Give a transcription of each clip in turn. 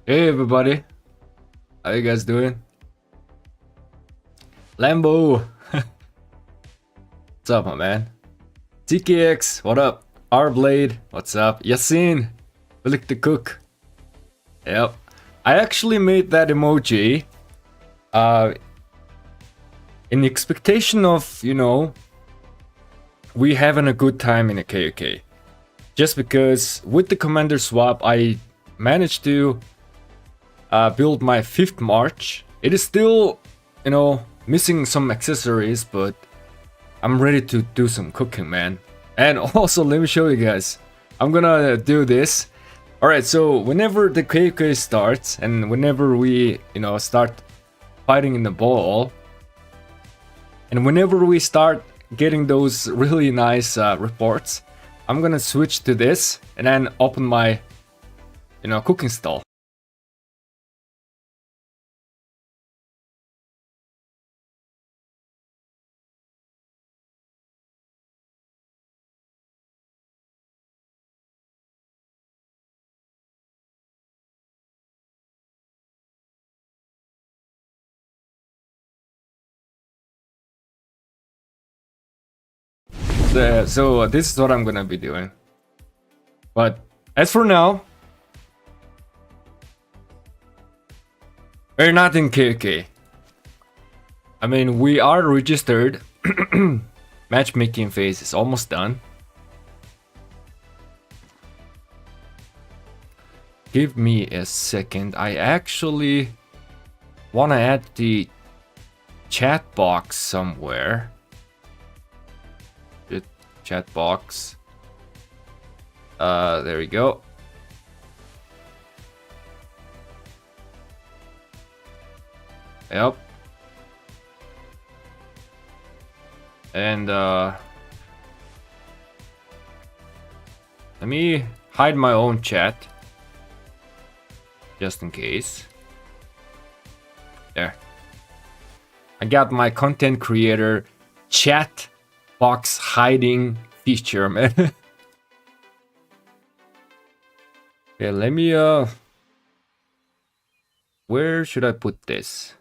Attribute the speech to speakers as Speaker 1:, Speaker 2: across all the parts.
Speaker 1: Hey everybody, how you guys doing? Lambo, what's up, my man? TKX, what up? R-Blade, what's up? Yasin, Bilegt the cook. Yep, I actually made that emoji in the expectation of, we having a good time in a KOK. Just because with the commander swap, I managed to build my 5th March. It is still, missing some accessories, but I'm ready to do some cooking, man. And also, let me show you guys. I'm gonna do this. Alright, so whenever the KOK starts, and whenever we, start fighting in the ball, and whenever we start getting those really nice reports, I'm gonna switch to this, and then open my, cooking stall. So this is what I'm gonna be doing. But as for now, we're not in KOK. I mean, we are registered. Matchmaking phase is almost done. Give me a second. I actually wanna add the chat box somewhere. Chat box. There we go. Yep. And let me hide my own chat just in case. There. I got my content creator chat box hiding feature, man. Okay, let me where should I put this?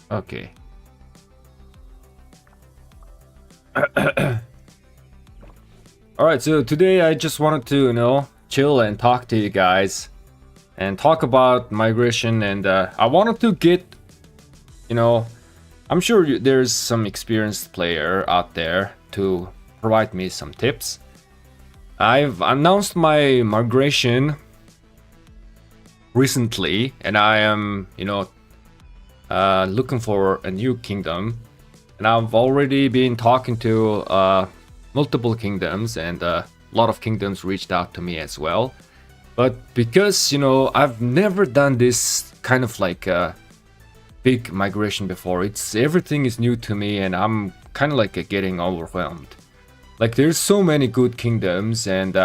Speaker 1: Okay. Alright, so today I just wanted to, chill and talk to you guys and talk about migration, and I wanted to get, I'm sure there's some experienced player out there to provide me some tips. I've announced my migration recently, and I am, looking for a new kingdom, and I've already been talking to multiple kingdoms, and a lot of kingdoms reached out to me as well. But because I've never done this kind of like a big migration before, everything is new to me, and I'm kind of like getting overwhelmed. Like, there's so many good kingdoms, and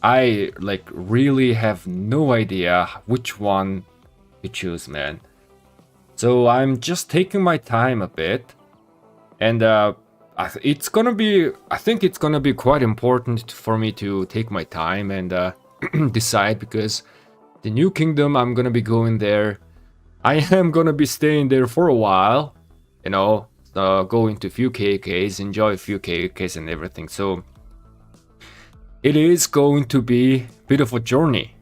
Speaker 1: I like really have no idea which one to choose, man. So I'm just taking my time a bit, and I think it's gonna be quite important for me to take my time and decide, because the new kingdom, I'm gonna be going there. I am gonna be staying there for a while, go into a few KOKs, enjoy a few KOKs and everything. So it is going to be a bit of a journey.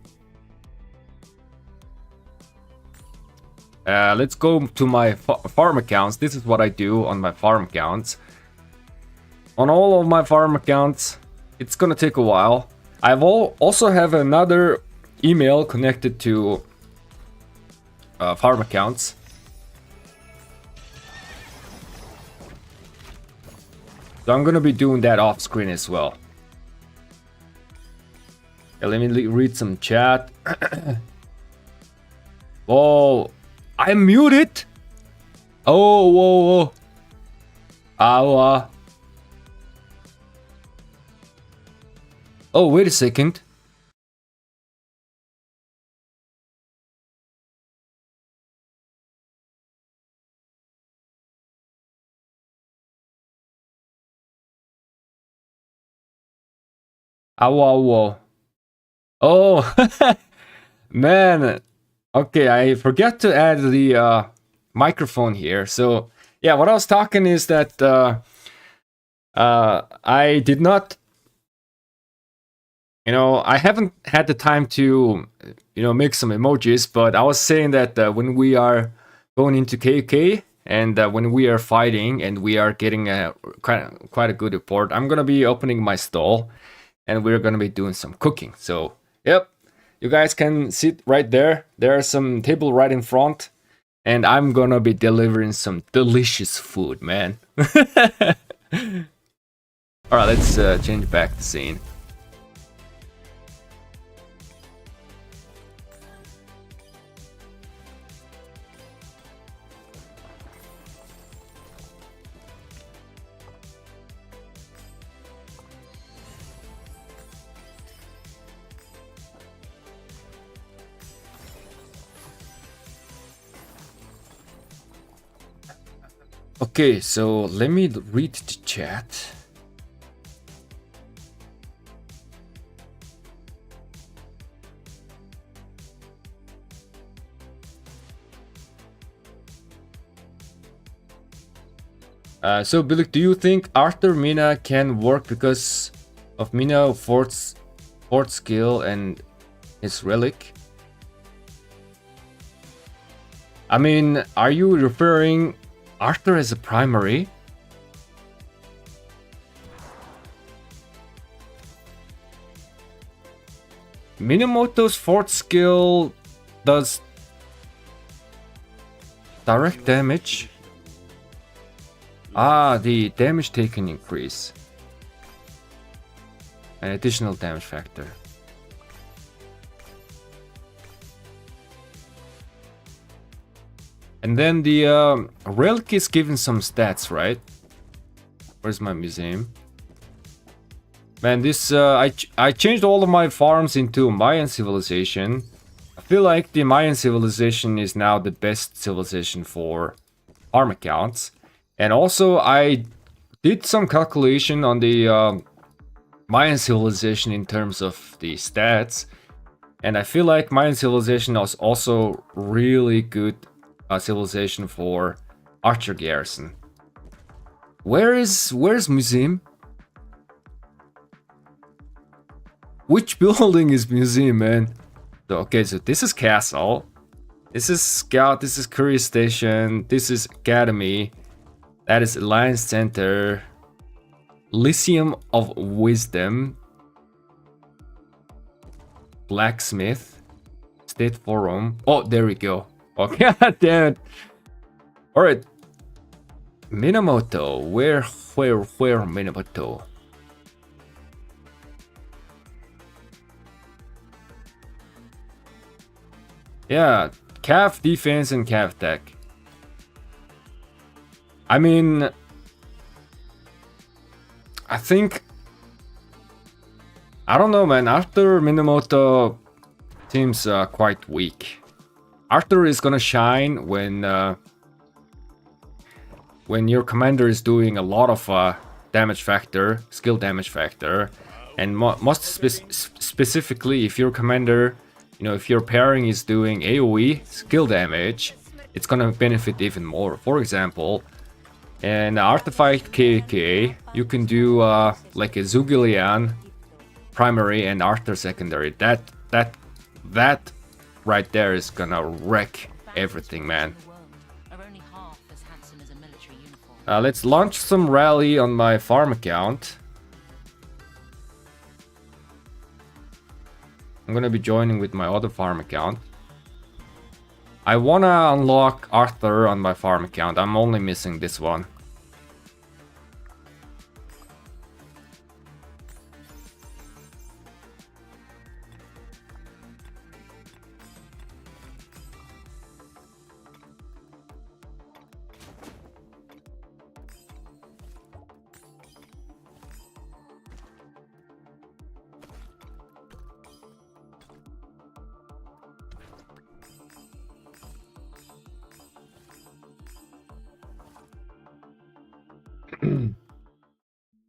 Speaker 1: Let's go to my farm accounts. This is what I do on my farm accounts. On all of my farm accounts, it's gonna take a while. I've also have another email connected to farm accounts. So I'm gonna be doing that off screen as well. Okay, let me read some chat. Oh, I'm muted. Oh, whoa, whoa. Oh, wait a second. Whoa. Oh, man. Okay, I forgot to add the microphone here. So, yeah, what I was talking is that I did not, I haven't had the time to, make some emojis, but I was saying that when we are going into KK and when we are fighting and we are getting quite a good report, I'm going to be opening my stall and we're going to be doing some cooking. So, yep, you guys can sit right there. There's some table right in front. And I'm gonna be delivering some delicious food, man. Alright, let's change back the scene. Okay, so let me read the chat. So Billeg, do you think Arthur Mina can work because of Mina Fort's skill and his relic? I mean, are you referring Arthur as a primary? Minamoto's fourth skill does direct damage. Ah, the damage taken increase. An additional damage factor. And then the relic is given some stats, right? Where's my museum? Man, this I changed all of my farms into Mayan civilization. I feel like the Mayan civilization is now the best civilization for farm accounts. And also I did some calculation on the Mayan civilization in terms of the stats. And I feel like Mayan civilization was also really good civilization for archer garrison. Where's museum? Which building is museum, man? So, okay, so this is castle. This is scout. This is courier station. This is academy. That is alliance center. Lyceum of wisdom. Blacksmith. State forum. Oh, there we go. Okay, damn it. All right. Minamoto. Where Minamoto? Yeah, calf defense and calf tech. I mean, I think, I don't know, man. Arthur Minamoto seems quite weak. Arthur is gonna shine when your commander is doing a lot of damage factor, skill damage factor, and most specifically if your commander, if your pairing is doing AoE skill damage, it's gonna benefit even more. For example, in Artifact KK, you can do like a Zugilian primary and Arthur secondary. That right there is gonna wreck everything, man. Let's launch some rally on my farm account. I'm gonna be joining with my other farm account. I wanna unlock Arthur on my farm account. I'm only missing this one.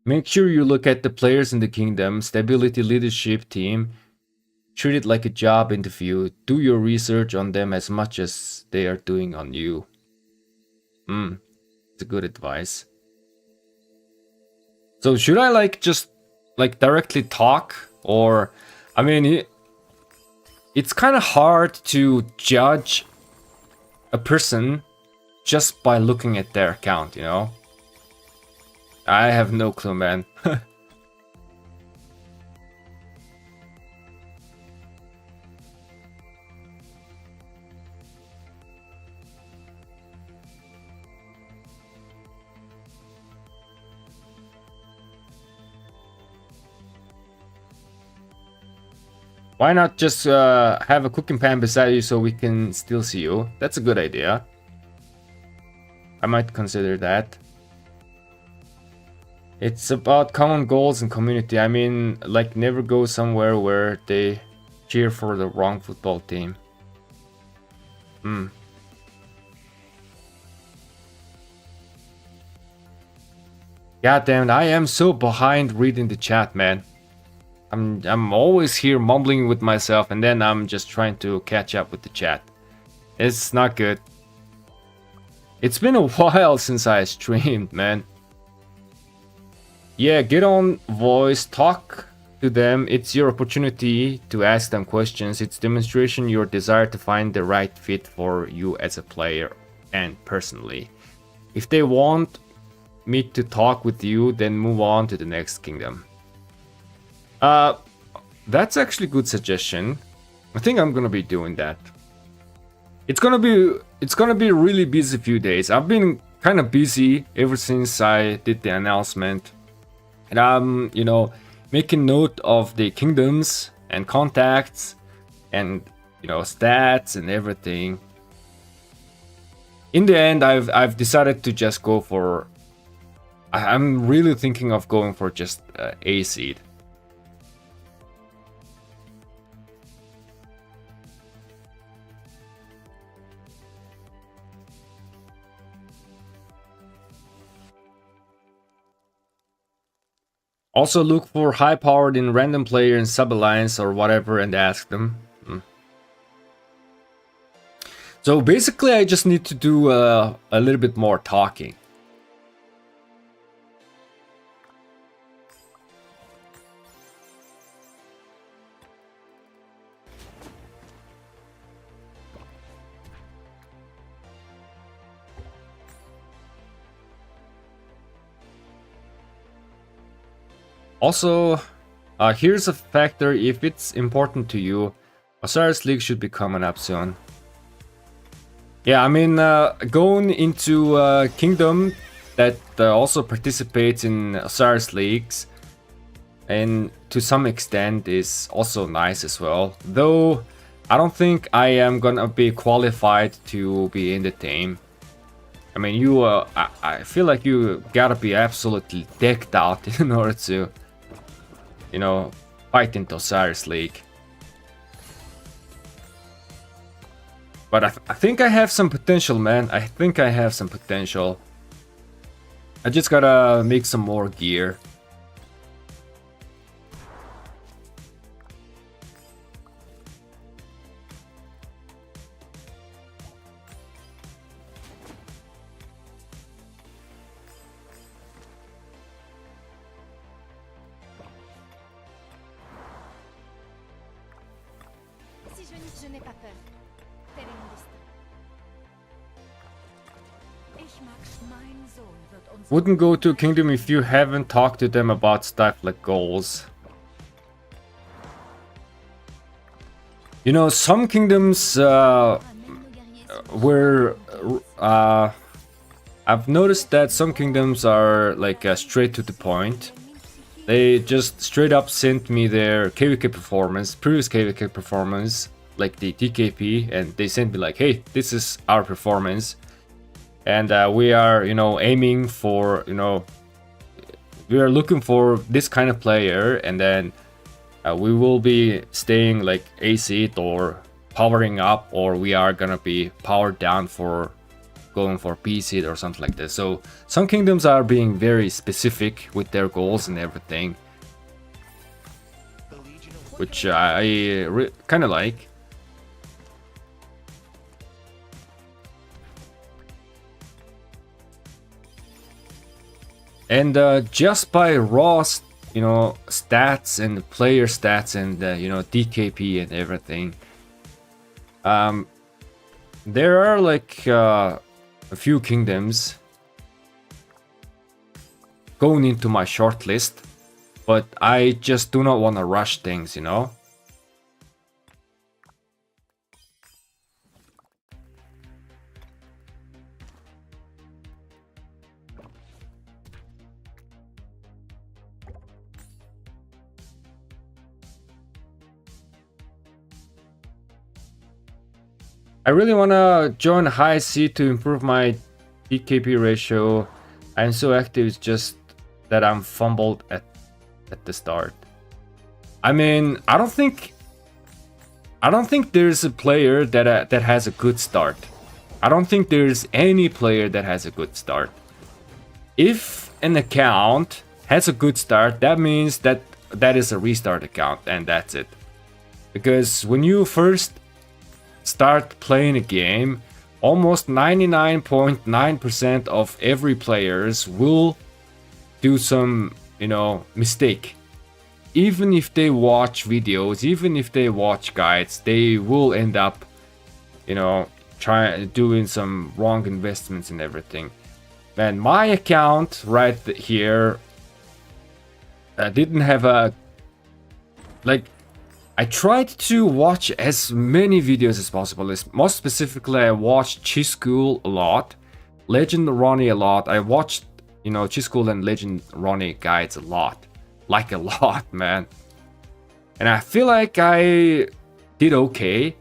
Speaker 1: Make sure you look at the players in the kingdom, stability, leadership, team. Treat it like a job interview. Do your research on them as much as they are doing on you. It's a good advice. So should I like just like directly talk, or I mean it's kind of hard to judge a person just by looking at their account, you know? I have no clue, man. Why not just have a cooking pan beside you so we can still see you? That's a good idea. I might consider that. It's about common goals and community. I mean, like, never go somewhere where they cheer for the wrong football team. God damn it, I am so behind reading the chat, man. I'm always here mumbling with myself, and then I'm just trying to catch up with the chat. It's not good. It's been a while since I streamed, man. Yeah, get on voice, talk to them. It's your opportunity to ask them questions. It's demonstration your desire to find the right fit for you as a player and personally. If they want me to talk with you, then move on to the next kingdom. That's actually a good suggestion. I think I'm gonna be doing that. It's gonna be a really busy few days. I've been kind of busy ever since I did the announcement. And I'm, you know, making note of the kingdoms and contacts and, you know, stats and everything. In the end, I've decided to just go for... I'm really thinking of going for just A seed. Also look for high-powered in random player in sub-alliance or whatever and ask them. So basically I just need to do a little bit more talking. Also, here's a factor: if it's important to you, Osiris League should be coming up soon. Yeah, I mean, going into Kingdom that also participates in Osiris Leagues, and to some extent is also nice as well. Though, I don't think I am gonna be qualified to be in the team. I mean, I feel like you gotta be absolutely decked out in order to, you know, fight into Osiris League. But I think I have some potential, man. I think I have some potential. I just gotta make some more gear. Wouldn't go to a kingdom if you haven't talked to them about stuff like goals. You know, some kingdoms where I've noticed that some kingdoms are like straight to the point. They just straight up sent me their KVK performance, previous KVK performance, like the TKP, and they sent me like, hey, this is our performance. And we are, you know, aiming for, you know, we are looking for this kind of player, and then we will be staying like A seed or powering up, or we are gonna be powered down for going for PC or something like this. So some kingdoms are being very specific with their goals and everything, which I kind of like. And just by raw, stats and player stats and DKP and everything, there are like a few kingdoms going into my short list, but I just do not want to rush things, I really want to join High C to improve my DKP ratio. I'm so active, it's just that I'm fumbled at the start. I mean, I don't think there's a player that has a good start. I don't think there's any player that has a good start. If an account has a good start, that means that is a restart account, and that's it. Because when you first start playing a game, almost 99.9% of every players will do some, mistake. Even if they watch videos, even if they watch guides, they will end up, doing some wrong investments and everything. And my account right here didn't have a, I tried to watch as many videos as possible. Most specifically, I watched Chischool a lot, Legend Ronnie a lot. I watched, Chischool and Legend Ronnie guides a lot. Like a lot, man. And I feel like I did okay,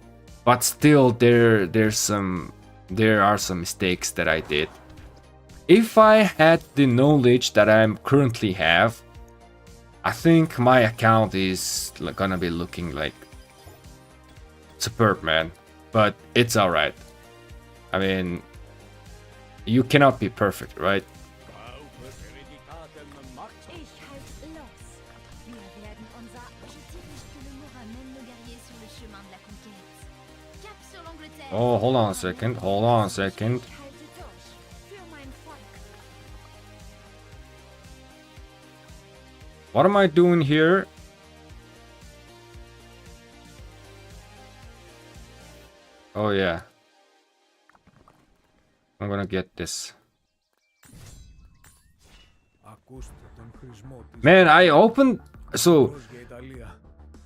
Speaker 1: but still there are some mistakes that I did. If I had the knowledge that I currently have, I think my account is gonna be looking like superb, man. But it's alright. I mean, you cannot be perfect, right? Oh, hold on a second. Hold on a second. What am I doing here? Oh yeah. I'm gonna get this. Man,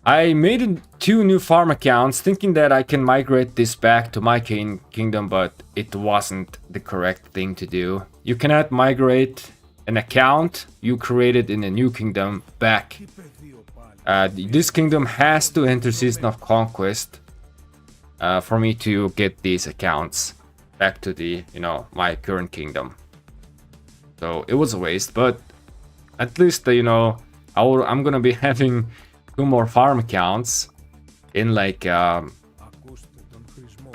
Speaker 1: I made 2 new farm accounts thinking that I can migrate this back to my kingdom, but it wasn't the correct thing to do. You cannot migrate an account you created in a new kingdom back. This kingdom has to enter Season of Conquest for me to get these accounts back to the, my current kingdom. So it was a waste, but at least, I'm gonna be having 2 more farm accounts in like, I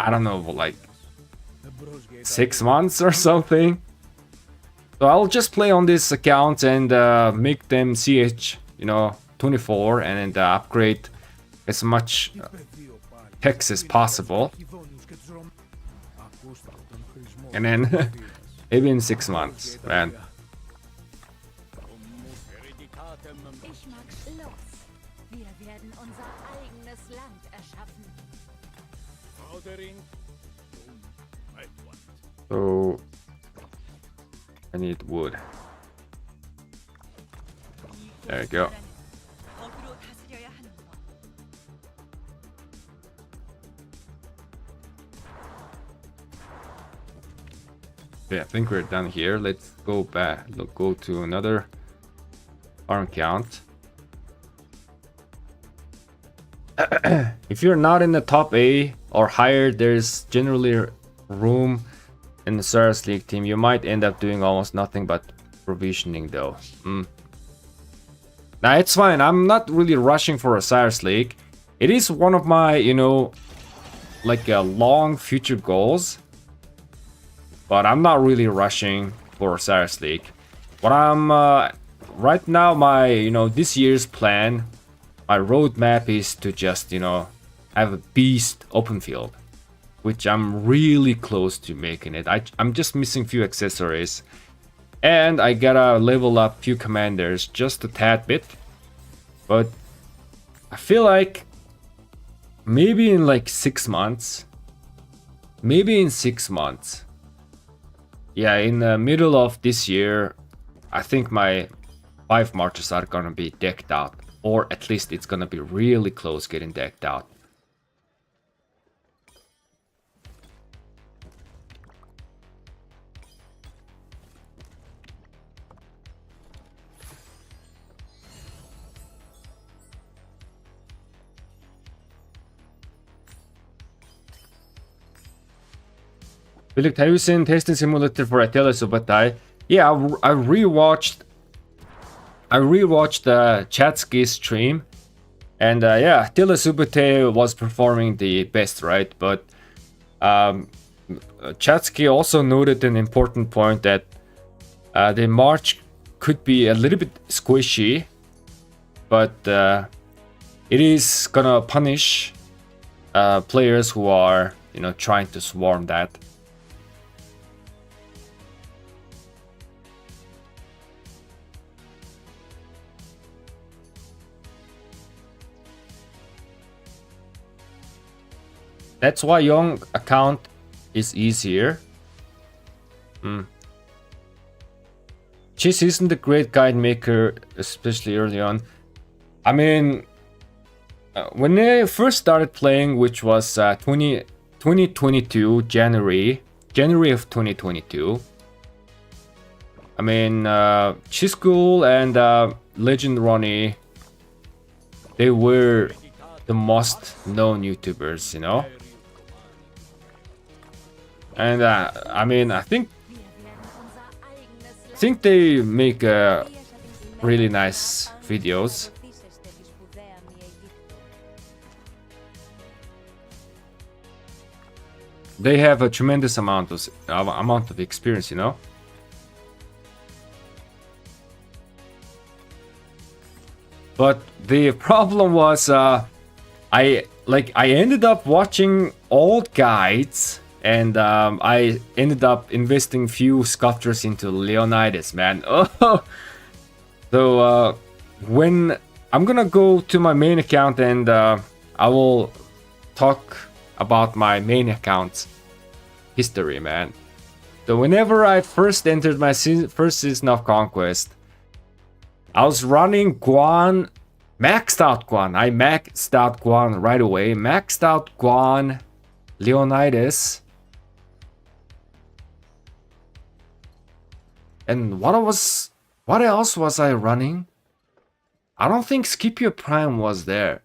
Speaker 1: don't know, like 6 months or something. So I'll just play on this account and make them CH, 24 and upgrade as much text as possible. And then maybe in 6 months, man. So I need wood. There we go. Yeah, I think we're done here. Let's go back. Let's go to another farm count. If you're not in the top A or higher, there's generally room in the Cyrus League team. You might end up doing almost nothing but provisioning though. Now it's fine. I'm not really rushing for a Cyrus League. It is one of my, like long future goals. but I'm not really rushing for Cyrus League. What I'm right now, my this year's plan, my roadmap is to just have a beast open field, which I'm really close to making it. I'm just missing few accessories, and I gotta level up few commanders just a tad bit. But I feel like maybe in like 6 months, yeah, in the middle of this year, I think my 5 marches are gonna be decked out, or at least it's gonna be really close getting decked out. Bilegt, have you seen Testing Simulator for Attila Subotai? Yeah, I rewatched Chatsky's stream, and yeah, Attila Subotai was performing the best, right? But Chatsky also noted an important point that the march could be a little bit squishy, but it is gonna punish players who are trying to swarm that. That's why young account is easier. Chess isn't a great guide maker, especially early on. I mean, when I first started playing, which was 2022, January of 2022. I mean, Chess School and Legend Ronnie, they were the most known YouTubers, And I mean, I think they make really nice videos. They have a tremendous amount of experience, But the problem was, I ended up watching old guides. And I ended up investing few sculptures into Leonidas, man. Oh, so when I'm gonna go to my main account, and I will talk about my main account's history, man. So whenever I first entered my first season of Conquest, I was running Guan, maxed out Guan. I maxed out Guan right away. Maxed out Guan, Leonidas. And what else was I running? I don't think Scipio Prime was there.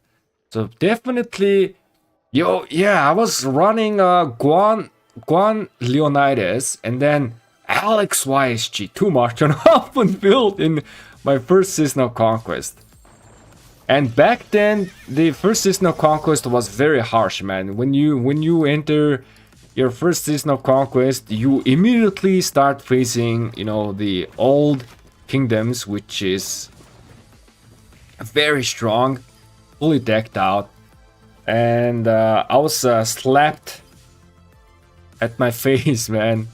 Speaker 1: So definitely, I was running Guan Leonidas, and then Alex YSG, 2 march on open field in my first season of Conquest. And back then, the first season of Conquest was very harsh, man. When you enter your first season of Conquest, you immediately start facing, the old kingdoms, which is very strong, fully decked out. And I was slapped at my face, man.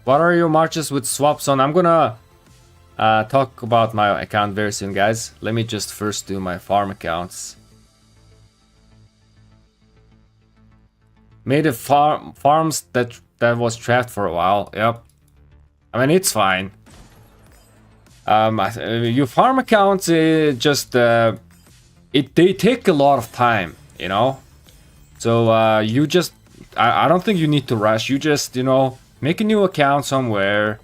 Speaker 1: What are your marches with swaps on? I'm gonna talk about my account very soon, guys. Let me just first do my farm accounts. Made a farms that was trapped for a while. Yep. I mean, it's fine. Your farm accounts just they take a lot of time, So you just I don't think you need to rush. You just make a new account somewhere,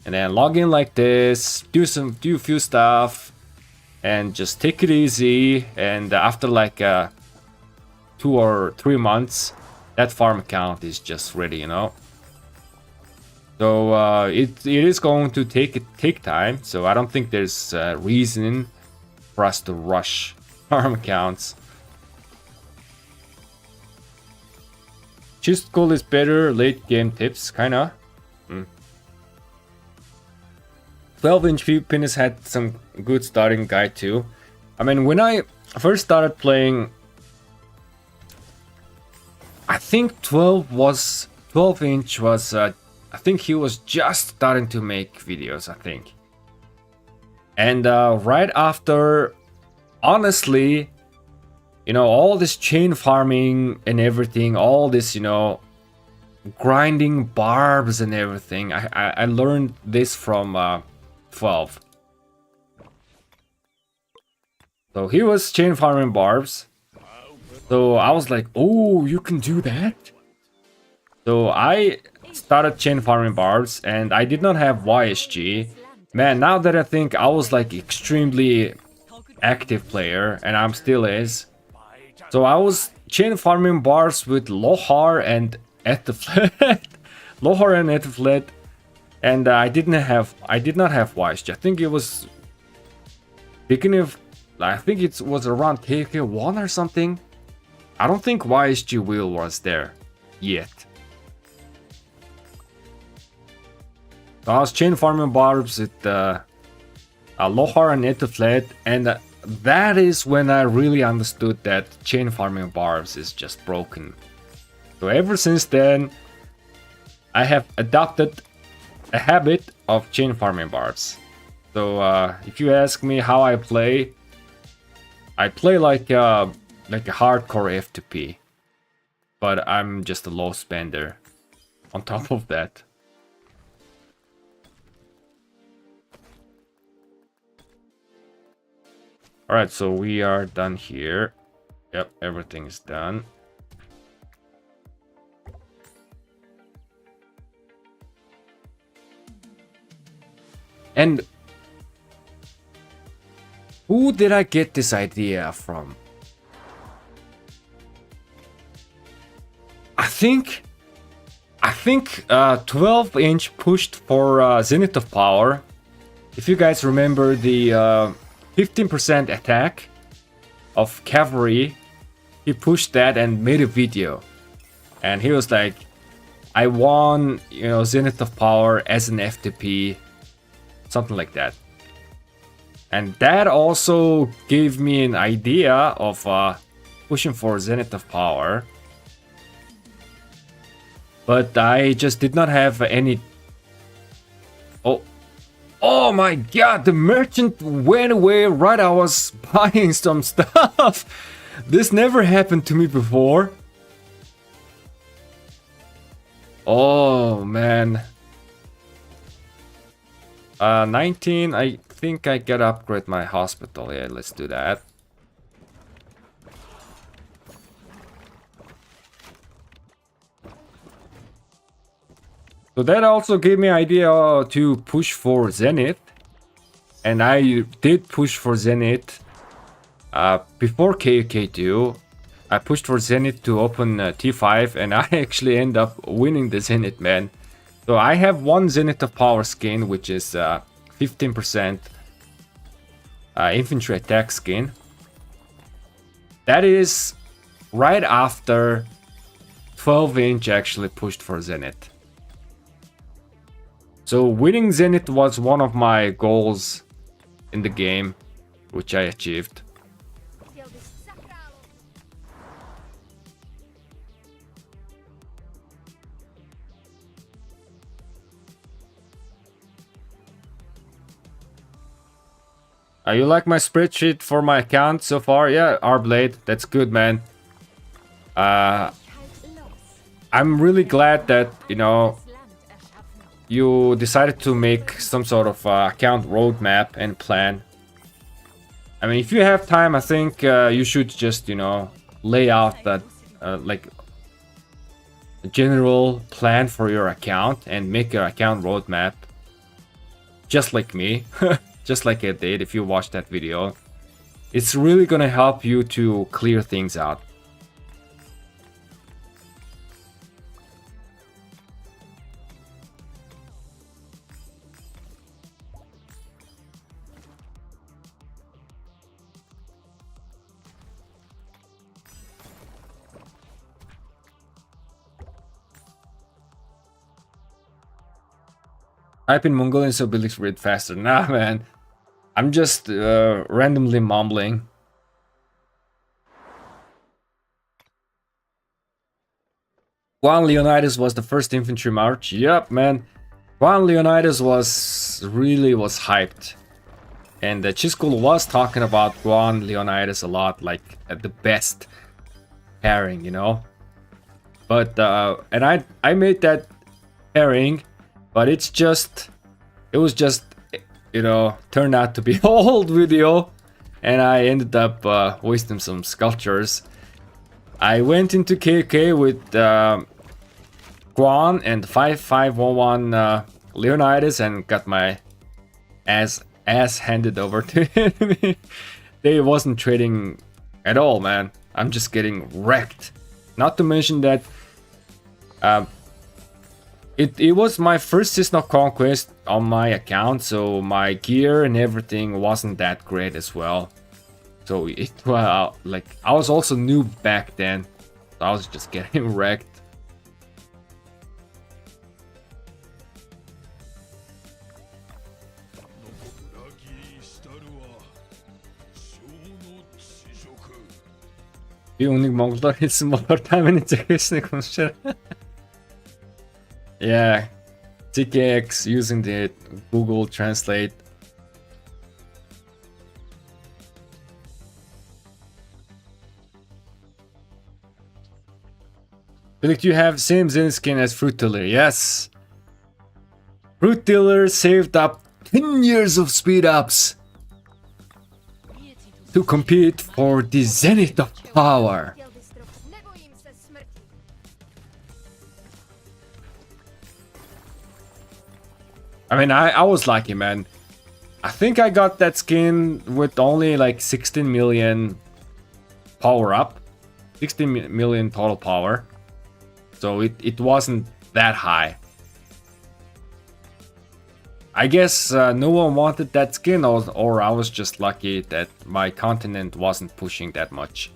Speaker 1: and then log in like this. Do a few stuff, and just take it easy. And after like 2 or 3 months, that farm account is just ready, you know. So it is going to take time. So I don't think there's a reason for us to rush farm accounts. Just goal is better. Late game tips, kinda. 12-inch penis had some good starting guide too. I mean, when I first started playing, I think 12-inch was. I think he was just starting to make videos. I think, and right after, honestly, you know, all this chain farming and everything, all this, you know, grinding barbs and everything. I learned this from 12. So he was chain farming barbs. So I was like, oh, you can do that? So I started chain farming barbs, and I did not have YSG. Man, now that I think, I was like extremely active player, and I'm still is. So I was chain farming barbs with Lohar and Ethelfled. Lohar and Ethelfled. And I did not have YSG. I think it was beginning of, I think it was around KK1 or something. I don't think YSG wheel was there yet. So I was chain farming barbs with Lohar and Ethelfled, and that is when I really understood that chain farming barbs is just broken. So ever since then, I have adopted a habit of chain farming barbs. So if you ask me how I play like a hardcore F2P, but I'm just a low spender on top of that. Alright, so we are done here. Yep, everything is done. And who did I get this idea from? I think 12-inch pushed for Zenith of Power. If you guys remember the 15% attack of cavalry, he pushed that and made a video. And he was like, I won, you know, Zenith of Power as an FTP, something like that. And that also gave me an idea of pushing for Zenith of Power. But I just did not have any... Oh my god, the merchant went away right I was buying some stuff. This never happened to me before. Oh man. 19, I think I gotta upgrade my hospital. Yeah, let's do that. So that also gave me idea to push for Zenith. And I did push for Zenith before KK2. I pushed for Zenith to open T5, and I actually end up winning the Zenith, man. So I have one Zenith of Power skin, which is 15% infantry attack skin. That is right after 12-inch actually pushed for Zenith. So winning Zenith was one of my goals in the game, which I achieved. You like my spreadsheet for my account so far? Yeah, R-Blade, that's good, man. I'm really glad that, you know, you decided to make some sort of account roadmap and plan. I mean, if you have time, I think you should just, you know, lay out that like a general plan for your account and make your account roadmap, just like me. Just like I did if you watched that video. It's really gonna help you to clear things out. Type in Mongolian so Bilegt read faster. Nah, man. I'm just randomly mumbling. Juan Leonidas was the first infantry march. Yep, man. Juan Leonidas was hyped. And Chiscool was talking about Juan Leonidas a lot, like at the best pairing, you know. But and I made that pairing, but it was just, you know, turned out to be an old video, and I ended up wasting some sculptures. I went into KK with Guan and 5511 Leonidas and got my ass handed over to enemy. They wasn't trading at all, man. I'm just getting wrecked. Not to mention that it was my first Season of Conquest on my account, so my gear and everything wasn't that great as well. So like I was also new back then, so I was just getting wrecked. Bir unik Mongollar isim var, tahmin edeceksin konuşarak. Yeah, accs using the Google Translate. Bilegt, you have same Zenith skin as Fruit Tiller. Yes. Fruit Tiller saved up 10 years of speed ups to compete for the Zenith of power. I mean, I was lucky, man. I think I got that skin with only like 16 million power up. 16 million total power. So it wasn't that high. I guess no one wanted that skin, or I was just lucky that my continent wasn't pushing that much.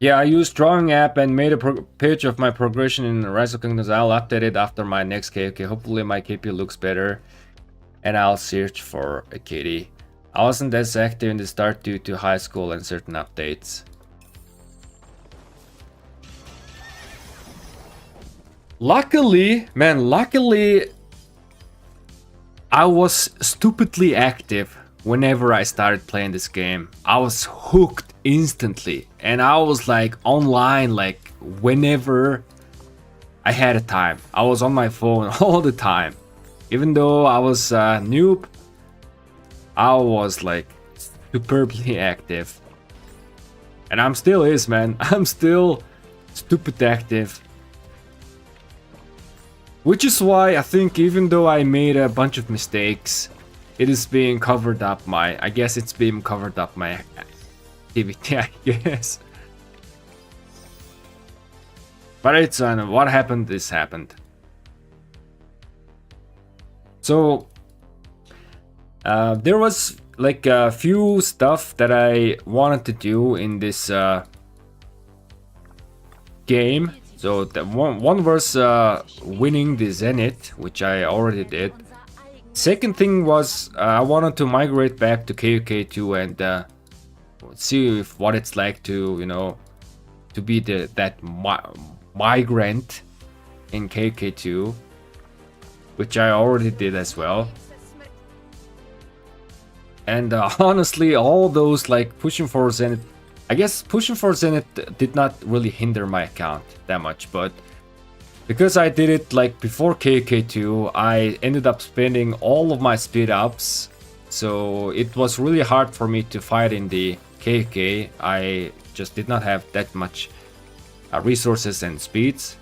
Speaker 1: Yeah, I used drawing app and made a page of my progression in Rise of Kingdoms. I'll update it after my next KK. Hopefully my KP looks better, and I'll search for a KD. I wasn't as active in the start due to high school and certain updates. Luckily, man, I was stupidly active whenever I started playing this game. I was hooked instantly, and I was like online like whenever I had a time. I was on my phone all the time. Even though I was a noob, I was like superbly active. And I'm still man. I'm still stupid active. Which is why I think even though I made a bunch of mistakes, it is being covered up I guess it's being covered up my activity, I guess. But it's what happened, this happened. So there was like a few stuff that I wanted to do in this game. So the one was winning the Zenith, which I already did. Second thing was I wanted to migrate back to KK2 and see what it's like to, you know, to be that migrant in KK2, which I already did as well. And honestly, all those like pushing for Zenith I guess pushing for Zenith did not really hinder my account that much, but because I did it like before KK2, I ended up spending all of my speed ups, so it was really hard for me to fight in the KK. I just did not have that much resources and speeds,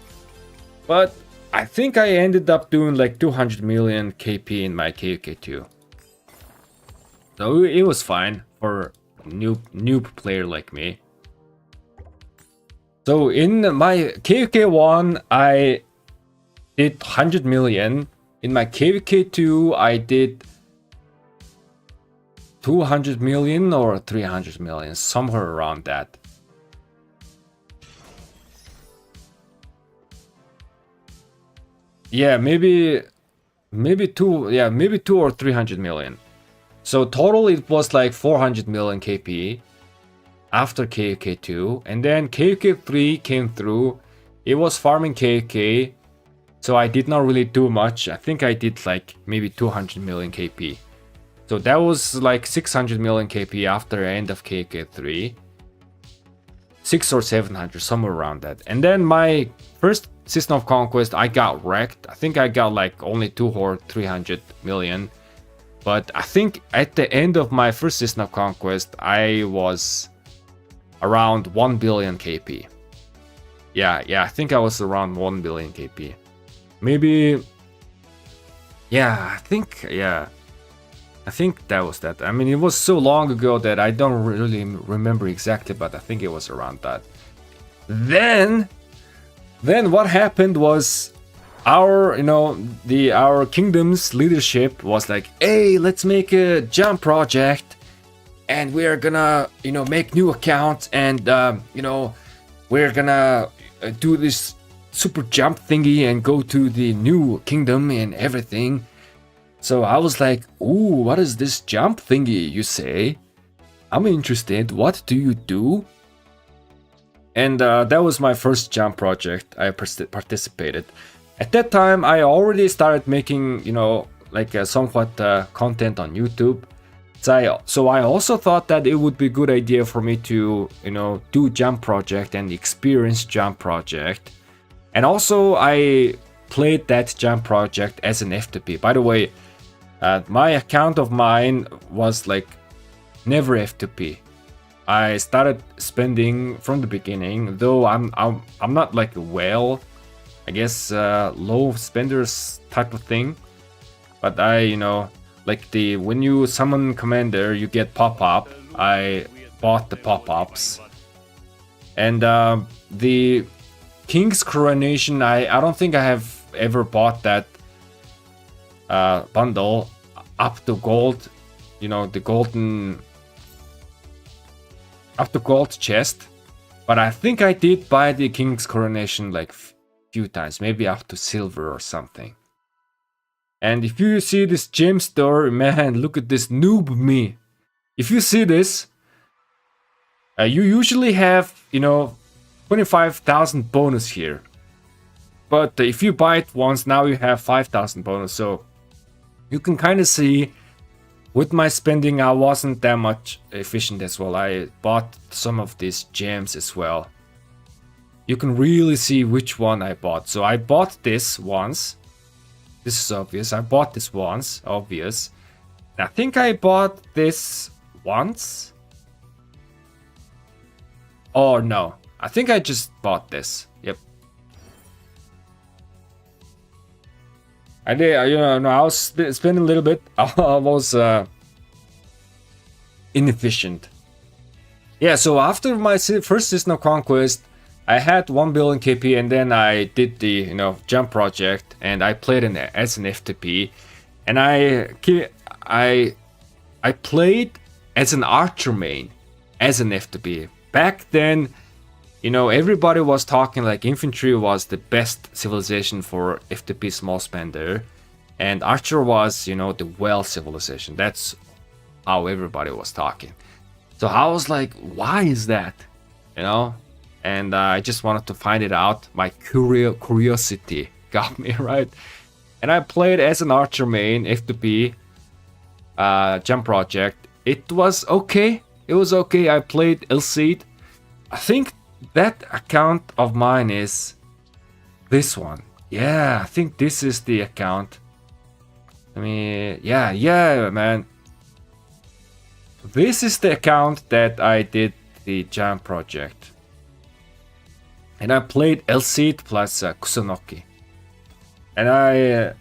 Speaker 1: but I think I ended up doing like 200 million KP in my KK2. So it was fine for a noob player like me. So in my KK1, I did 100 million. In my KK2, I did 200 million or 300 million, somewhere around that. Yeah, maybe 2 or 300 million. So total it was like 400 million KP after KK2, and then KK3 came through. It was farming KK, so I did not really do much. I think I did like maybe 200 million KP. So that was like 600 million KP after end of KK3. 6 or 700, somewhere around that. And then my first System of Conquest, I got wrecked. I think I got like only 2 or 300 million. But I think at the end of my first System of Conquest, I was around 1 billion KP. Yeah, I think I was around 1 billion KP. Maybe, I think that was that. I mean, it was so long ago that I don't really remember exactly, but I think it was around that. Then what happened was our kingdom's leadership was like, hey, let's make a jump project, and we're gonna make new accounts, and we're gonna do this super jump thingy and go to the new kingdom and everything. So I was like, ooh, what is this jump thingy you say? I'm interested. What do you do? And that was my first jump project I participated. At that time, I already started making, somewhat content on YouTube. So I also thought that it would be a good idea for me to, do jump project and experience jump project. And also I played that jump project as an FTP. By the way, my account of mine was like never FTP. I started spending from the beginning, though I'm not like a whale, I guess low spenders type of thing. But I, when you summon commander, you get pop-up. I bought the pop-ups. And the King's Coronation, I don't think I have ever bought that bundle up to gold, the golden up to gold chest, but I think I did buy the King's Coronation like few times, maybe up to silver or something. And if you see this gem store, man, look at this noob me. If you see this, you usually have 25,000 bonus here, but if you buy it once, now you have 5,000 bonus. So you can kind of see with my spending, I wasn't that much efficient as well. I bought some of these gems as well. You can really see which one I bought. So I bought this once. This is obvious. I bought this once, obvious. I think I bought this once. Oh no, I think I just bought this. Yep. I did, I was spending a little bit. I was inefficient. Yeah, so after my first System of Conquest, I had 1 billion KP, and then I did the jump project, and I played as an FTP, and I played as an archer main, as an FTP. Back then, everybody was talking like infantry was the best civilization for FTP small spender, and archer was, the well civilization. That's how everybody was talking. So I was like, why is that? And I just wanted to find it out. My curiosity got me, right? And I played as an archer main, FTP, jump project. It was okay. I played Elseed. I think that account of mine is this one. Yeah, I think this is the account. I mean, yeah, man. This is the account that I did the Jam project. And I played Elseed plus Kusunoki. And I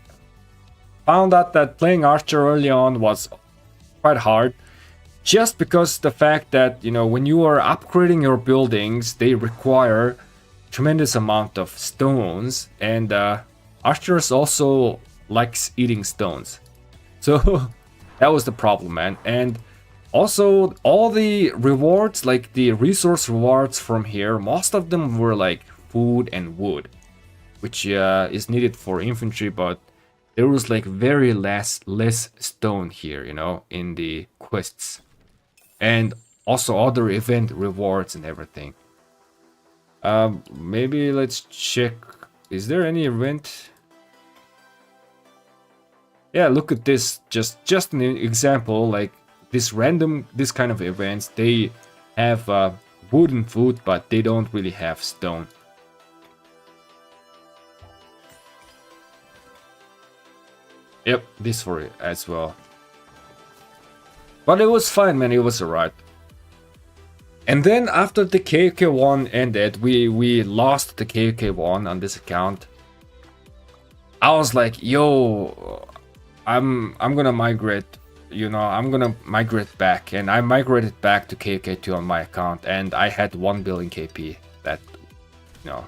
Speaker 1: found out that playing Archer early on was quite hard. Just because the fact that, you know, when you are upgrading your buildings, they require tremendous amount of stones. And Archers also likes eating stones. So that was the problem, man. And also, all the rewards, like the resource rewards from here, most of them were like food and wood, which is needed for infantry, but there was like very less stone here, you know, in the quests. And also other event rewards and everything. Maybe let's check. Is there any event? Yeah, look at this. Just an example, like this kind of events, they have wood and food, but they don't really have stone. Yep, this for it as well. But it was fine, man. It was alright. And then after the KK1 ended, we lost the KK1 on this account. I was like, yo, I'm gonna migrate. You know, I'm gonna migrate back, and I migrated back to KK2 on my account, and I had 1 billion KP that, you know,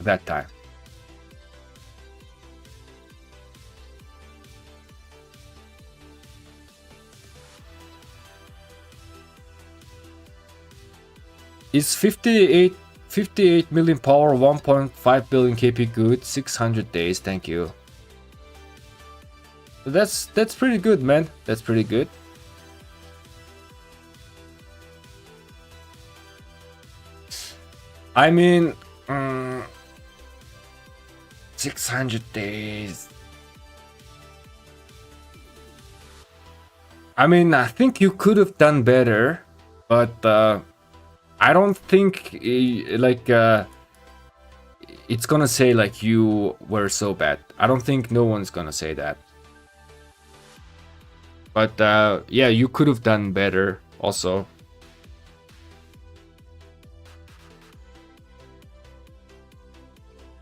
Speaker 1: that time. Is 58 million power, 1.5 billion KP good, 600 days, thank you. That's pretty good, man. That's pretty good. I mean, 600 days. I mean, I think you could have done better, but I don't think it's gonna say like you were so bad. I don't think no one's gonna say that. But yeah, you could have done better also.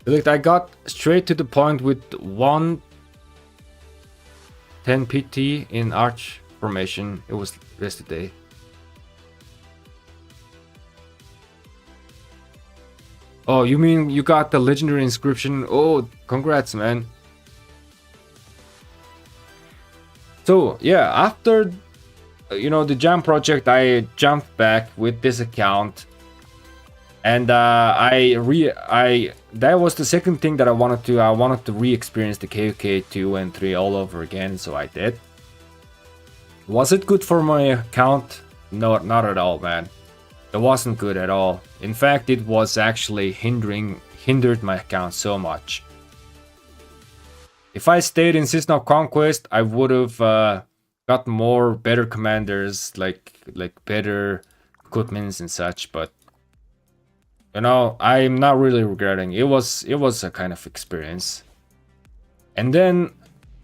Speaker 1: Look, I got straight to the point with 110 PT in arch formation. It was yesterday. Oh, you mean you got the legendary inscription? Oh, congrats, man. So yeah, after you know the Jam project, I jumped back with this account, and that was the second thing that I wanted to. I wanted to re-experience the KOK 2 and 3 all over again, so I did. Was it good for my account? No, not at all, man. It wasn't good at all. In fact, it was actually hindered my account so much. If I stayed in System of Conquest, I would have got more better commanders, like better equipments and such. But you know, I'm not really regretting. It was a kind of experience. And then,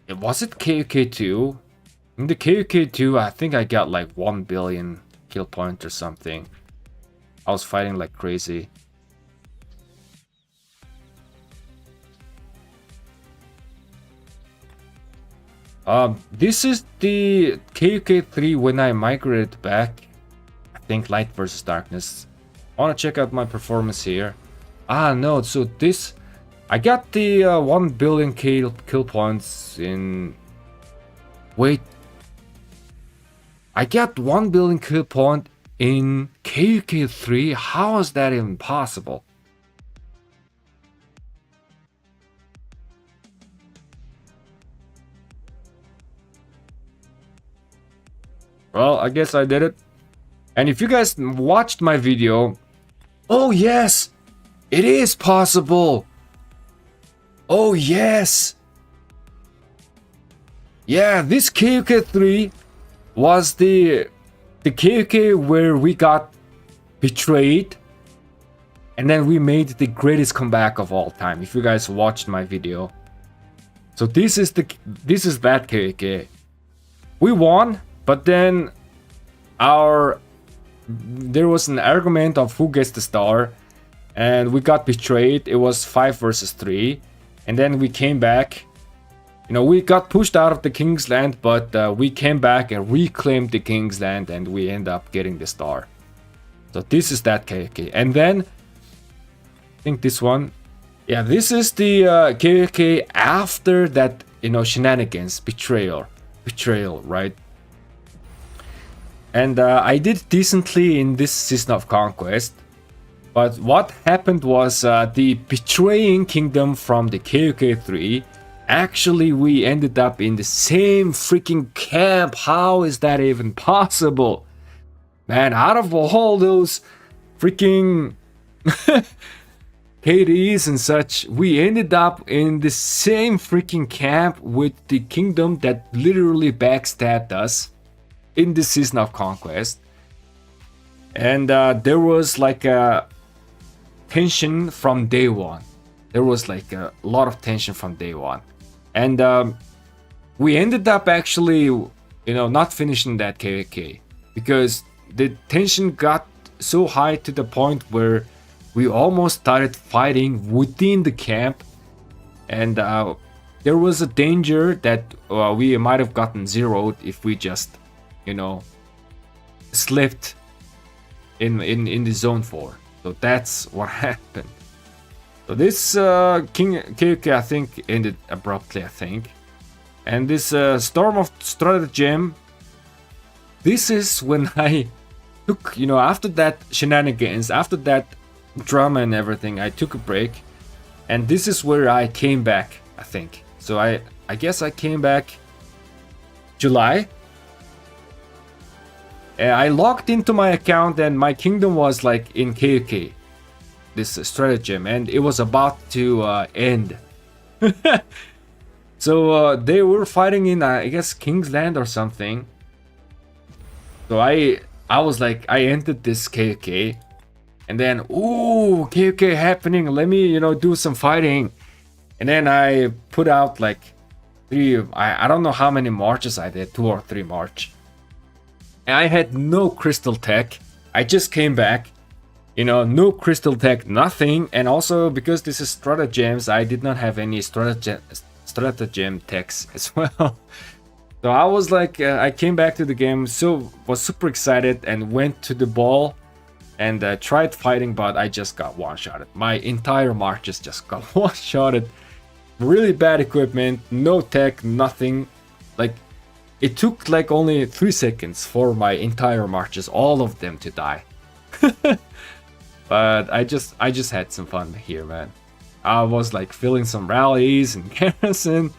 Speaker 1: was it KOK2? In the KOK2, I think I got like 1 billion kill point or something. I was fighting like crazy. This is the KOK3 when I migrated back. I think Light versus Darkness. I want to check out my performance here. Ah, no, so this... I got the 1 billion kill points in... Wait. I got 1 billion kill point in KOK3? How is that even possible? Well, I guess I did it. And if you guys watched my video... Oh yes! It is possible! Oh yes! Yeah, this KOK3 was the KOK where we got betrayed And then we made the greatest comeback of all time. If you guys watched my video. So this is that KK. We won, but then there was an argument of who gets the star, and we got betrayed. It was 5 versus 3, and then we came back. You know, we got pushed out of the King's Land, but we came back and reclaimed the King's Land, and we end up getting the star. So this is that KK. And then I think this one, yeah, this is the KK after that, you know, shenanigans, betrayal, right? And I did decently in this season of Conquest, but what happened was the betraying kingdom from the KOK 3. Actually, we ended up in the same freaking camp. How is that even possible? Man, out of all those freaking KDs and such, we ended up in the same freaking camp with the kingdom that literally backstabbed us in the season of Conquest. And there was like a tension from day one. There was like a lot of tension from day one. And we ended up actually, you know, not finishing that KK because the tension got so high to the point where we almost started fighting within the camp, and there was a danger that we might have gotten zeroed if we just, you know, slipped in the zone 4. So that's what happened. So this King KK, I think, ended abruptly, I think. And this Storm of Stratagem, this is when I took, you know, after that shenanigans, after that drama and everything, I took a break, and this is where I came back, I think. So I guess I came back July. I logged into my account and my kingdom was like in KK, this stratagem, and it was about to end. So they were fighting in I guess King's Land or something. So I was like, I entered this KK. And then, ooh, KK happening, let me, you know, do some fighting. And then I put out like 3, I don't know how many marches I did, 2 or 3 march. And I had no crystal tech. I just came back, you know, no crystal tech, nothing. And also because this is stratagems, I did not have any stratagem techs as well. So I was like, I came back to the game, so was super excited and went to the ball. And tried fighting, but I just got one-shotted. My entire marches just got one-shotted. Really bad equipment, no tech, nothing. Like, it took like only 3 seconds for my entire marches, all of them, to die. But I just had some fun here, man. I was like filling some rallies and garrison,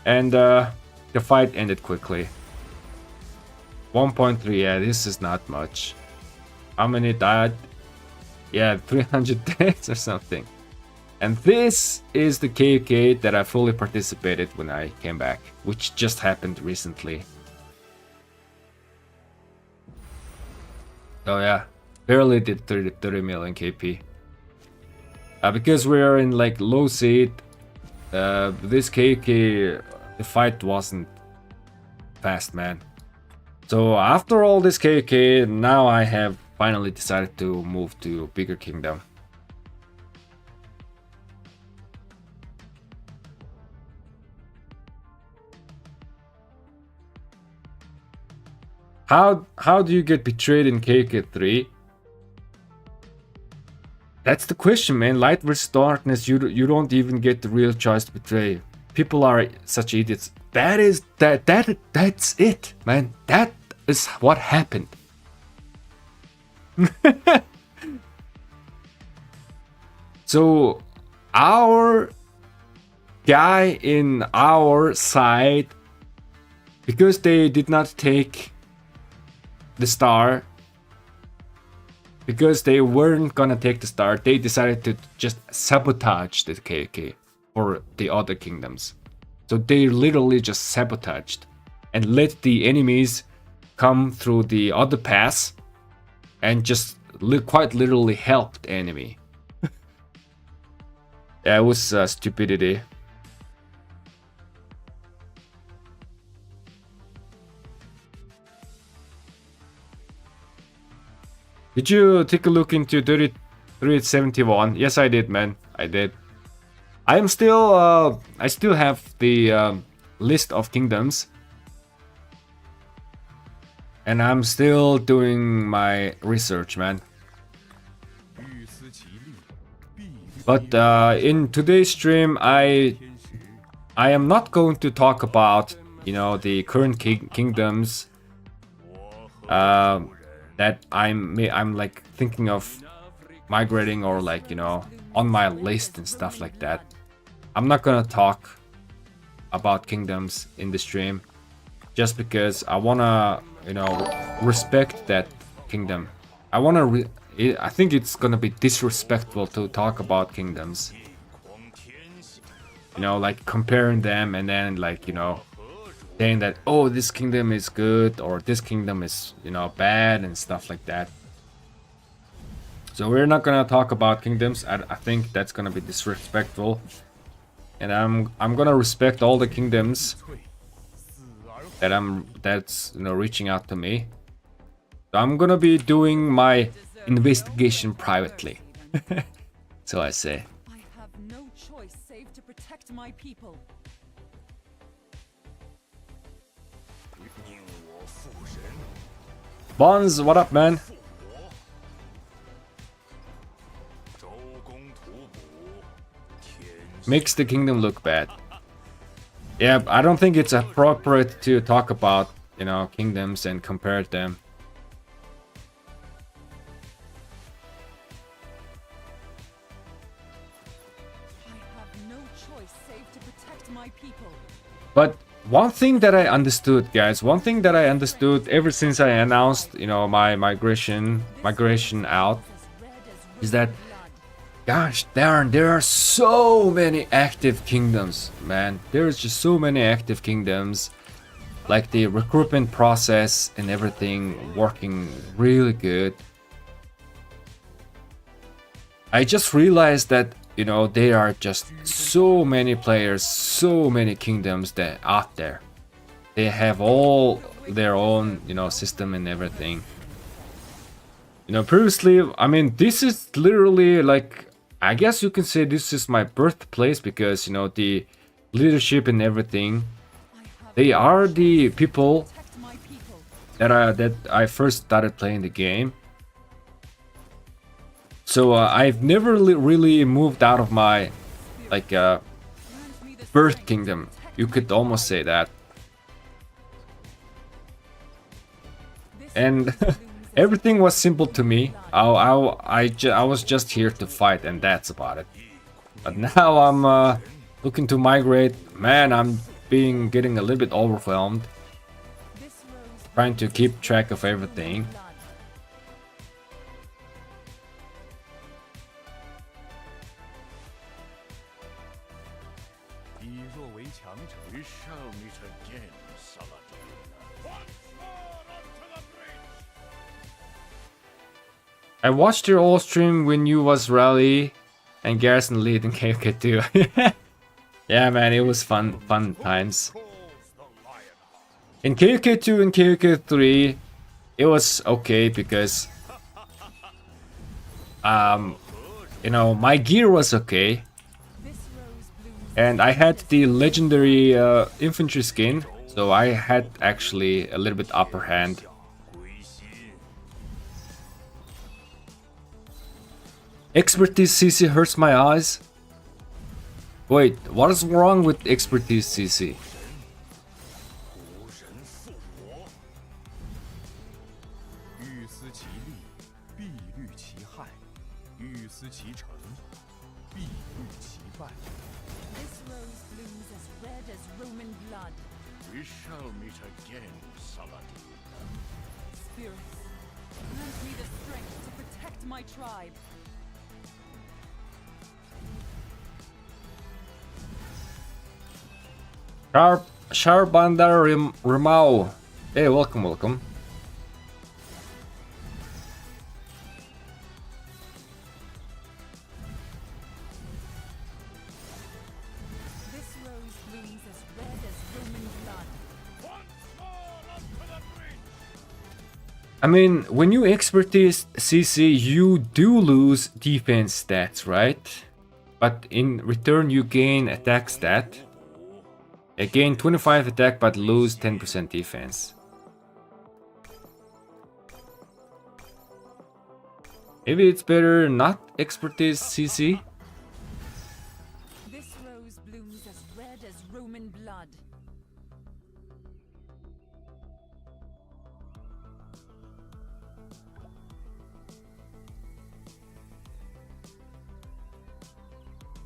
Speaker 1: and the fight ended quickly. 1.3, yeah, this is not much. How many died? Yeah, 300 deaths or something. And this is the KK that I fully participated when I came back, which just happened recently. Oh yeah, barely did 30 million KP. Because we are in like low seed, this KK, the fight wasn't fast, man. So after all this KK, now I have finally decided to move to bigger kingdom. How do you get betrayed in KK3? That's the question, man. Light versus darkness, you don't even get the real choice to betray. People are such idiots. That's it, man. That is what happened. So our guy in our side, because they did not take the star, because they weren't gonna take the star, they decided to just sabotage the KK for the other kingdoms. So they literally just sabotaged and let the enemies come through the other pass and just quite literally help the enemy. Yeah, it was stupidity. Did you take a look into 3371? Yes, I did, man. I did. I still have the list of kingdoms. And I'm still doing my research, man. But in today's stream, I am not going to talk about, you know, the current kingdoms that I'm like thinking of migrating, or like, you know, on my list and stuff like that. I'm not gonna talk about kingdoms in the stream, just because I wanna, you know, respect that kingdom. I think it's gonna be disrespectful to talk about kingdoms. You know, like comparing them and then, like, you know, saying that, oh, this kingdom is good or this kingdom is, you know, bad and stuff like that. So we're not gonna talk about kingdoms. I think that's gonna be disrespectful. And I'm gonna respect all the kingdoms that's you know, reaching out to me. So I'm gonna be doing my investigation privately. So I say.
Speaker 2: I have no choice save to protect my people.
Speaker 1: Bonds, what up, man? Makes the kingdom look bad. Yeah, I don't think it's appropriate to talk about, you know, kingdoms and compare them.
Speaker 2: I have no choice save to protect my people.
Speaker 1: But one thing that I understood, guys, one thing that I understood ever since I announced, you know, my migration out, is that, gosh darn, there are so many active kingdoms, man. There's just so many active kingdoms. Like the recruitment process and everything working really good. I just realized that, you know, there are just so many players, so many kingdoms that out there. They have all their own, you know, system and everything. You know, previously, I mean, this is literally like, I guess you can say this is my birthplace, because, you know, the leadership and everything, they are the people that I first started playing the game. So I've never really moved out of my, like, birth kingdom. You could almost say that. And everything was simple to me. I was just here to fight, and that's about it. But now I'm looking to migrate. Man, I'm getting a little bit overwhelmed, trying to keep track of everything. I watched your old stream when you was Rally and Garrison lead in KOK2. Yeah, man, it was fun times. In KOK2 and KOK3, it was okay because, you know, my gear was okay. And I had the legendary infantry skin, so I had actually a little bit upper hand. Expertise CC hurts my eyes. Wait, what is wrong with expertise CC?
Speaker 2: This rose blooms as red as Roman blood.
Speaker 3: We shall meet again, Saladin.
Speaker 2: Spirits, grant me the strength to protect my tribe.
Speaker 1: Sharbandar Rimau. Hey, welcome. I mean, when you expertise CC, you do lose defense stats, right? But in return, you gain attack stat. You gain 25 attack, but lose 10% defense. Maybe it's better not expertise CC.
Speaker 2: This rose blooms as red as Roman blood.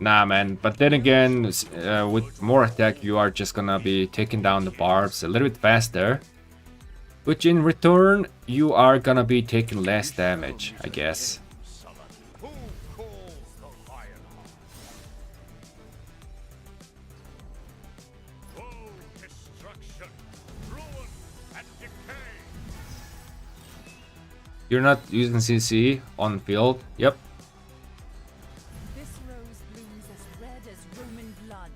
Speaker 1: Nah, man. But then again, with more attack, you are just gonna be taking down the barbs a little bit faster. Which in return, you are gonna be taking less damage, I guess.
Speaker 3: Who calls the lion? Oh, destruction, ruin, and decay.
Speaker 1: You're not using CC on field. Yep.
Speaker 2: This rose blooms as red as Roman blood.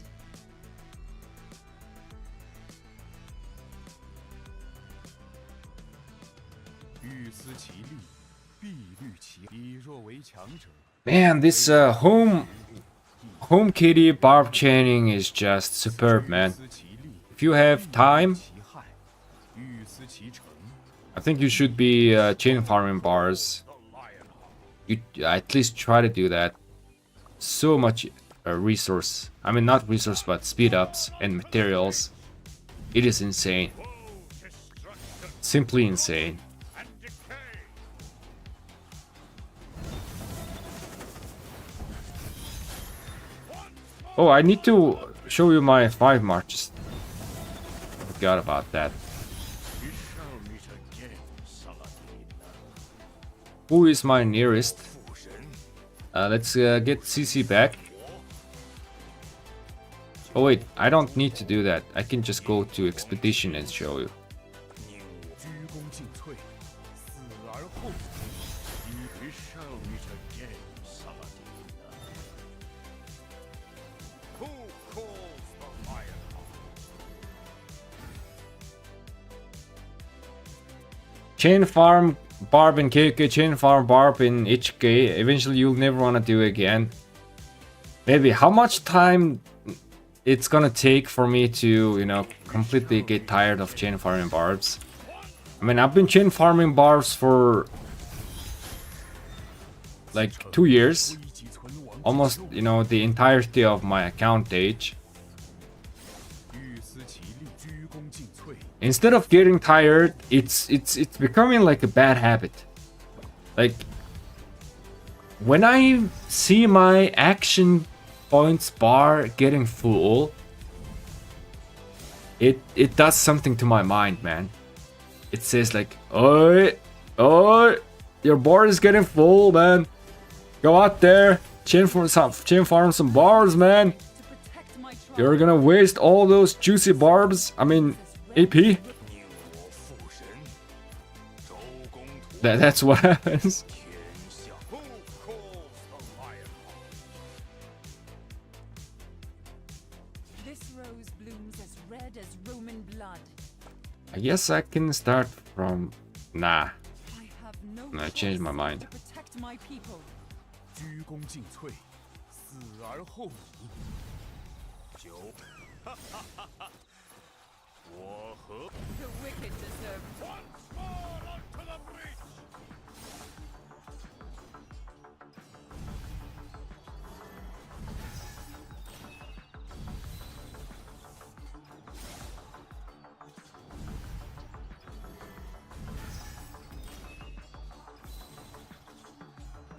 Speaker 4: 欲思其利，必虑其以弱为强者。
Speaker 1: Man, this home kitty barb chaining is just superb, man.
Speaker 4: 思其利，
Speaker 1: If you have time,
Speaker 4: 其害，欲思其成，
Speaker 1: I think you should be chain farming bars. You at least try to do that. So much resource. I mean, not resource, but speed ups and materials. It is insane. Simply insane. Oh, I need to show you my 5 marches. Forgot about that.
Speaker 3: We shall meet again, Saladin.
Speaker 1: Who is my nearest?
Speaker 3: 父神，
Speaker 1: Let's get CC back. Oh wait, I don't need to do that. I can just go to expedition and show you.
Speaker 4: 鞠躬尽瘁，死而后已。
Speaker 3: We shall meet again, Saladin. Who calls the lion?
Speaker 1: Chain farm barb in KK, chain farm barb in HK. Eventually you'll never want to do it again. Maybe how much time it's gonna take for me to, you know, completely get tired of chain farming barbs. I mean, I've been chain farming barbs for like 2 years.
Speaker 4: 危急存亡，
Speaker 1: Almost, you know, the entirety of my account age.
Speaker 4: 欲思其利，鞠躬尽瘁。
Speaker 1: Instead of getting tired, it's becoming like a bad habit. Like when I see my action points bar getting full, it does something to my mind, man. It says like, "Oi, oi, your bar is getting full, man. Go out there, chain farm some bars, man.
Speaker 2: To protect my tribe.
Speaker 1: You're gonna waste all those juicy barbs. I mean, AP."
Speaker 3: 宁我父神，周公吐
Speaker 1: That's what happens.
Speaker 3: 天下。Who calls the lion?
Speaker 2: This rose blooms as red as Roman blood.
Speaker 1: I guess I can start from... Nah.
Speaker 2: I have no
Speaker 1: I changed my
Speaker 2: choice
Speaker 1: mind.
Speaker 2: To protect my people.
Speaker 4: 鞠躬尽瘁，死而后已。
Speaker 3: 九，我和
Speaker 2: The wicked deserve
Speaker 3: fall onto the breach.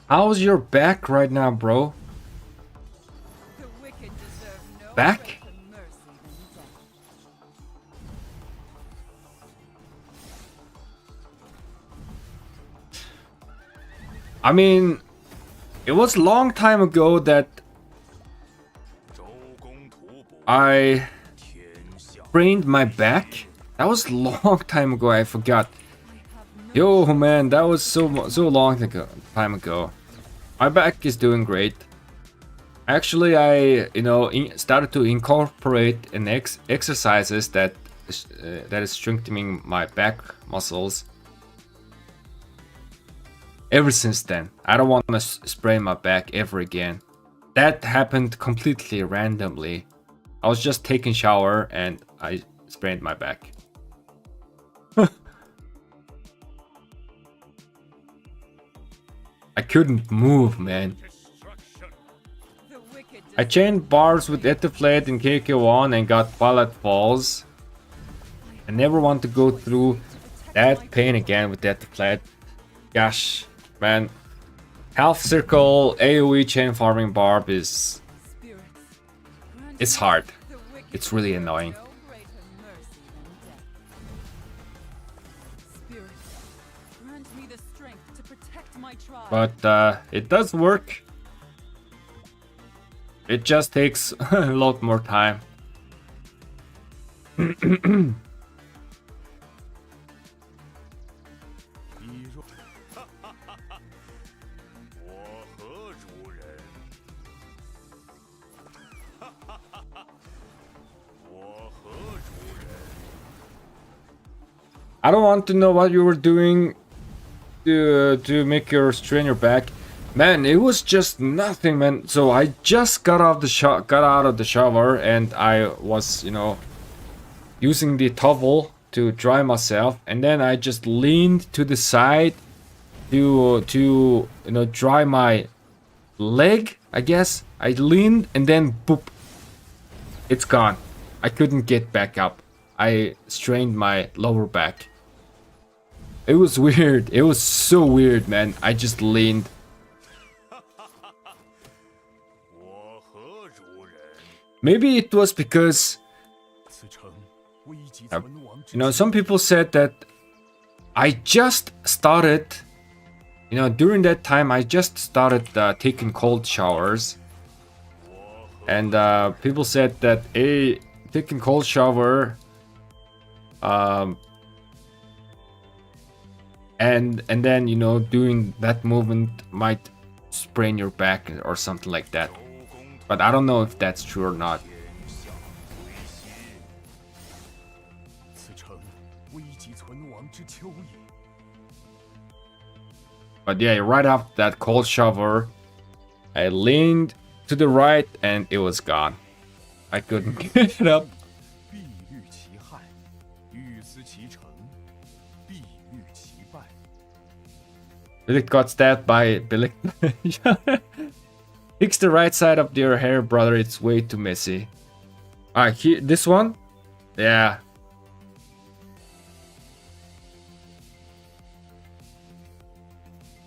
Speaker 1: How's your back right now, bro?
Speaker 2: the wicked deserve no
Speaker 1: Back?
Speaker 2: greater mercy than death.
Speaker 1: I mean, it was a long time ago that
Speaker 3: 周公吐哺
Speaker 1: I
Speaker 3: 天下。
Speaker 1: sprained my back. That was a long time ago, I forgot.
Speaker 2: I have no
Speaker 1: Yo, man, that was so long time ago. My back is doing great. Actually, I, you know, started to incorporate an exercises that is strengthening my back muscles. ever since then. I don't want to sprain my back ever again. That happened completely randomly. I was just taking shower and I sprained my back. I couldn't move, man.
Speaker 3: Destruction.
Speaker 2: The wicked
Speaker 1: I chained bars with Etaflate in KK1 and got Twilight Falls. I never want to go through that pain again with Etaflate. Gosh, man. Half circle AoE chain farming barb is...
Speaker 2: spirits. Grant
Speaker 1: It's
Speaker 2: me
Speaker 1: hard.
Speaker 2: the wicked
Speaker 1: It's really
Speaker 2: deserve
Speaker 1: annoying.
Speaker 2: no greater mercy than death. Spirits, grant me the strength to protect my tribe.
Speaker 1: But it does work. It just takes a lot more time.
Speaker 4: 一若
Speaker 3: 我何主人？我何主人？
Speaker 1: I don't want to know what you were doing to make your strain your back. Man, it was just nothing, man. So I just got out of the shower and I was, you know, using the towel to dry myself, and then I just leaned to the side to you know, dry my leg, I guess. I leaned and then boop. It's gone. I couldn't get back up. I strained my lower back. It was weird. It was so weird, man. I just leaned.
Speaker 3: 我何主人？
Speaker 1: Maybe it was because,
Speaker 4: 此城危急存亡之
Speaker 1: you know, some people said that I just started, you know, during that time I just started taking cold showers. And people said that taking cold shower and then, you know, doing that movement might sprain your back or something like that. But I don't know if that's true or not.
Speaker 4: 此城危急存亡之秋也。
Speaker 1: But yeah, right after that cold shower, I leaned to the right and it was gone. I couldn't get it up.
Speaker 4: 必虑其害，欲思其成，必虑其败。
Speaker 1: Bilegt got stabbed by Bilegt. Fix the right side of your hair, brother. It's way too messy. Alright, here, this one? Yeah.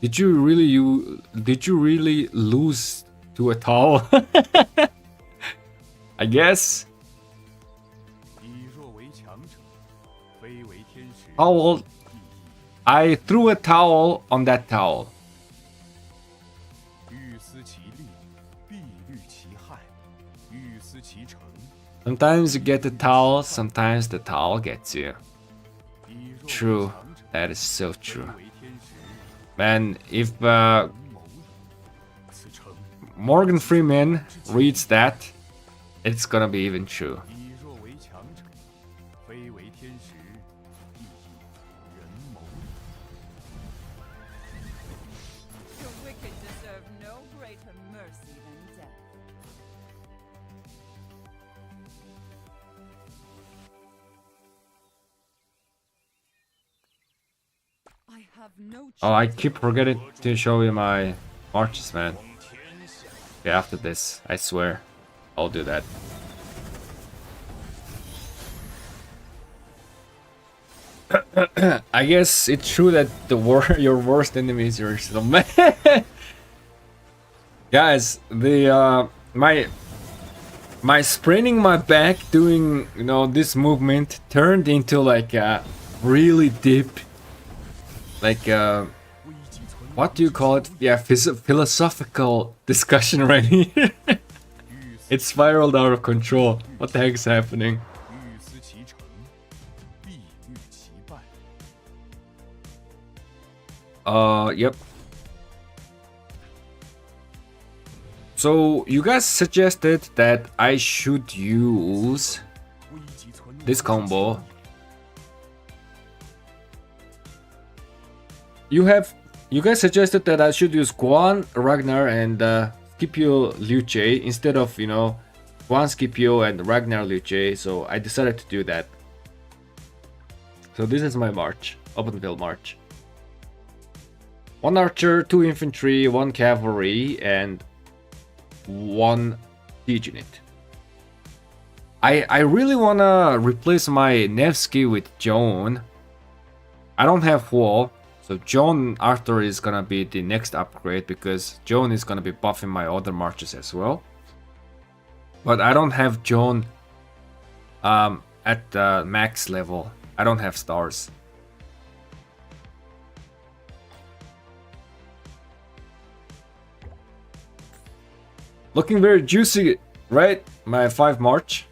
Speaker 1: Did you really lose to a towel? I guess.
Speaker 4: 以弱为强者，非为天时。
Speaker 1: Towel. I threw a towel on that towel.
Speaker 4: 欲思其利，必虑其害；欲思其成，
Speaker 1: Sometimes you get the towel, sometimes the towel gets you.
Speaker 4: 以弱为
Speaker 1: True.
Speaker 4: 强者，
Speaker 1: That is so
Speaker 4: 非
Speaker 1: true.
Speaker 4: 为天时。
Speaker 1: Man, if
Speaker 4: 谋也。此城
Speaker 1: Morgan Freeman reads that, it's gonna be even true.
Speaker 4: 以弱为强者，非为天时，亦以人谋也。
Speaker 2: The wicked deserve no greater mercy than death. I have no
Speaker 1: Oh, I
Speaker 2: choice.
Speaker 1: keep forgetting to show you my marches, man.
Speaker 3: 望天下，
Speaker 1: Yeah, after this, I swear, I'll do that. I guess it's true that your worst enemy is yourself. Guys, the my spraining my back doing, you know, this movement turned into like a really deep, like
Speaker 4: 危急存亡
Speaker 1: what do you call it? Yeah, philosophical discussion right here.
Speaker 4: 欲思
Speaker 1: It spiraled out of control. What the heck is happening?
Speaker 4: 欲思其成，必虑其败。
Speaker 1: Yep. So you guys suggested that I should use
Speaker 4: 危急存亡
Speaker 1: this
Speaker 4: 之
Speaker 1: combo. You have You guys suggested that I should use Guan, Ragnar, and Scipio Liu Che instead of, you know, Guan, Scipio, and Ragnar Liu Che, so I decided to do that. So this is my march, open field march. 1 archer, 2 infantry, 1 cavalry, and 1 siege unit. I really wanna replace my Nevsky with Joan. I don't have Huo, so Joan Arthur is gonna be the next upgrade because Joan is gonna be buffing my other marches as well. But I don't have Joan at the max level. I don't have stars. Looking very juicy, right? My 5 march.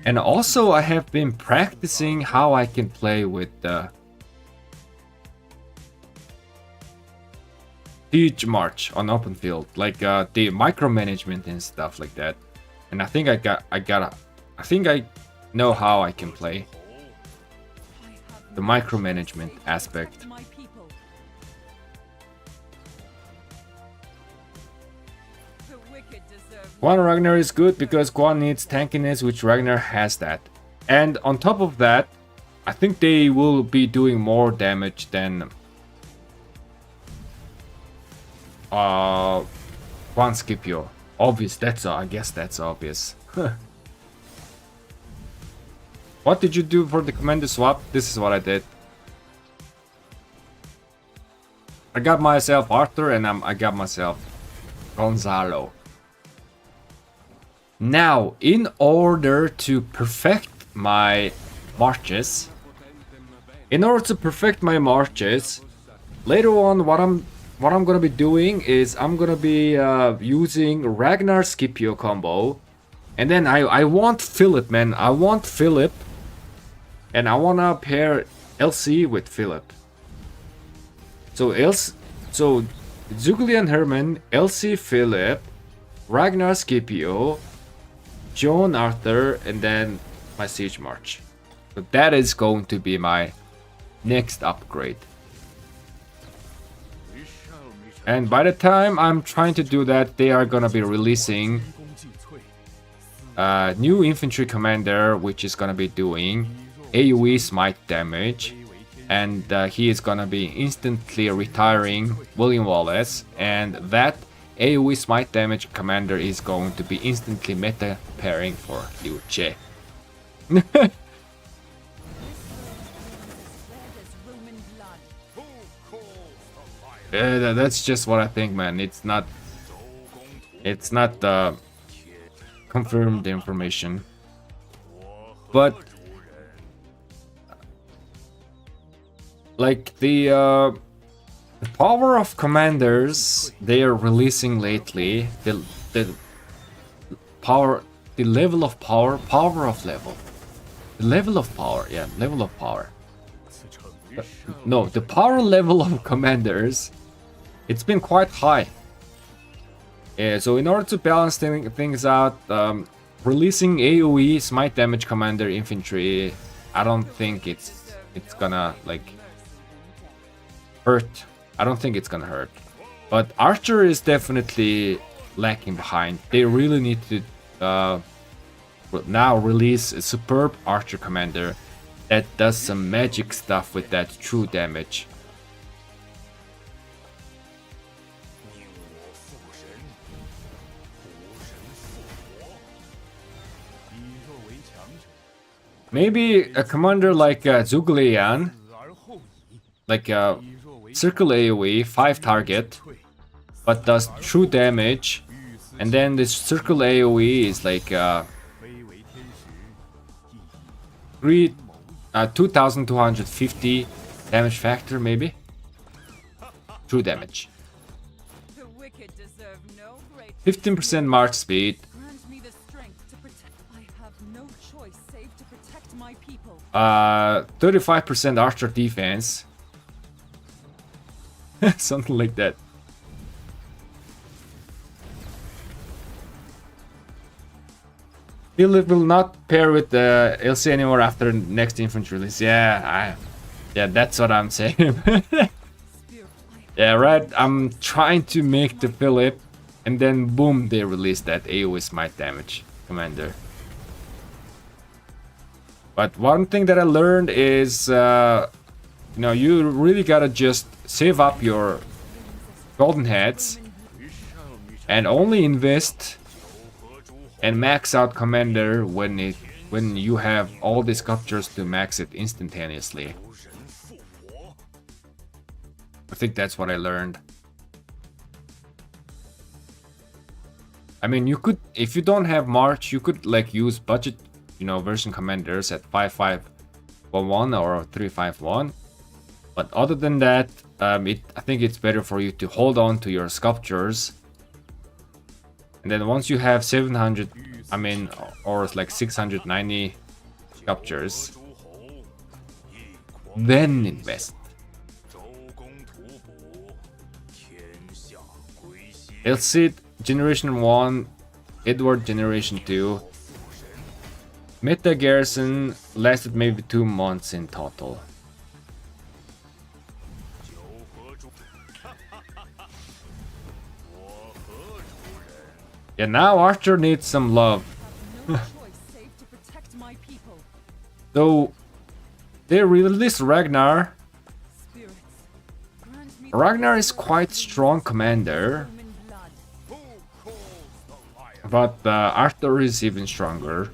Speaker 1: And also I have been practicing how I can play with the siege march on open field, like the micromanagement and stuff like that. And I think I think I know how I can play the micromanagement aspect.
Speaker 2: My people. The wicked deserve
Speaker 1: Guan Ragnar is good because Guan needs tankiness, which Ragnar has that. And on top of that, I think they will be doing more damage than Guan Scipio. Obvious, I guess that's obvious. What did you do for the commander swap? This is what I did. I got myself Arthur and I got myself Gonzalo. Now, in order to perfect my marches, later on what I'm gonna be doing is I'm gonna be using Ragnar Scipio combo, and then I want Philip, man. I want Philip, and I wanna pair LC with Philip. So Zuglian Herman, LC Philip, Ragnar Scipio, Joan Arthur, and then my siege march. So that is going to be my next upgrade.
Speaker 3: We shall meet
Speaker 1: And by the time I'm trying to do that, they are gonna be releasing a new infantry commander, which is gonna be doing AoE smite damage, and he is gonna be instantly retiring William Wallace, and that AoE smite damage commander is going to be instantly meta pairing for Liu Che.
Speaker 2: where there's Roman blood.
Speaker 3: who calls the lion.
Speaker 1: That's just what I think, man. It's not confirmed information, but like the power of commanders they are releasing lately, the power, the level of power, power of level, the level of power, yeah, level of power. No, the power level of commanders, it's been quite high. Yeah, so in order to balance things out, releasing AoE smite damage commander infantry, I don't think it's gonna like hurt. I don't think it's gonna hurt. But Archer is definitely lacking behind. They really need to now release a superb Archer commander that does some magic stuff with that true damage. Maybe a commander like Zuglian, like circle AoE, 5 target, but does true damage, and then this circle AoE is like 2250 damage factor, maybe? True damage.
Speaker 2: The wicked deserve no great
Speaker 1: 15% march speed,
Speaker 2: grant me the strength to protect. I have no choice save to protect my people.
Speaker 1: 35% archer defense. Something like that. Bilegt will not pair with the LC anymore after next infantry release. Yeah, that's what I'm saying. Yeah, right. I'm trying to make the Philip, and then boom, they release that AoE smite damage commander. But one thing that I learned is, you know, you really gotta just save up your golden heads and only invest and max out commander when you have all the sculptures to max it instantaneously. I think that's what I learned. I mean, you could, if you don't have March, you could like use budget, you know, version commanders at 5511 or 351. But other than that, I think it's better for you to hold on to your sculptures. And then once you have 700, I mean, or like 690 sculptures, then invest. Elcid Generation 1, Edward Generation 2. Meta Garrison lasted maybe 2 months in total. Yeah, now Archer needs some love.
Speaker 2: No choice save to protect my people.
Speaker 1: So they released Ragnar.
Speaker 2: Spirits, grant me the
Speaker 1: Ragnar is
Speaker 2: power
Speaker 1: quite
Speaker 2: to
Speaker 1: strong commander,
Speaker 2: human blood.
Speaker 3: Who calls the lion?
Speaker 1: but Arthur is even stronger.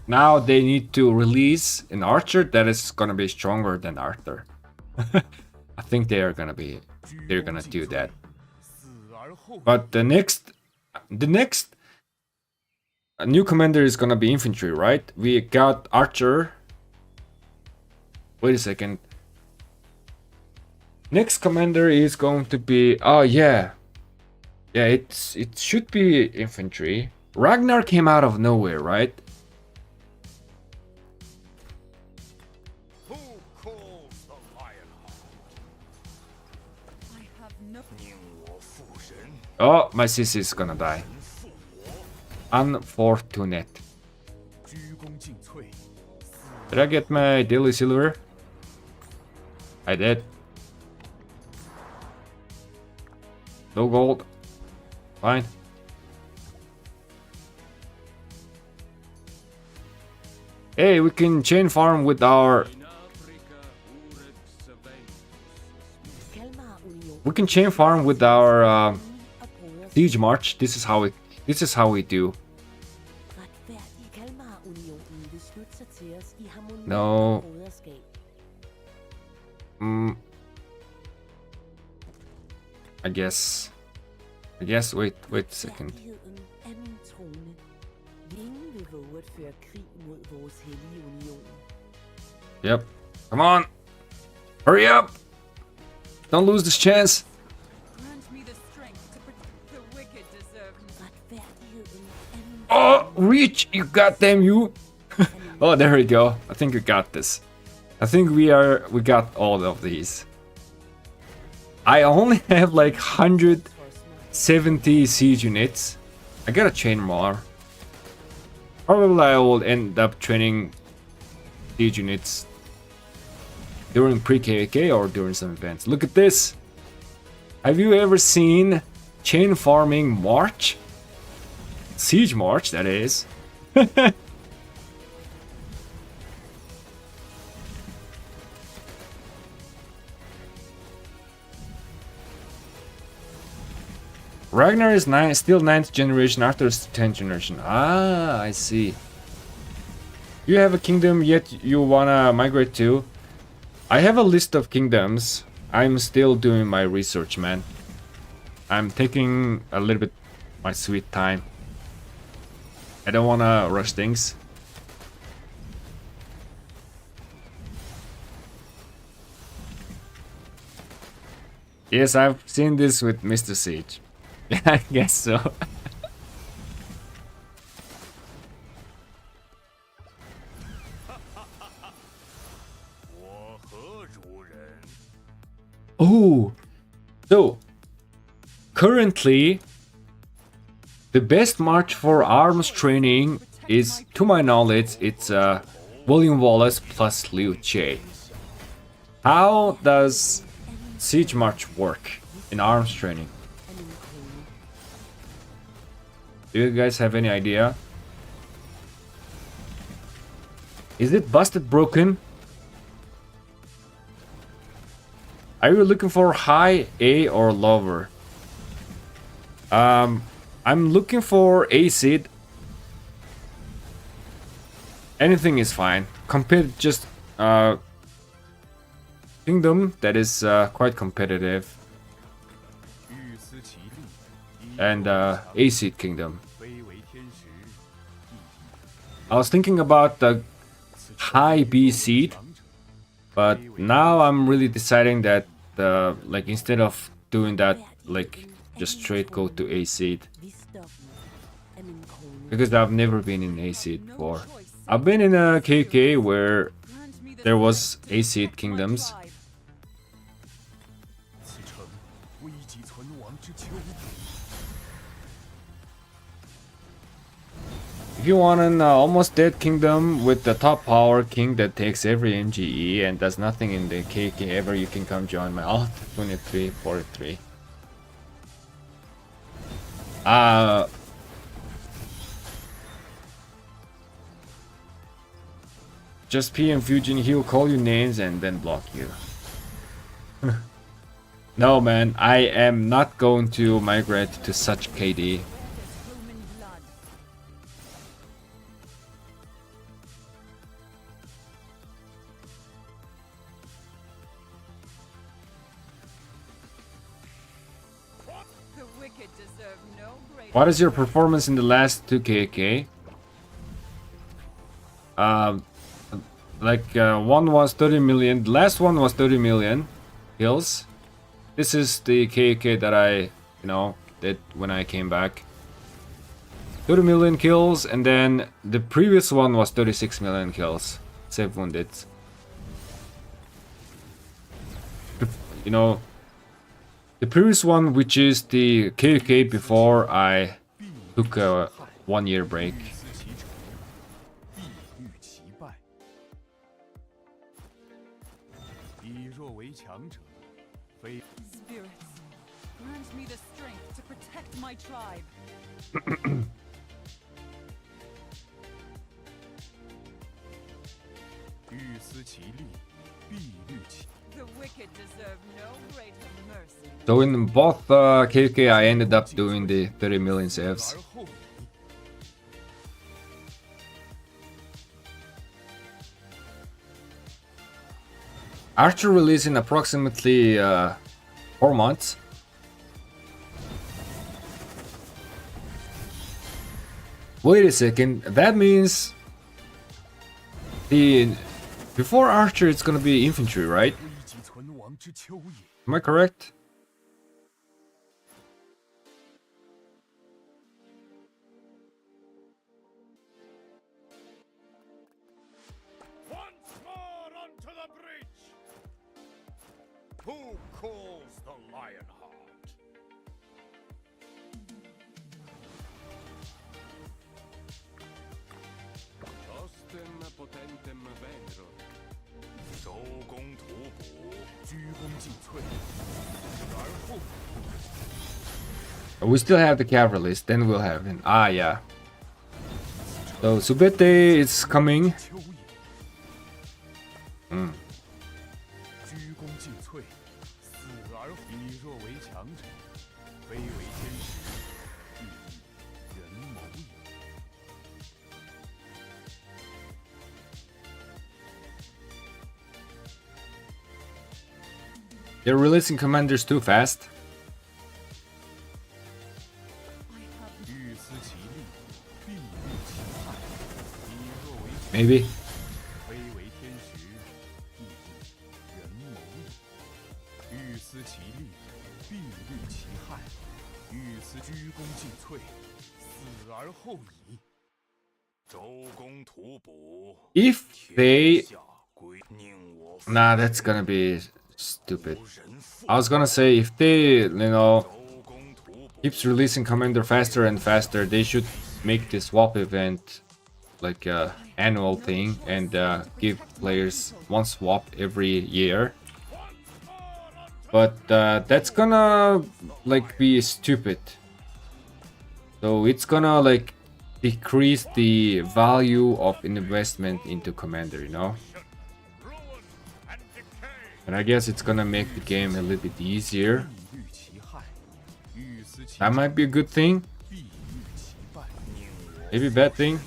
Speaker 1: Now they need to release an Archer that is gonna be stronger than Arthur. I think they're gonna do that. But the next new commander is gonna be infantry, right? We got Archer. Wait a second. Next commander is going to be, oh yeah, it should be infantry. Ragnar came out of nowhere, right?
Speaker 3: Who calls the lion?
Speaker 2: I have nothing.
Speaker 1: Oh, my CC is gonna die. Unfortunate.
Speaker 4: 鞠躬尽瘁，
Speaker 1: Did I get my daily silver? I did. No gold. Fine. Hey, we can chain farm with our... We can chain farm with our siege march. This is how we do. No. I guess. Wait a second. Yep. Come on. Hurry up. Don't lose this chance.
Speaker 2: Grant me the strength to protect the wicked deserve me.
Speaker 1: Oh, reach, you goddamn you. Oh, there we go. I think we got this. I think we got all of these. I only have like 170 siege units. I gotta train more. Probably I will end up training siege units during pre-KK or during some events. Look at this. Have you ever seen chain farming march? Siege march, that is. Ragnar is still 9th generation, Arthur is 10th generation. Ah, I see. You have a kingdom yet you wanna migrate to? I have a list of kingdoms. I'm still doing my research, man. I'm taking a little bit my sweet time. I don't wanna rush things. Yes, I've seen this with Mr. Siege. I guess so. Oh, so currently The best march for arms training is, to my knowledge, it's William Wallace plus Liu Che. How does Siege March work in arms training? Do you guys have any idea? Is it busted broken? Are you looking for high A or lower? I'm looking for A seed. Anything is fine. Compared just kingdom that is quite competitive. And A seed kingdom. I was thinking about the high B seed, but now I'm really deciding that like instead of doing that, like just straight go to A seed, because I've never been in A seed before. I've been in a KK where there was A seed kingdoms. If you want an almost dead kingdom with the top power king that takes every MGE and does nothing in the KK ever, you can come join my alt 2343. Just PM Fusion, he'll call you names and then block you. No man, I am not going to migrate to such KD. What is your performance in the last 2 KK? One was 30 million, the last one was 30 million kills. This is the KK that I, did when I came back. 30 million kills, and then the previous one was 36 million kills. Save wounded. The previous one, which is the KK before I took a 1-year break.
Speaker 2: Spirits, grant me the strength to protect my tribe. The wicked deserve no greater mercy.
Speaker 1: So in both KK I ended up doing the 30 million saves. Archer release in approximately 4 months. Wait a second, that means before Archer it's gonna be infantry, right? Am I correct?
Speaker 3: Once more onto the bridge! Who calls the Lionheart? Tostem potentem venero. 周公吐哺，鞠躬尽瘁，而后
Speaker 1: We still have the cavalry list, then we'll have him. Ah, yeah. So Subete is coming.
Speaker 4: 鞠躬尽瘁，死而以弱为强者，非为天时，亦以人谋也。
Speaker 1: They're releasing commanders too fast. Maybe. If they... Nah, that's gonna be stupid. I was gonna say if they, keeps releasing commander faster and faster. They should make this swap event like a annual thing and give players one swap every year. But that's gonna like be stupid. So it's gonna like decrease the value of investment into commander, you know. And I guess it's gonna make the game a little bit easier.
Speaker 4: 欲其害，欲思其
Speaker 1: That might be a good thing,
Speaker 4: 必欲其败。
Speaker 1: maybe a bad thing.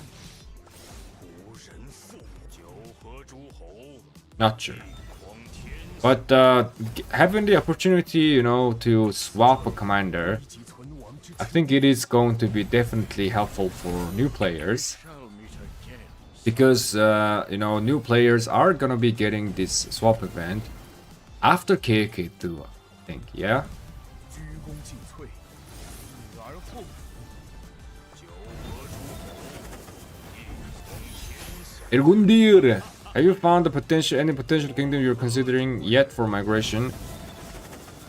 Speaker 3: 无神父，九合诸侯，
Speaker 1: Not sure.
Speaker 3: 匡天
Speaker 1: But having the opportunity, you know, to swap a commander,
Speaker 4: 以及存亡之
Speaker 1: I think it is going to be definitely helpful for new players.
Speaker 3: Show me again.
Speaker 1: Because, you know, new players are gonna be getting this swap event after KK2, I think, yeah?
Speaker 4: 鞠躬尽瘁，死而后已。
Speaker 3: 九合诸侯，一统天下。
Speaker 1: Ergundir, have you found any potential kingdom you're considering yet for migration?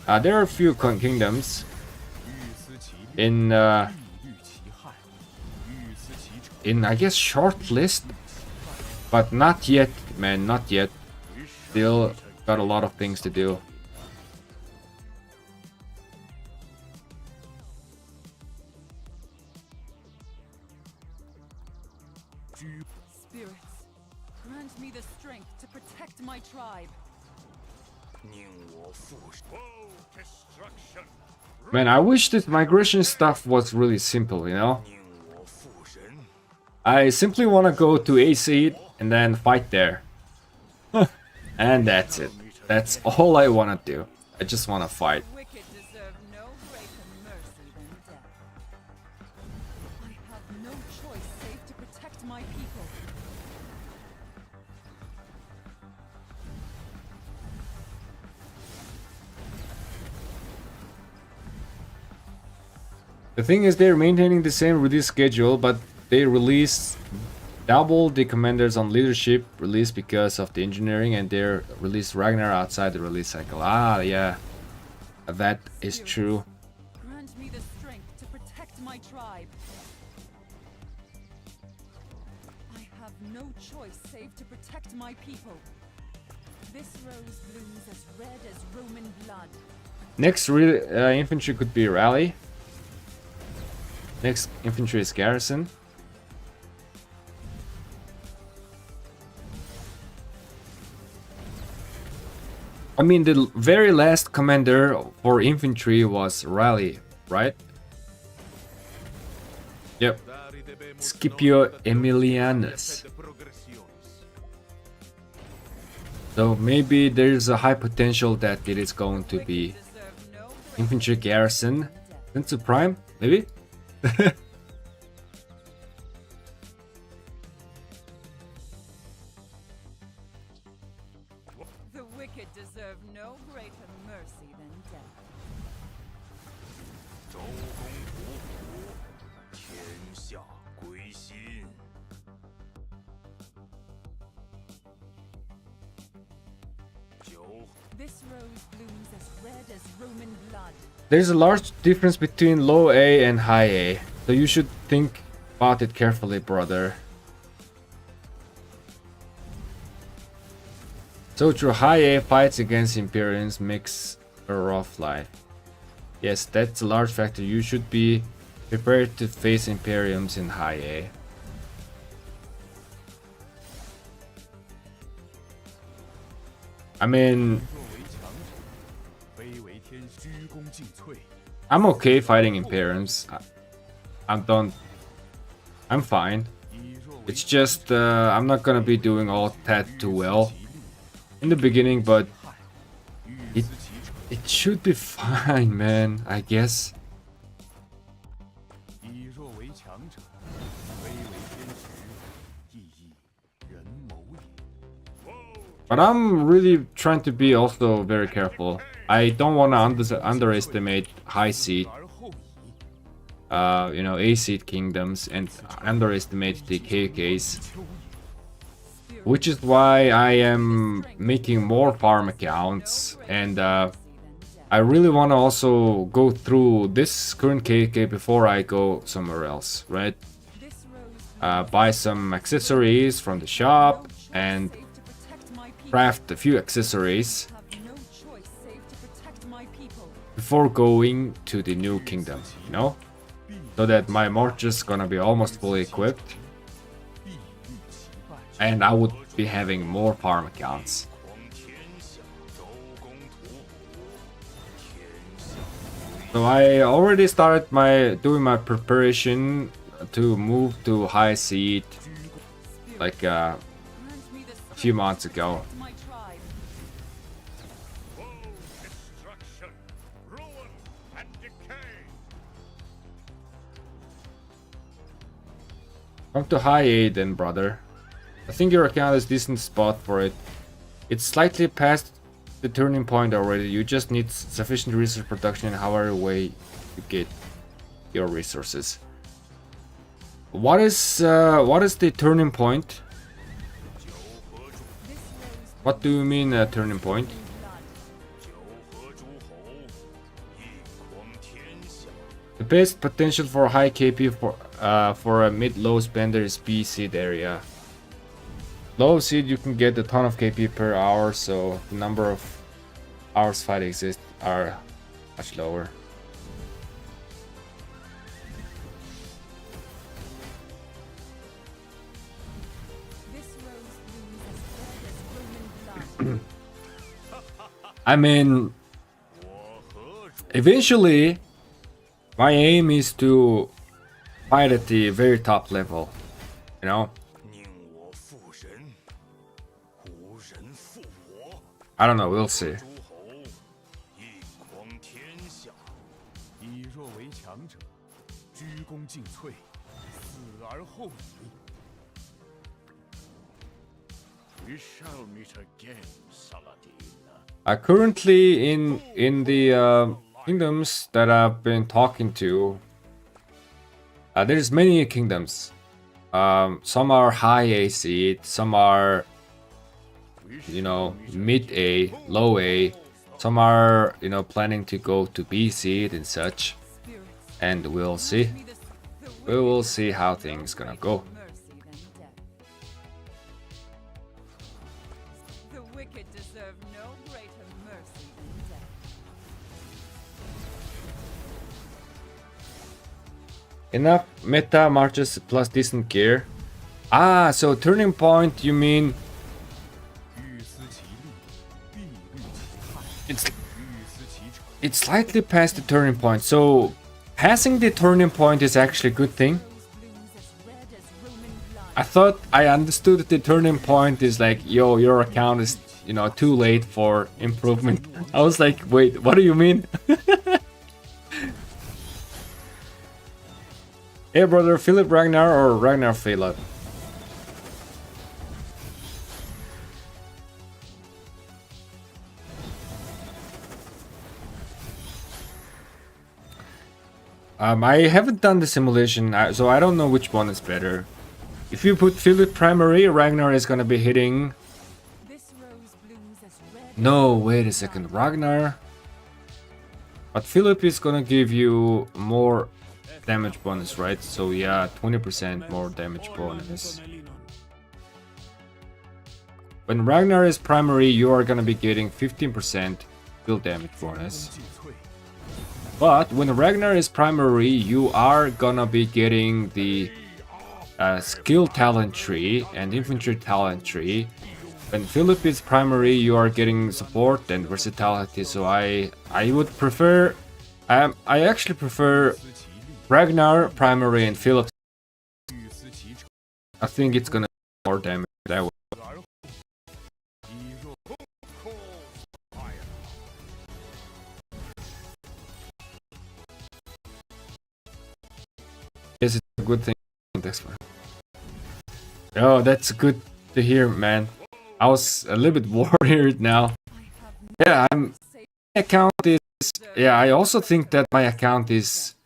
Speaker 1: There are a few kingdoms
Speaker 4: 欲思其利，
Speaker 1: in,
Speaker 4: 必欲其害。欲思其成，
Speaker 1: in I guess short list, but not yet, man, not yet. Still got a lot of things to do.
Speaker 2: Spirits, grant me the strength to protect my tribe.
Speaker 3: 宁我复仇 destruction，
Speaker 1: Man, I wish this migration stuff was really simple, you know?
Speaker 3: 宁我复神，
Speaker 1: I simply want to go to a seed and then fight there. And that's it. That's all I want to do. I just want to fight.
Speaker 2: The wicked deserve no greater mercy than death. I have no choice save to protect my people.
Speaker 1: The thing is, they're maintaining the same release schedule, but they release double the commanders on leadership release because of the engineering, and they release Ragnar outside the release cycle. Ah, yeah, that is true.
Speaker 2: Grant me the strength to protect my tribe. I have no choice save to protect my people. This rose blooms as red as Roman blood.
Speaker 1: Next infantry could be rally. Next infantry is garrison. I mean, the very last commander for infantry was rally, right? Yep. Scipio Emilianus. So maybe there's a high potential that it is going to be
Speaker 2: Deserve no
Speaker 1: infantry garrison. Sensu Prime, maybe?
Speaker 2: The wicked deserve no greater mercy than death.
Speaker 3: 周公吐哺，天下归心。九
Speaker 2: This rose blooms as red as Roman blood.
Speaker 1: There's a large difference between low A and high A, so you should think about it carefully, brother. So true, high A fights against Imperiums makes a rough life. Yes, that's a large factor. You should be prepared to face Imperiums in high A. I mean,
Speaker 4: 若为强者，非为天鞠躬尽瘁。
Speaker 1: I'm okay fighting Imperiums. I'm fine.
Speaker 4: 以若为
Speaker 1: It's just I'm not gonna be doing all that too well
Speaker 4: 其利，
Speaker 1: in the beginning, but
Speaker 4: 害，欲思其成。
Speaker 1: it should be fine, man, I guess.
Speaker 4: 以若为强者，非为天时，亦以人谋也。
Speaker 1: But I'm really trying to be also very careful. I don't want to underestimate high seed,
Speaker 4: 而后已，
Speaker 1: you know, A seed kingdoms and underestimate the KKs,
Speaker 4: 秋也。
Speaker 2: Spirit
Speaker 1: which is why I am making more farm accounts and I really want to also go through this current KK before I go somewhere else, right?
Speaker 2: This rose
Speaker 1: Buy some accessories from the shop and
Speaker 2: save to protect my people.
Speaker 1: craft a few accessories
Speaker 2: Have no choice save to protect my people.
Speaker 1: before going to the new kingdom, you know? So that my march is gonna be almost fully equipped
Speaker 4: 必欲其败。
Speaker 1: and I would be having more farm accounts.
Speaker 3: 狂天下，周公吐哺，天下
Speaker 1: So I already started doing my preparation to move to high seed like a
Speaker 2: Grant me the
Speaker 1: few months ago.
Speaker 2: strength to my tribe.
Speaker 3: woe, destruction, ruin, and decay.
Speaker 1: Come to high A then, brother. I think your account is a decent spot for it. It's slightly past the turning point already. You just need sufficient resource production in however way you get your resources. What is the turning point?
Speaker 2: This rose
Speaker 1: What do you mean a turning point?
Speaker 2: in blood.
Speaker 3: 九合诸侯，一匡天下。
Speaker 1: The best potential for high KP for a mid-low spender is B seed area. Low seed you can get a ton of KP per hour, so the number of hours fight exist are much lower.
Speaker 2: This rose blooms as red as Roman blood.
Speaker 1: I mean,
Speaker 3: 我何主
Speaker 1: eventually, my aim is to fight at the very top level, you know?
Speaker 3: 宁我负人，无人负我。
Speaker 1: I don't know, we'll see.
Speaker 3: 诸侯，一匡天下。
Speaker 4: 以弱为强者，鞠躬尽瘁，死而后已。
Speaker 3: We shall meet again, Saladin.
Speaker 1: Currently in the kingdoms that I've been talking to, there's many kingdoms. Some are high A seed, some are, you know, mid A, low A. Some are, you know, planning to go to B seed and such.
Speaker 2: Spirits,
Speaker 1: And we'll see.
Speaker 2: grant me the
Speaker 1: We will see how things gonna go.
Speaker 2: mercy than death. The wicked deserve no greater mercy than death.
Speaker 1: Enough meta marches plus decent gear. Ah, so turning point, you mean
Speaker 4: 欲思其利，必虑其害。
Speaker 1: it's
Speaker 4: 欲思其成，
Speaker 1: it's slightly past the turning point. So passing the turning point is actually a good thing.
Speaker 2: Rose blooms as red as Roman blood.
Speaker 1: I thought I understood that the turning point is like, yo, your account is, you know, too late for improvement. I was like, wait, what do you mean? Hey, brother, Philip Ragnar or Ragnar Philip? I haven't done the simulation, so I don't know which one is better. If you put Philip primary, Ragnar is gonna be hitting.
Speaker 2: This rose blooms as red
Speaker 1: No, wait a second, Ragnar. But Philip is gonna give you more damage bonus, right? So yeah, 20% more damage bonus. When Ragnar is primary, you are gonna be getting 15% build damage bonus.
Speaker 4: 尽瘁。
Speaker 1: But when Ragnar is primary, you are gonna be getting the skill talent tree and infantry talent tree. When Philip is primary, you are getting support and versatility. So I would prefer, I actually prefer
Speaker 4: 思其利，
Speaker 1: Ragnar primary and Philip.
Speaker 4: 欲思其成，
Speaker 1: I think it's gonna do more damage that way.
Speaker 4: 死而后已。以弱
Speaker 1: Yes, it's a good thing. Oh, that's good to hear, man. I was a little bit worried now.
Speaker 2: I have no
Speaker 1: Yeah, I'm.
Speaker 2: say
Speaker 1: My account is. Yeah, I also think that my account is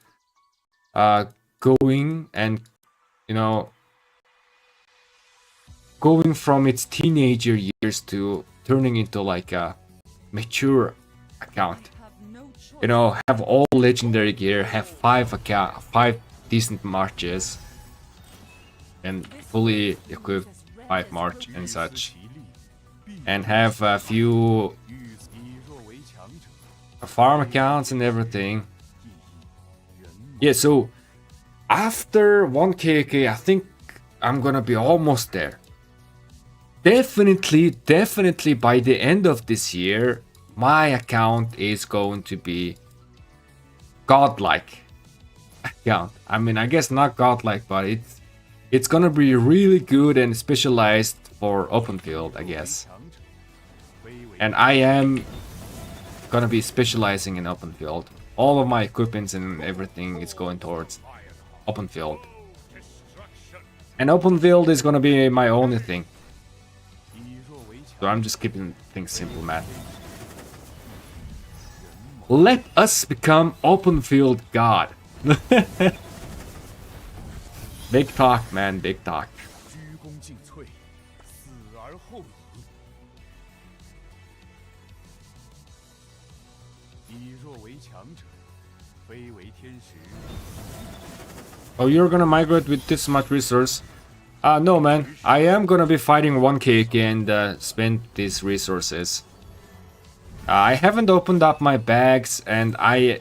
Speaker 1: going and, you know, going from its teenager years to turning into like a mature account.
Speaker 2: I have no
Speaker 1: you know, have all legendary gear, have 5 decent marches, and fully equipped 5 march and such, and have a few farm accounts and everything. Yeah, so after 1k, I think I'm gonna be almost there. Definitely by the end of this year, my account is going to be godlike account. I mean, I guess not godlike, but it's gonna be really good and specialized for open field, I guess. And I am gonna be specializing in open field. All of my equipments and everything is going towards open field. And open field is gonna be my only thing. So I'm just keeping things simple, man. Let us become open field god. Big talk, man, big talk.
Speaker 4: 鞠躬尽瘁，死而后已。以弱为强者，非为天时。
Speaker 1: Oh, you're gonna migrate with this much resource? No, man. I am gonna be fighting 1k and spend these resources. I haven't opened up my bags, and I'm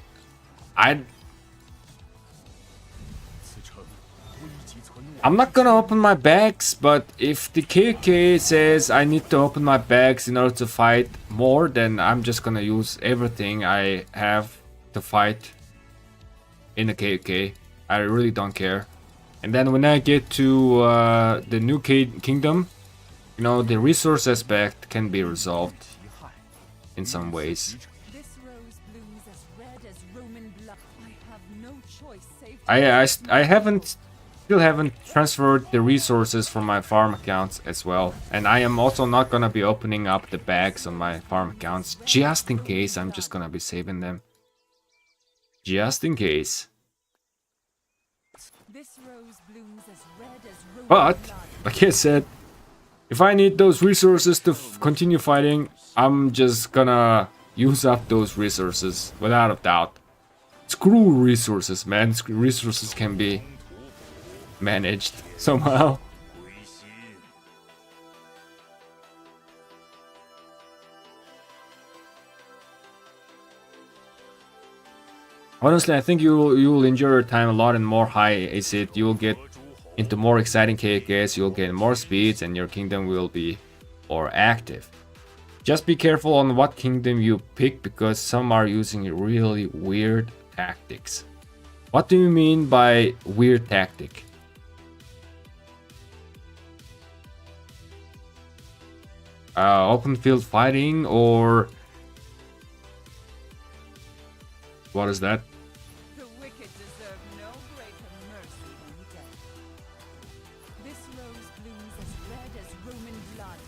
Speaker 1: not gonna open my bags, but if the KK says I need to open my bags in order to fight more, then I'm just gonna use everything I have to fight in the KK. I really don't care. And then when I get to the new kingdom, you know, the resource aspect can be resolved in some ways.
Speaker 2: This rose blooms as red as Roman blood. I have no choice save to
Speaker 1: I still haven't transferred the resources from my farm accounts as well, and I am also not gonna be opening up the bags on my farm accounts just in case. I'm just gonna be saving them just in case.
Speaker 2: This rose blooms as red as Roman
Speaker 1: But
Speaker 2: blood.
Speaker 1: like I said, if I need those resources to continue fighting, I'm just gonna use up those resources without a doubt. Screw resources, man. Resources can be managed somehow. Honestly, I think you'll enjoy your time a lot and more high acid. You'll get into more exciting KKs, you'll get more speeds, and your kingdom will be more active. Just be careful on what kingdom you pick, because some are using really weird tactics. What do you mean by weird tactic? Open field fighting, or what is that?
Speaker 2: The wicked deserve no greater mercy than death. This rose blooms as red as Roman blood.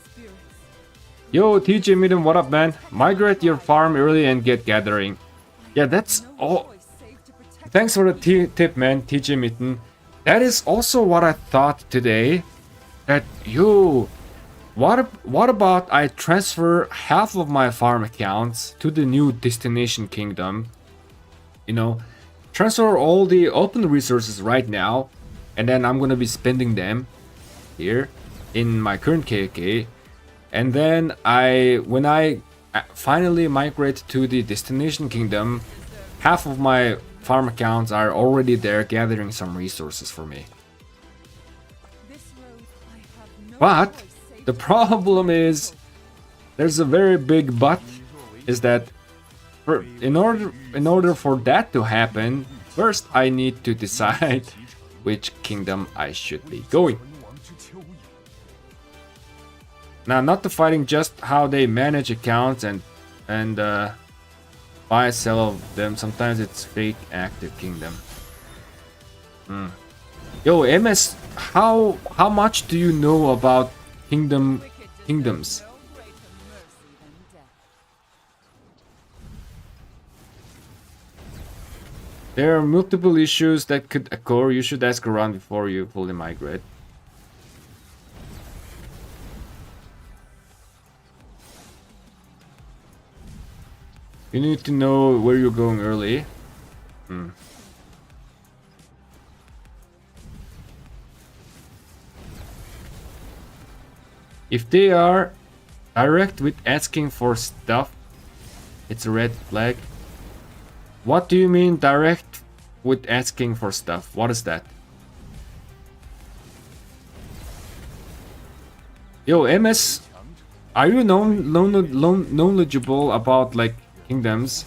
Speaker 2: Spirits.
Speaker 1: Yo, TJ Midden, what up, man? Migrate your farm early and get gathering. Yeah, that's all.
Speaker 2: Choice save to protect
Speaker 1: Thanks for the tip, man, TJ Mitten. That is also what I thought today. That, yo, what about I transfer half of my farm accounts to the new destination kingdom? You know, transfer all the open resources right now, and then I'm gonna be spending them here in my current KK. And then when I finally migrate to the destination kingdom, half of my farm accounts are already there gathering some resources for me.
Speaker 2: this rose. I have no
Speaker 1: But
Speaker 2: choice save
Speaker 1: the problem is, there's a very big but, is that in order for that to happen, first I need to decide which kingdom I should be going.
Speaker 4: 文王之蚯蚓，
Speaker 1: Now, not the fighting, just how they manage accounts and buy sell them. Sometimes it's fake active kingdom. Yo, MS, how much do you know about kingdoms?
Speaker 2: no greater mercy than death.
Speaker 1: There are multiple issues that could occur. You should ask around before you fully migrate. You need to know where you're going early. If they are direct with asking for stuff, it's a red flag. What do you mean direct with asking for stuff? What is that? Yo, MS, are you knowledgeable about like kingdoms?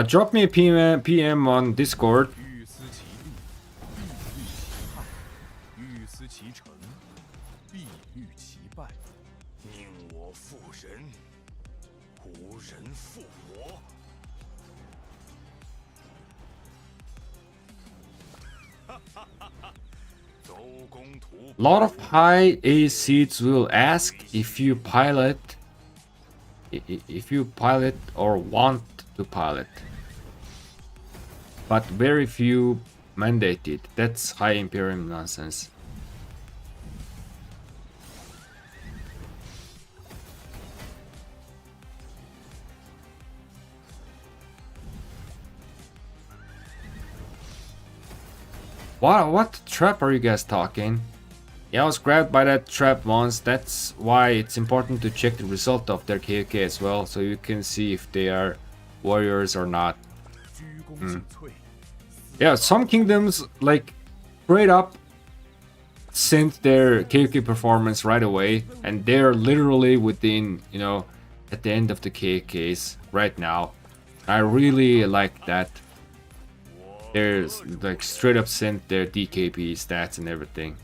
Speaker 1: Drop me a PM on Discord.
Speaker 4: 欲思其利，欲虑其害；欲思其成，必虑其败。
Speaker 3: 宁我负人，无人负我。
Speaker 1: A lot of high A seats will ask if you pilot or want to pilot, but very few mandate it. That's high Imperium nonsense. What trap are you guys talking? Yeah, I was grabbed by that trap once. That's why it's important to check the result of their KOK as well, so you can see if they are warriors or not.
Speaker 4: 鞠躬尽瘁，
Speaker 1: Yeah, some kingdoms like straight up sent their KOK performance right away, and they're literally within, you know, at the end of the KOKs right now. I really like that. There's like straight up sent their DKP stats and everything.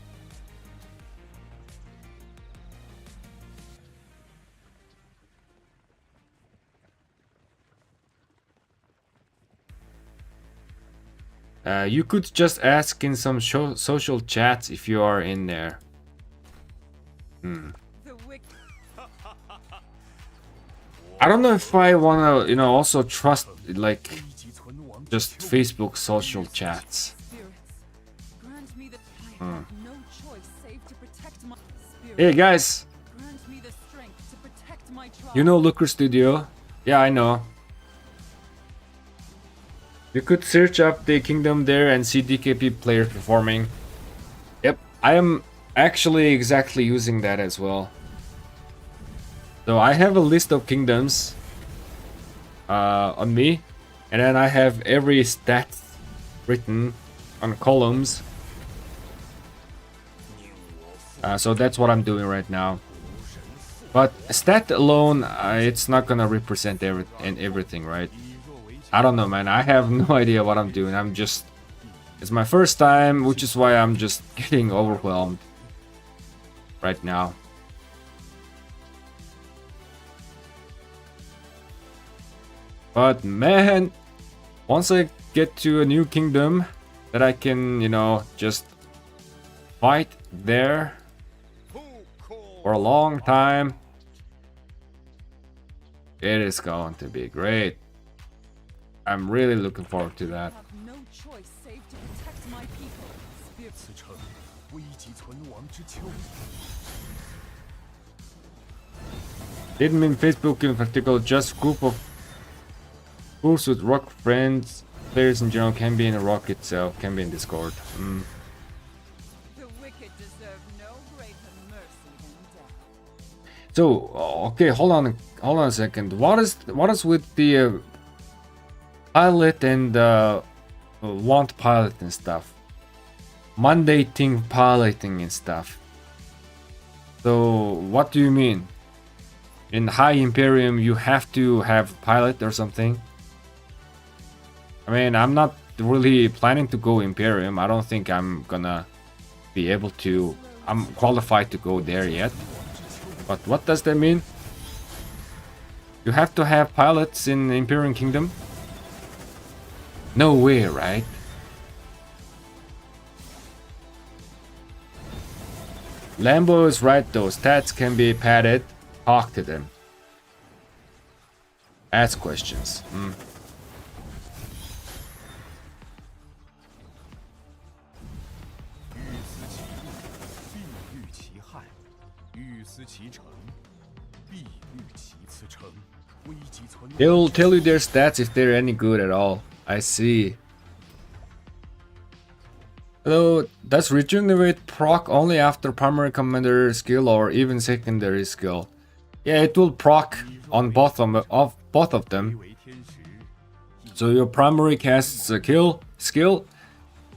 Speaker 1: You could just ask in some social chats if you are in there.
Speaker 2: The wicked.
Speaker 1: I don't know if I wanna, you know, also trust like
Speaker 4: 危急存亡之
Speaker 1: just
Speaker 4: 秋。
Speaker 1: Facebook social chats.
Speaker 2: Spirits, grant me that I have no choice save to protect my spirit.
Speaker 1: Hey guys,
Speaker 2: Grant me the strength to protect my tribe.
Speaker 1: you know Looker Studio? Yeah, I know. You could search up the kingdom there and see DKP players performing. Yep, I am actually exactly using that as well. So I have a list of kingdoms on me, and then I have every stat written on columns. So that's what I'm doing right now. But stat alone, it's not gonna represent everything, right?
Speaker 4: 以弱为强，
Speaker 1: I don't know, man. I have no idea what I'm doing. It's my first time, which is why I'm just getting overwhelmed right now. But man, once I get to a new kingdom that I can, you know, just fight there for a long time, it is going to be great. I'm really looking forward to that.
Speaker 2: I have no choice save to protect my people. Spirit.
Speaker 4: 此诚危急存亡之秋。
Speaker 1: Didn't mean Facebook in particular, just group of groups with rock friends. Players in general can be in a rock itself, can be in Discord.
Speaker 2: The wicked deserve no greater mercy than death.
Speaker 1: So okay, hold on a second. What is with the pilot and want pilot and stuff? Mandating piloting and stuff. So what do you mean? In High Imperium you have to have pilot or something? I mean, I'm not really planning to go Imperium. I don't think I'm gonna be able to. I'm qualified to go there yet. But what does that mean? You have to have pilots in Imperium Kingdom? No way, right? Lambo is right though. Stats can be padded. Talk to them. Ask questions.
Speaker 4: 欲思其路，必虑其害；欲思其成，必虑其次成。危急存亡。
Speaker 1: They'll tell you their stats if they're any good at all. I see. Though, does regenerate proc only after primary commander skill or even secondary skill? Yeah, it will proc on both of them.
Speaker 4: 为天时，
Speaker 1: So your primary casts a skill,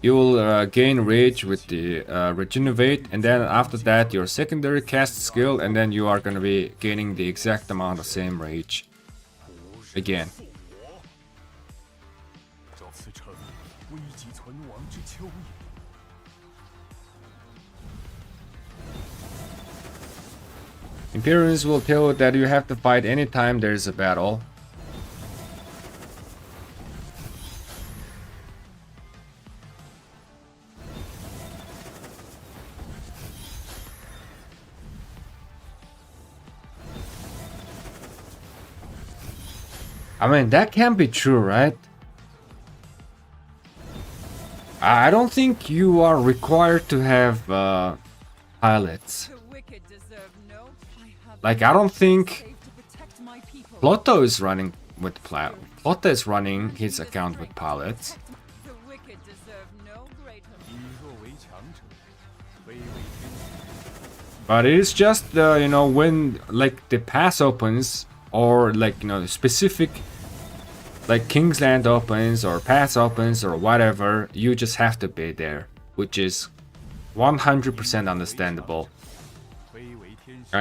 Speaker 1: you will gain rage with the regenerate, and then after that your secondary cast skill, and then you are gonna be gaining the exact amount of same rage again.
Speaker 4: 此诚危急存亡之秋也。
Speaker 1: Imperials will tell you that you have to fight anytime there is a battle. I mean, that can't be true, right? I don't think you are required to have pilots.
Speaker 2: The wicked deserve no. I have
Speaker 1: Like, I don't think
Speaker 2: saved to protect my people.
Speaker 1: Plotto is running with Plotto is running his account with pilots.
Speaker 2: The wicked deserve no greater.
Speaker 4: 以弱为强者，非为天时。
Speaker 1: But it is just you know, when like the pass opens, or like, you know, the specific like Kingsland opens or pass opens or whatever, you just have to be there, which is 100% understandable.
Speaker 4: 非为天时。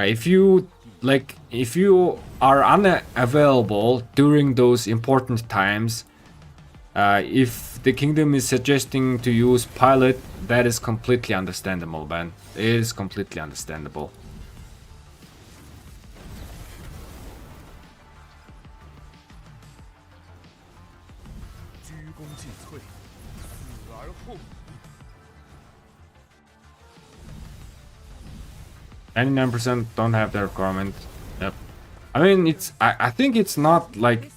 Speaker 1: If you are unavailable during those important times, if the kingdom is suggesting to use pilot, that is completely understandable, man. It is completely understandable.
Speaker 4: 鞠躬尽瘁，死而后已。
Speaker 1: 99% don't have the requirement. Yep. I mean, I think it's not like,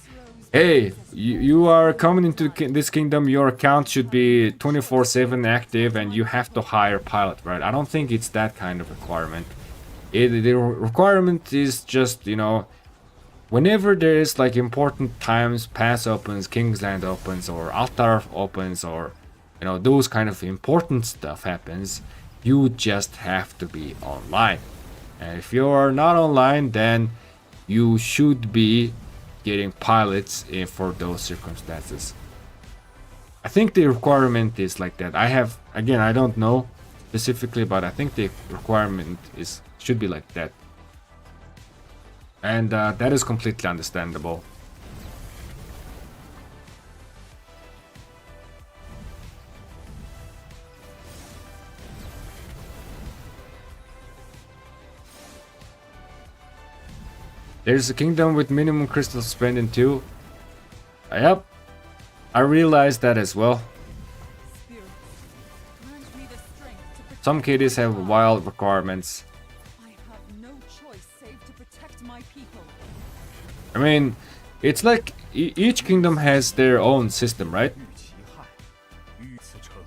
Speaker 1: hey, you are coming into this kingdom, your account should be 24/7 active and you have to hire a pilot, right? I don't think it's that kind of requirement. The requirement is just, you know, whenever there is like important times, pass opens, Kingsland opens, or Altar opens, or, you know, those kind of important stuff happens, you just have to be online. And if you are not online, then you should be getting pilots for those circumstances. I think the requirement is like that. I don't know specifically, but I think the requirement should be like that. And that is completely understandable. There's a kingdom with minimum crystal spending too. Yep, I realized that as well.
Speaker 2: Spirit, grant me the strength to protect.
Speaker 1: Some kitties have wild requirements.
Speaker 2: I have no choice save to protect my people.
Speaker 1: I mean, it's like each kingdom has their own system, right?
Speaker 4: 欲其害，欲此诚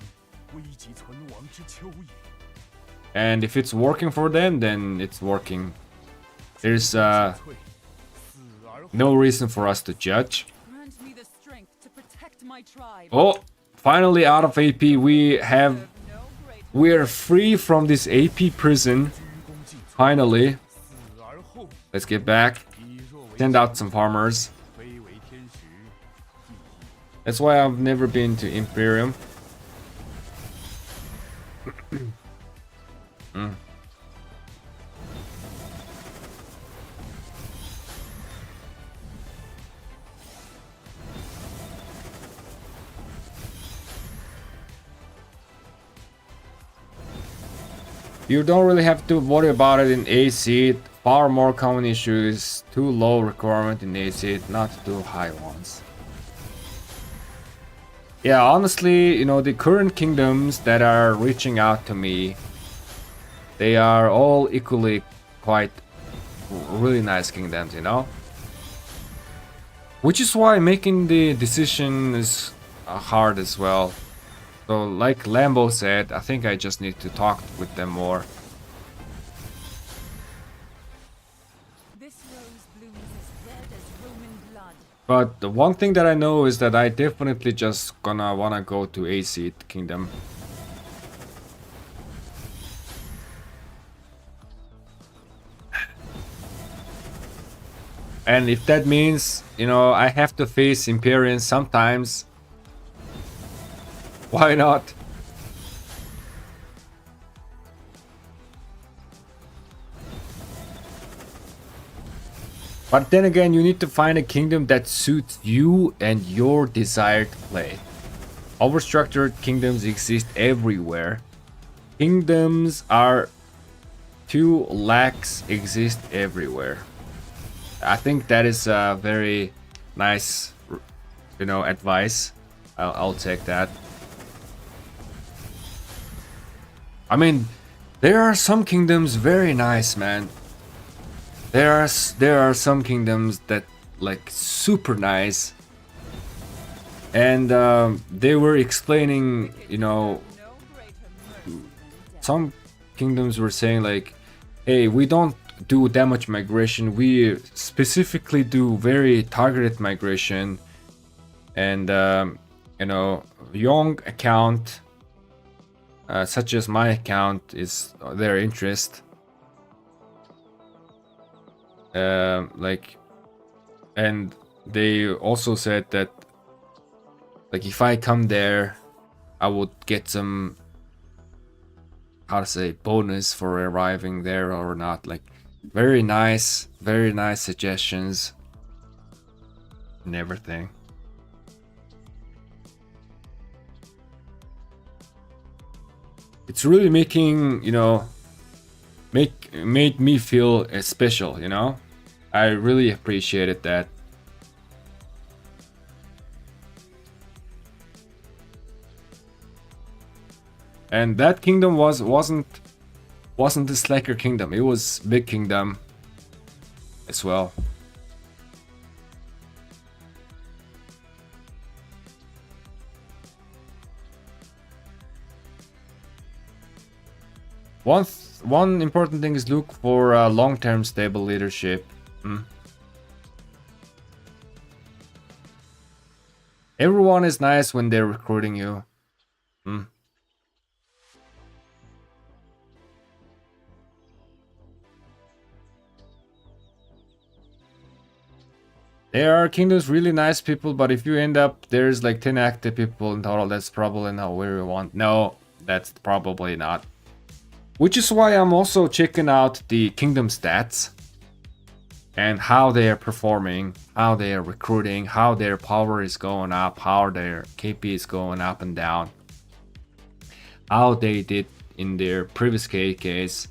Speaker 4: 危急存亡之秋也。
Speaker 1: And if it's working for them, then it's working. There's
Speaker 4: 瘁，死而后
Speaker 1: no reason for us to judge.
Speaker 2: Grant me the strength to protect my tribe.
Speaker 1: Oh, finally out of AP, we have
Speaker 2: No greater.
Speaker 1: we're free from this AP prison.
Speaker 4: 鞠躬尽瘁，
Speaker 1: Finally,
Speaker 4: 死而后已。
Speaker 1: let's get back.
Speaker 4: 以弱为
Speaker 1: Send out some farmers.
Speaker 4: 非为天时，地矣。
Speaker 1: That's why I've never been to Imperium. You don't really have to worry about it in AC. Far more common issue is too low requirement in AC, not too high ones. Yeah, honestly, you know, the current kingdoms that are reaching out to me, they are all equally quite really nice kingdoms, you know? Which is why making the decision is hard as well. So like Lambo said, I think I just need to talk with them more.
Speaker 2: This rose blooms as red as Roman blood.
Speaker 1: But the one thing that I know is that I definitely just gonna wanna go to acc Kingdom. And if that means, you know, I have to face Imperians sometimes, why not? But then again, you need to find a kingdom that suits you and your desired play. Overstructured kingdoms exist everywhere. Kingdoms are too lax exist everywhere. I think that is a very nice, you know, advice. I'll take that. I mean, there are some kingdoms very nice, man. There are some kingdoms that like super nice, and they were explaining, you know,
Speaker 2: No greater mercy than death.
Speaker 1: some kingdoms were saying like, hey, we don't do damage migration, we specifically do very targeted migration, and you know, young account such as my account is their interest. Like, and they also said that like if I come there I would get some, how to say, bonus for arriving there or not. Like very nice suggestions and everything. It's really making, you know, made me feel special, you know. I really appreciated that. And that kingdom wasn't a slacker kingdom. It was big kingdom as well. One important thing is look for long-term stable leadership. Everyone is nice when they're recruiting you. There are kingdoms really nice people, but if you end up there's like 10 active people in total, that's probably not where you want. No, that's probably not. Which is why I'm also checking out the kingdom stats and how they are performing, how they are recruiting, how their power is going up, how their KP is going up and down, how they did in their previous KKs,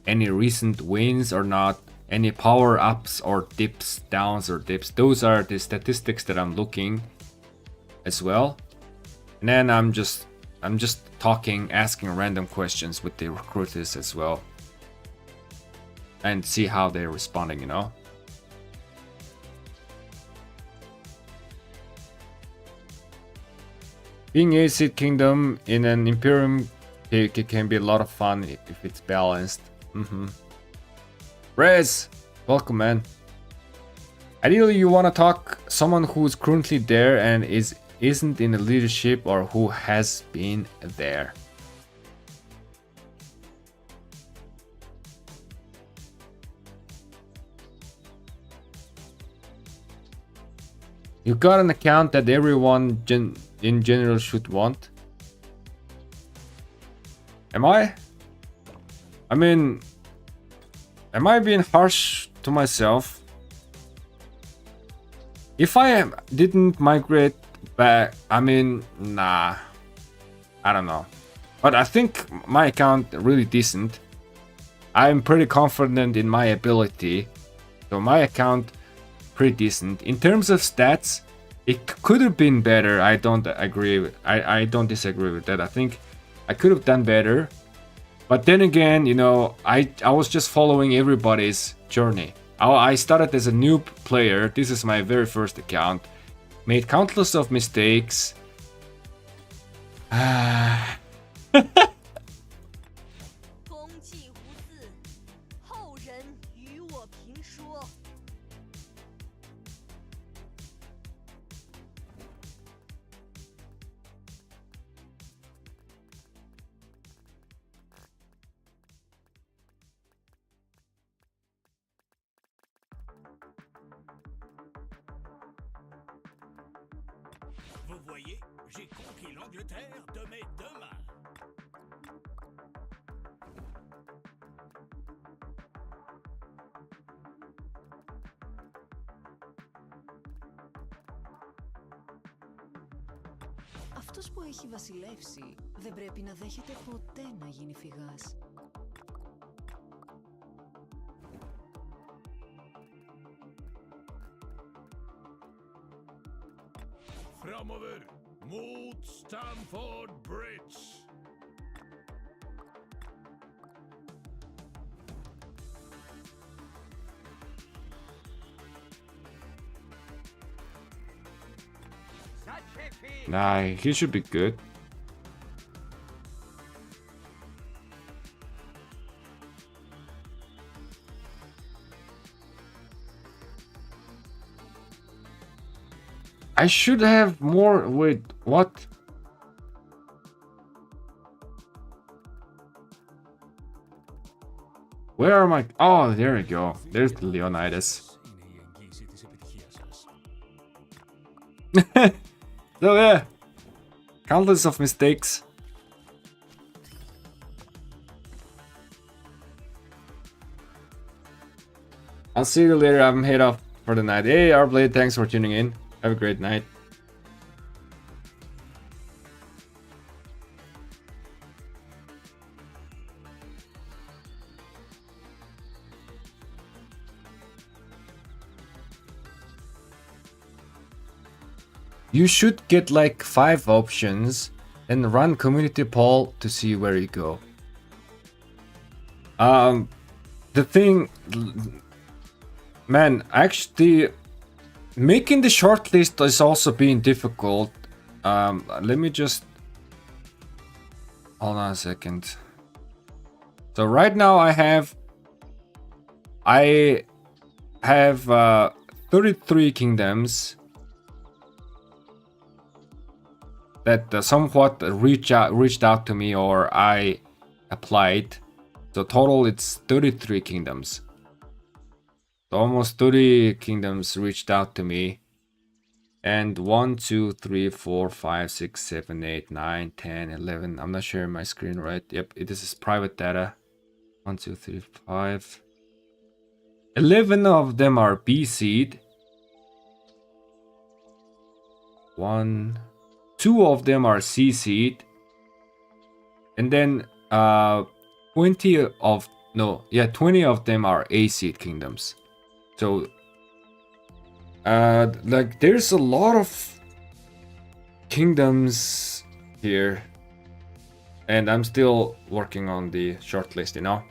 Speaker 1: any recent wins or not, any power ups or dips, downs or dips. Those are the statistics that I'm looking as well. And then I'm just talking, asking random questions with the recruiters as well, and see how they're responding, you know. Being a Sith Kingdom in an Imperium it can be a lot of fun if it's balanced. Rez, welcome, man. Ideally, you want to talk someone who's currently there and isn't in the leadership, or who has been there. You got an account that everyone in general should want. Am I? I mean, am I being harsh to myself? If I didn't migrate back, I mean, nah, I don't know. But I think my account really decent. I'm pretty confident in my ability, so my account pretty decent. In terms of stats, it could have been better. I don't agree. I don't disagree with that. I think I could have done better. But then again, you know, I was just following everybody's journey. I started as a noob player. This is my very first account. Made countless of mistakes.
Speaker 5: 公祭无字，后人与我评说。
Speaker 3: Vous voyez, j'ai conquis l'Angleterre de mes deux mains.
Speaker 6: Αυτός που έχει βασιλεύσει δεν πρέπει να δέχεται ποτέ να γίνει φυγάς.
Speaker 3: Framover mot Stamford Bridge.
Speaker 1: Nah, he should be good. I should have more. Wait, what? Where are my? Oh, there we go. There's the Leonidas. So yeah, countless of mistakes. I'll see you later. I'm head off for the night. Hey, Arblade, thanks for tuning in. Have a great night. You should get like 5 options and run community poll to see where you go. The thing, man, actually making the shortlist is also being difficult. Let me just hold on a second. So right now I have 33 kingdoms that somewhat reached out to me or I applied. So total it's 33 kingdoms. So almost 30 kingdoms reached out to me. And 1, 2, 3, 4, 5, 6, 7, 8, 9, 10, 11. I'm not sharing my screen right. Yep, this is private data. 1, 2, 3, 5. 11 of them are B seed. 2 of them are C seed. And then 20 of them are A seed kingdoms. So like there's a lot of kingdoms here. And I'm still working on the shortlist, you know.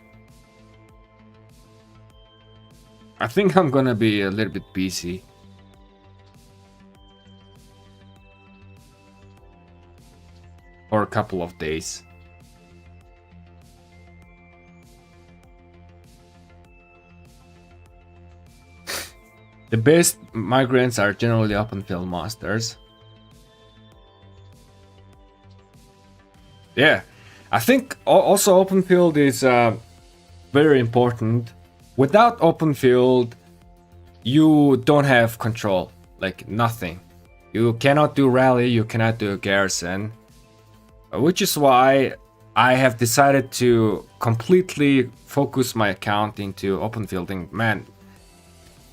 Speaker 1: I think I'm gonna be a little bit busy. For a couple of days. The best migrants are generally open field masters. Yeah, I think also open field is very important. Without open field, you don't have control, like nothing. You cannot do rally, you cannot do garrison. Which is why I have decided to completely focus my account into open fielding. Man,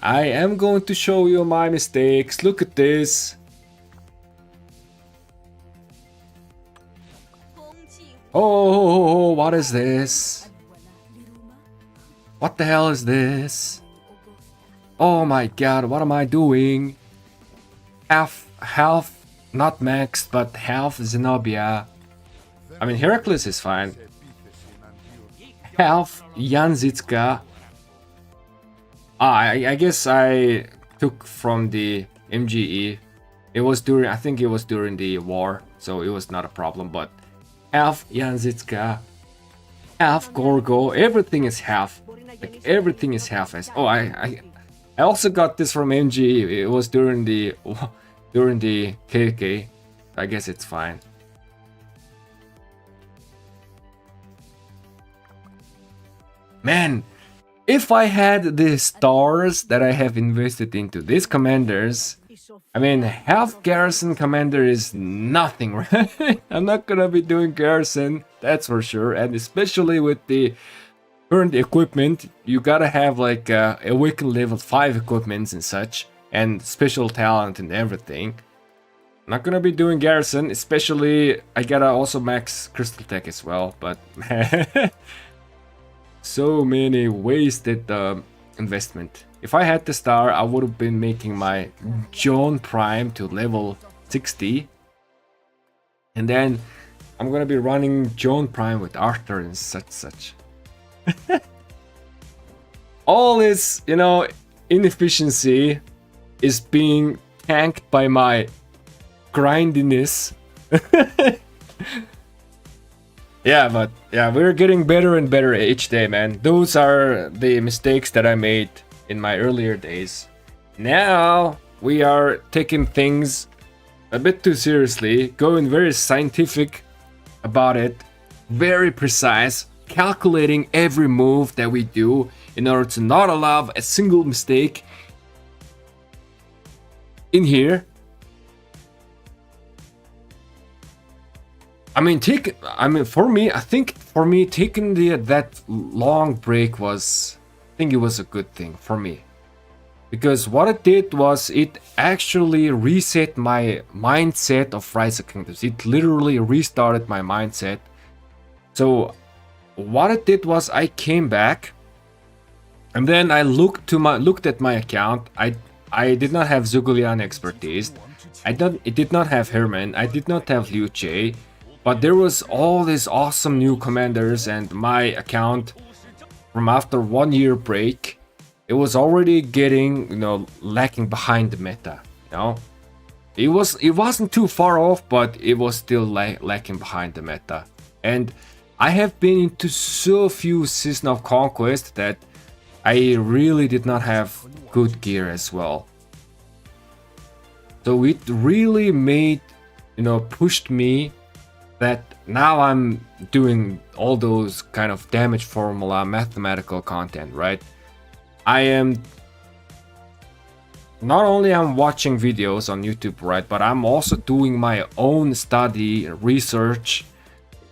Speaker 1: I am going to show you my mistakes. Look at this. Oh, what is this? What the hell is this? Oh my god, what am I doing? Half, not maxed, but half Zenobia. I mean, Heracles is fine. Half Yanzitska. I guess I took from the MGE. It was during, I think it was during the war, so it was not a problem. But half Yanzitska, half Gorgo, everything is half. Like everything is half as. Oh, I also got this from MGE. It was during the KK. I guess it's fine. Man, if I had the stars that I have invested into these commanders, I mean, half garrison commander is nothing, right? I'm not gonna be doing garrison, that's for sure. And especially with the current equipment, you gotta have like awaken level 5 equipments and such, and special talent and everything. I'm not gonna be doing garrison, especially I gotta also max crystal tech as well, but so many wasted investment. If I had the star, I would have been making my Joan Prime to level 60. And then I'm gonna be running Joan Prime with Arthur and such. All this, you know, inefficiency is being tanked by my grindiness. Yeah, but yeah, we're getting better and better each day, man. Those are the mistakes that I made in my earlier days. Now we are taking things a bit too seriously, going very scientific about it, very precise, calculating every move that we do in order to not allow a single mistake in here. I mean, for me, I think taking that long break was, I think it was a good thing for me, because what it did was it actually reset my mindset of Rise of Kingdoms. It literally restarted my mindset. So what it did was I came back, and then I looked at my account. I did not have Zugulian expertise. It did not have Herman. I did not have Liu Che. But there was all these awesome new commanders, and my account from after 1 year break, it was already getting, you know, lacking behind the meta. You know, it wasn't too far off, but it was still lacking behind the meta. And I have been into so few Season of Conquest that I really did not have good gear as well. So it really made, you know, pushed me that now I'm doing all those kind of damage formula mathematical content, right? I am not only I'm watching videos on YouTube, right, but I'm also doing my own study research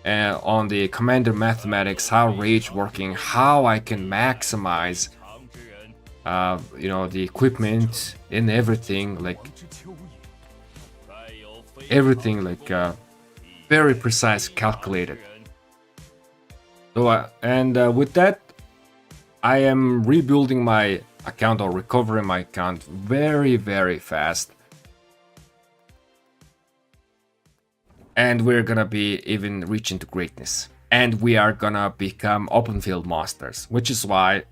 Speaker 1: on the commander mathematics, how rage working, how I can maximize you know, the equipment and everything, like very precise, calculated. So with that, I am rebuilding my account or recovering my account very, very fast. And we're gonna be even reaching to greatness. And we are gonna become open field masters, which is why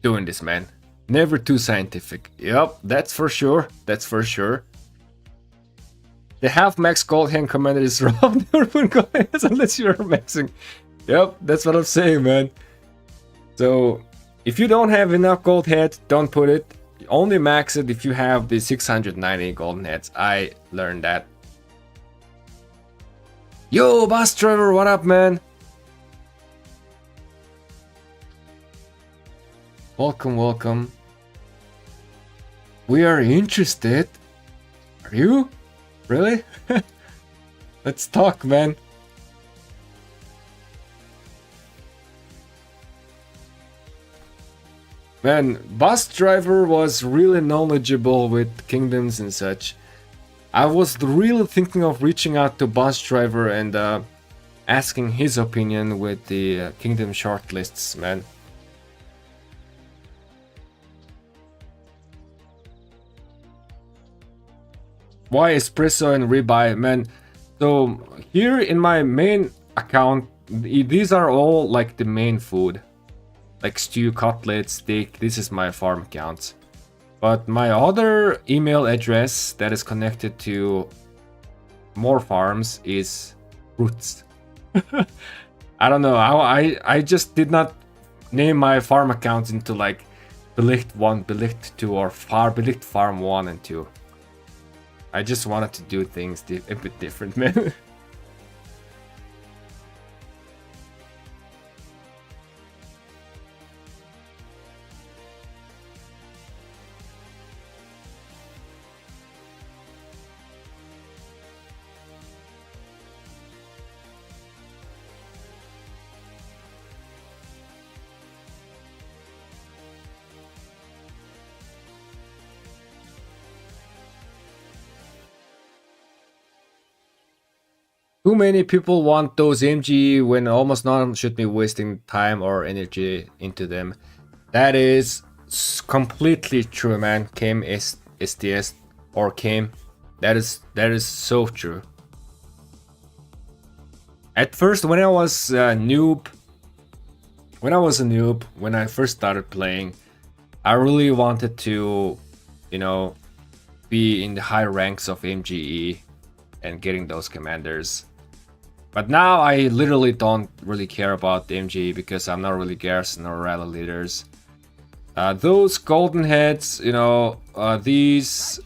Speaker 1: doing this, man. Never too scientific. Yep, that's for sure. That's for sure. The half max gold hand commander is wrong. Unless you're maxing. Yep, that's what I'm saying, man. So if you don't have enough gold head, don't put it. Only max it if you have the 690 golden heads. I learned that. Yo, Bus Trevor, what up, man? Welcome, welcome. We are interested. Are you? Really? Let's talk, man. Man, Bus Driver was really knowledgeable with kingdoms and such. I was really thinking of reaching out to Bus Driver and asking his opinion with the kingdom shortlists, man. Why espresso and ribeye, man? So here in my main account, these are all like the main food. like stew, cutlet, steak. This is my farm account. But my other email address that is connected to more farms is fruits. I don't know how I just did not name my farm accounts into like Bilegt 1, Bilegt 2 or Bilegt Farm 1 and 2. I just wanted to do things a bit different, man. Too many people want those MG when almost none should be wasting time or energy into them. That is completely true, man. Came STS or came. That is so true. At first, when I was a noob, when I first started playing, I really wanted to, you know, be in the high ranks of MGE and getting those commanders. But now I literally don't really care about the MGE because I'm not really garrison or rally leaders. Those golden heads, you know, these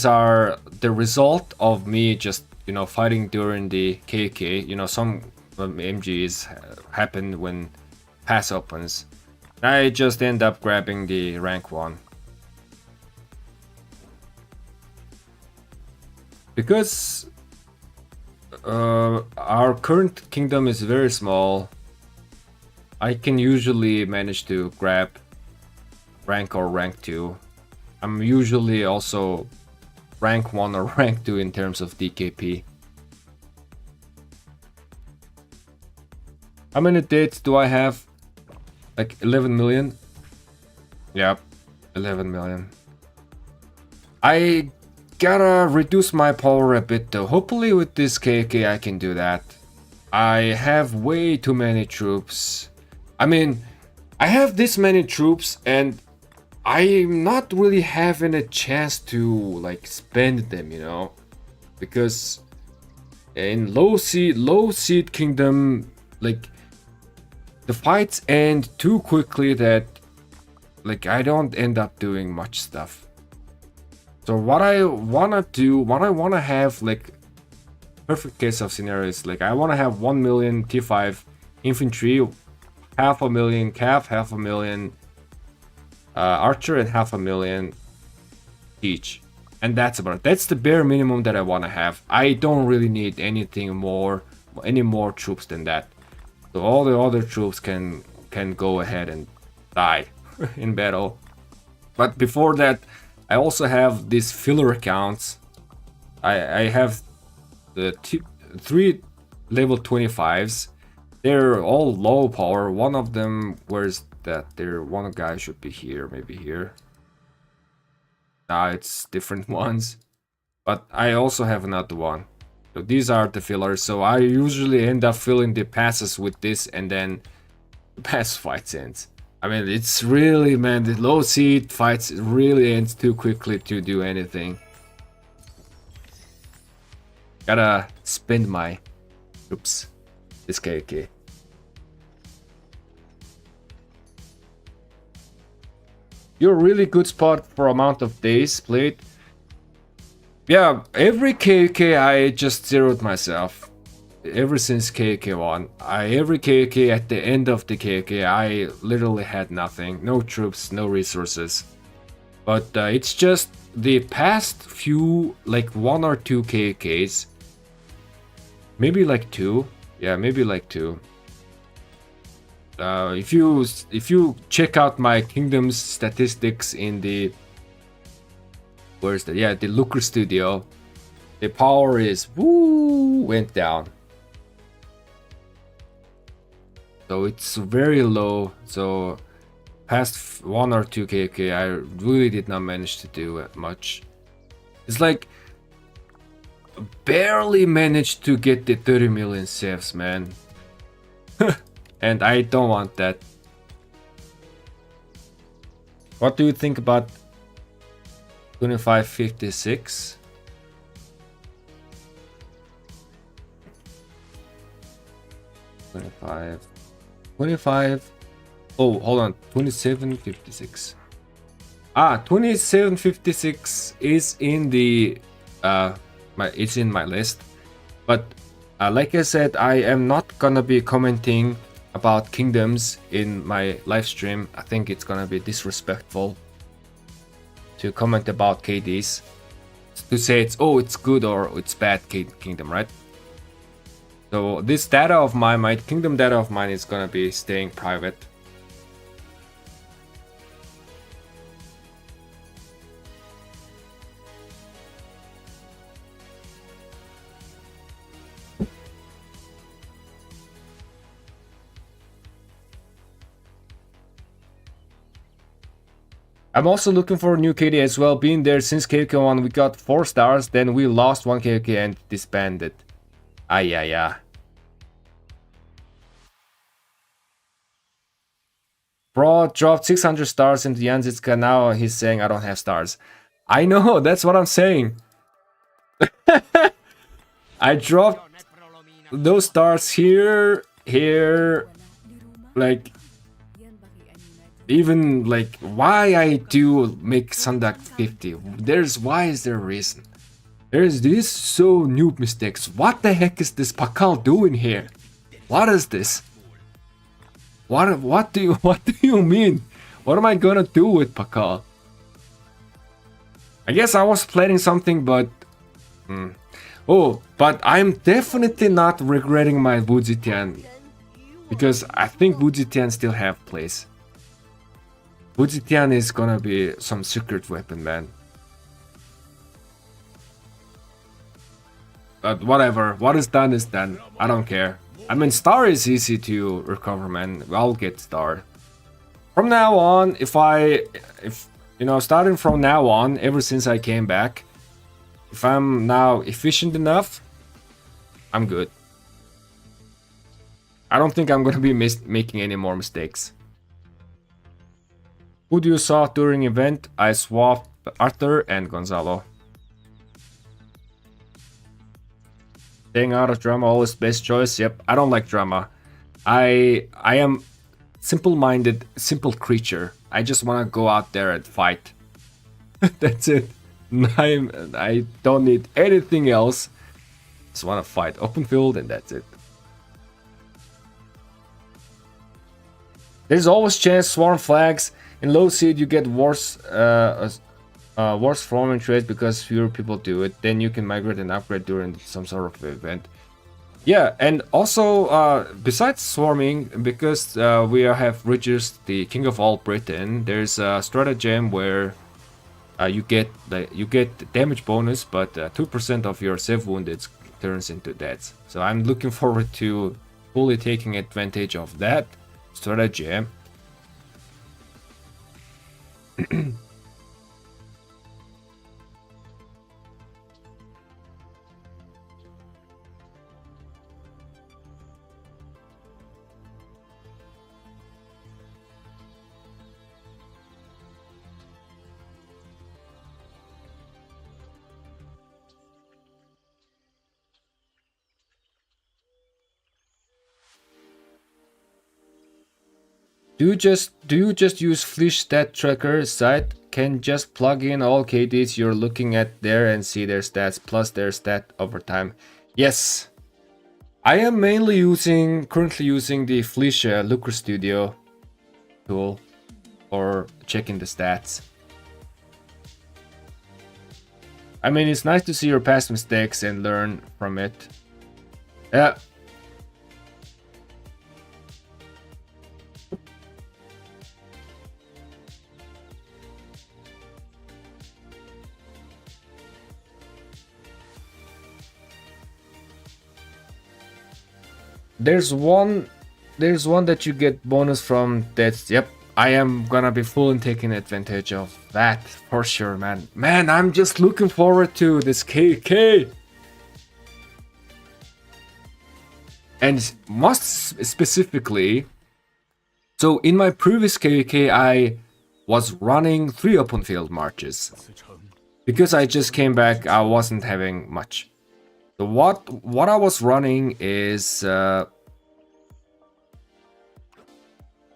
Speaker 1: are the result of me just, you know, fighting during the KK. You know, some MGs happen when pass opens. I just end up grabbing the rank 1. Because our current kingdom is very small, I can usually manage to grab rank or rank 2. I'm usually also rank 1 or rank 2 in terms of DKP. How many dates do I have? Like 11 million? Yep, 11 million. I gotta reduce my power a bit though. Hopefully with this KK I can do that. I have way too many troops. I mean, I have this many troops and I'm not really having a chance to like spend them, you know, because in low seed kingdom, like the fights end too quickly that like I don't end up doing much stuff. So what I wanna do, what I wanna have, like perfect case of scenarios, like I wanna have 1 million T5 infantry, 500,000 cav, 500,000 archer, and 500,000 each, and that's about it. That's the bare minimum that I want to have. I don't really need anything more, any more troops than that. So all the other troops can go ahead and die in battle. But before that, I also have these filler accounts. I have the 3 level 25s. They're all low power. One of them, where's that? There, one guy should be here, maybe here. Nah, it's different ones. But I also have another one. So these are the fillers. So I usually end up filling the passes with this, and then the pass fights ends. I mean, it's really, man, the low seed fights really ends too quickly to do anything. Gotta spend my oops. This KK. You're a really good spot for amount of days played. Yeah, every KK I just zeroed myself. Ever since KK1. Every KK at the end of the KK I literally had nothing. No troops, no resources. But it's just the past few, like 1 or 2 KKs. Maybe like 2. Yeah, maybe like 2. If you check out my kingdom's statistics in the where's that? Yeah, the Looker Studio, the power is went down. So it's very low. So past 1 or 2 KK, I really did not manage to do much. It's like barely managed to get the 30 million saves, man. And I don't want that. What do you think about 2556? Oh, hold on. 2756. 2756 is in the it's in my list. But like I said, I am not gonna be commenting about kingdoms in my live stream. I think it's gonna be disrespectful to comment about KDs, to say it's good or it's bad kingdom, right? So this data of mine, my kingdom data of mine, is gonna be staying private. I'm also looking for a new KD as well. Being there since KK1, we got 4 stars, then we lost 1 KK and disbanded. Yeah. Bro dropped 600 stars into Yanzitska, now he's saying I don't have stars. I know, that's what I'm saying. I dropped those stars here, like... Even like why I do make Sundak 50. Why is there a reason? There's these so noob mistakes. What the heck is this Pakal doing here? What is this? What do you mean? What am I gonna do with Pakal? I guess I was planning something, but oh, but I'm definitely not regretting my Wuzitian, because I think Wuzitian still have place. Wuzitian is gonna be some secret weapon, man. But whatever, what is done is done. I don't care. I mean, star is easy to recover, man. I'll get star. From now on, if you know, starting from now on, ever since I came back, if I'm now efficient enough, I'm good. I don't think I'm gonna be making any more mistakes. Who do you saw during event? I swapped Arthur and Gonzalo. Staying out of drama, always best choice. Yep, I don't like drama. I am simple-minded, simple creature. I just want to go out there and fight. That's it. I don't need anything else. Just want to fight. Open field and that's it. There's always chance swarm flags. In low seed, you get worse farming trade because fewer people do it. Then you can migrate and upgrade during some sort of event. Yeah, and also besides swarming, because we have reduced the King of All Britain, there's a stratagem where you get damage bonus, but 2% of your save wounded turns into deaths. So I'm looking forward to fully taking advantage of that stratagem. Do you just use Flesh Stat Tracker site? Can just plug in all KDs you're looking at there and see their stats plus their stat over time? Yes. I am mainly currently using the Flesh Lucre Studio tool for checking the stats. I mean, it's nice to see your past mistakes and learn from it. Yeah. There's one that you get bonus from that. Yep, I am gonna be fully taking advantage of that for sure, man. Man, I'm just looking forward to this KK. And most specifically, so in my previous KK, I was running 3 open field marches.
Speaker 4: 此城
Speaker 1: Because I just came back, I wasn't having much. So what I was running is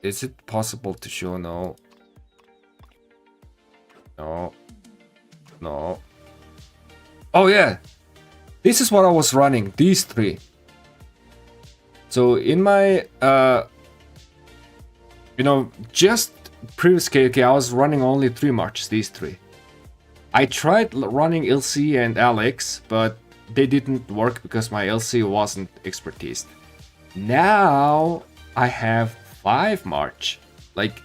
Speaker 1: it possible to show? No. No. No. Oh yeah. This is what I was running, these 3. So in my just previous KK, I was running only 3 marches, these 3. I tried running LC and Alex, but they didn't work because my LC wasn't expertised. Now I have 5 march, like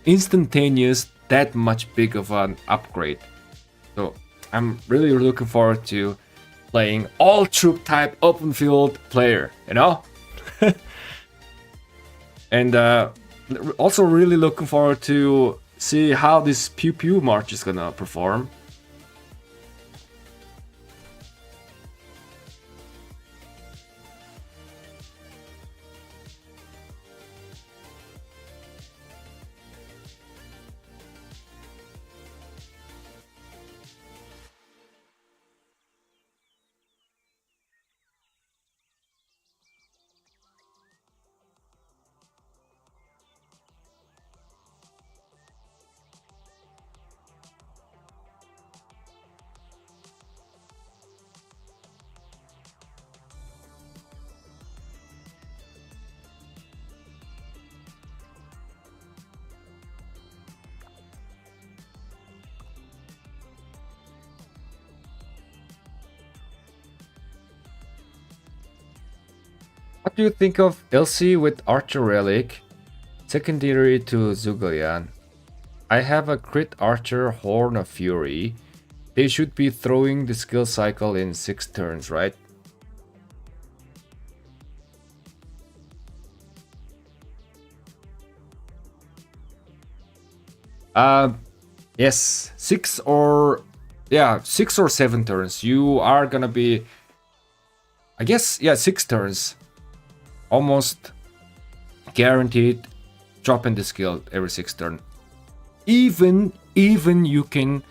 Speaker 1: instantaneous, that much big of an upgrade. So I'm really looking forward to playing all troop type open field player, you know? And also really looking forward to see how this Pew Pew March is gonna perform. What do you think of LC with Archer Relic, secondary to Zhuge? I have a crit Archer Horn of Fury. They should be throwing the skill cycle in 6 turns, right? Yes, 6 or 7 turns. You are gonna be, I guess, 6 turns. Almost guaranteed drop in the skill every 6 turn. Even you can,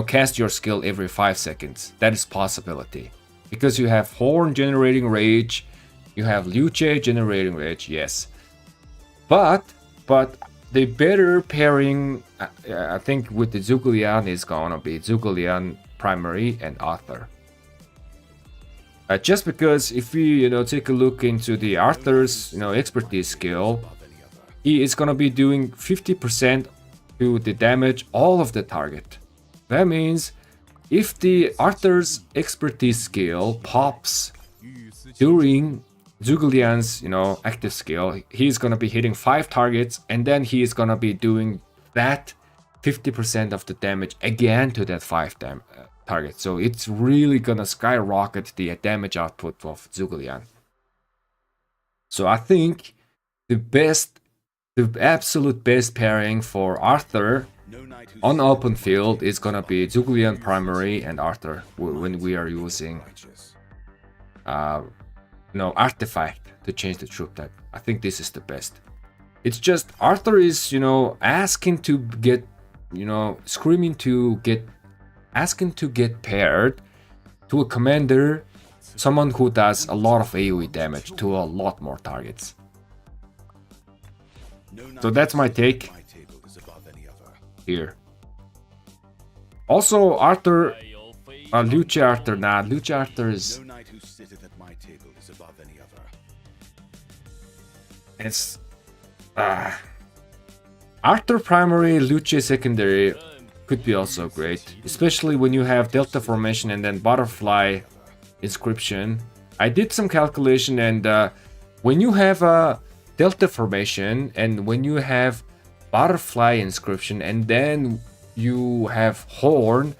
Speaker 1: cast your skill every 5 seconds. That is possibility. Because you have Horn generating rage, you have Liu Che generating rage, yes. But the better pairing, I think, with the Zhuge is gonna be Zhuge primary and Arthur. Just because if we take a look into the Arthur's expertise skill, he is gonna be doing 50% to the damage all of the target. That means if the Arthur's expertise skill pops during Zhuge active skill, he's gonna be hitting 5 targets, and then he is gonna be doing that 50% of the damage again to that 5 target. So it's really gonna skyrocket the damage output of Zhuge. So I think the absolute best pairing for Arthur on open field is gonna be Zhuge primary and Arthur when we are using artifact to change the troop type. I think this is the best. It's just Arthur is asking to get asking to get paired to a commander, someone who does a lot of AoE damage to a lot more targets. So that's my take here. Also, Arthur, Liu Che Arthur, Liu Che Arthur is... It's... Arthur primary, Liu Che secondary could be also great, especially when you have Delta formation and then butterfly inscription. I did some calculation, and when you have a Delta formation and when you have butterfly inscription and then you have Horn,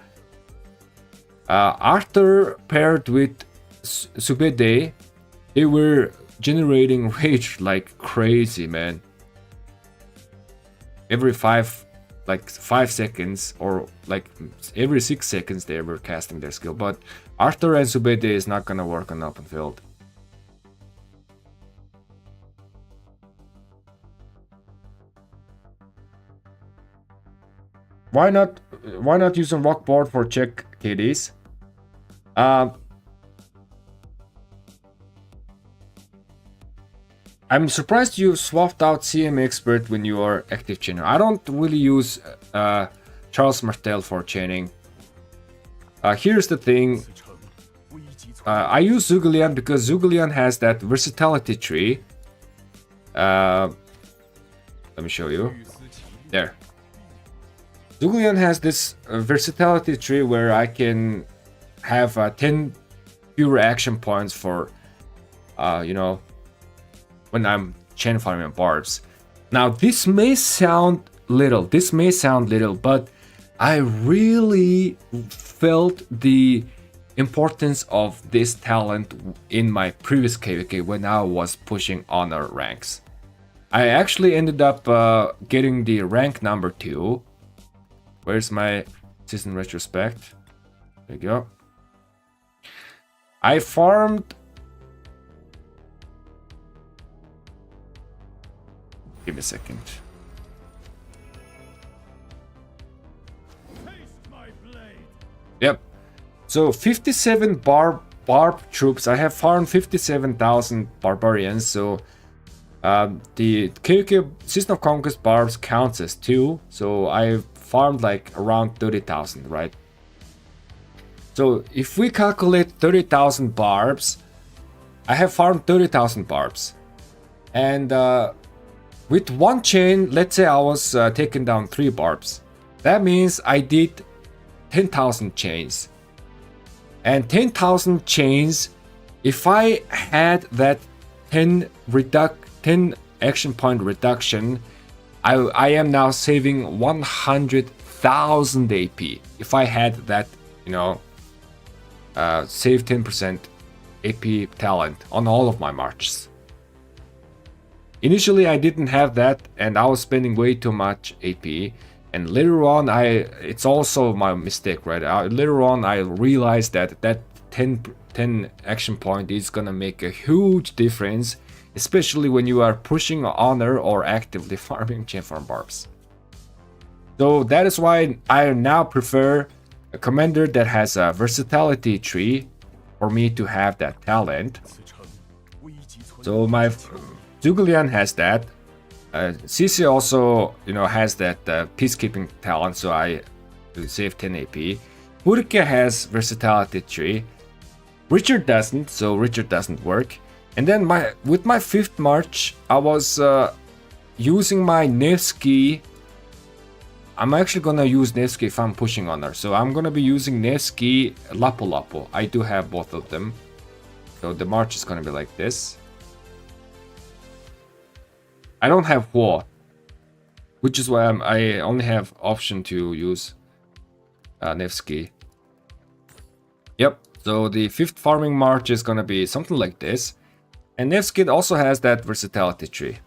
Speaker 1: Arthur paired with Subede, they were generating rage like crazy, man. Every 5 seconds, or like every 6 seconds they were casting their skill. But Arthur and Subede is not gonna work on open field. why not use a rock board for check KDs? I'm surprised you swapped out CM Expert when you are active chainer. I don't really use Charles Martel for chaining. Here's the thing.
Speaker 4: 此城危急存
Speaker 1: I use Zugalian because Zugalian has that versatility tree. Let me show you.
Speaker 4: 欲思其虑，
Speaker 1: There. Zugalian has this versatility tree where I can have 10 pure action points for, you know, when I'm chain farming barbs. Now, this may sound little, but I really felt the importance of this talent in my previous KVK when I was pushing honor ranks. I actually ended up getting the rank number 2. Where's my season retrospect? There you go. I farmed... Give me a second.
Speaker 4: taste my blade.
Speaker 1: Yep. So 57 barb troops. I have farmed 57,000 barbarians. So the KOK Season of Conquest barbs counts as 2. So I farmed like around 30,000, right? So if we calculate 30,000 barbs, I have farmed 30,000 barbs. And with one chain, let's say I was taking down 3 barbs. That means I did 10,000 chains. And 10,000 chains, if I had that 10 action point reduction, I am now saving 100,000 AP. If I had that, you know, save 10% AP talent on all of my marches. Initially, I didn't have that, and I was spending way too much AP. And later on, it's also my mistake, right? Later on, I realized that 10 action point is gonna make a huge difference, especially when you are pushing honor or actively farming chain farm barbs. So that is why I now prefer a commander that has a versatility tree for me to have that talent.
Speaker 4: 此城危急存
Speaker 1: So my Zugalian has that. CC also, you know, has that peacekeeping talent, so I save 10 AP. Hurricane has versatility tree. Richard doesn't, so Richard doesn't work. And then with my 5th March, I was using my Nevsky. I'm actually gonna use Nevsky if I'm pushing honor. So I'm gonna be using Nevsky Lapu-Lapu. I do have both of them. So the march is gonna be like this. I don't have Huo, which is why I only have option to use Nevsky. Yep, so the 5th farming march is gonna be something like this. And Nevsky also has that versatility tree.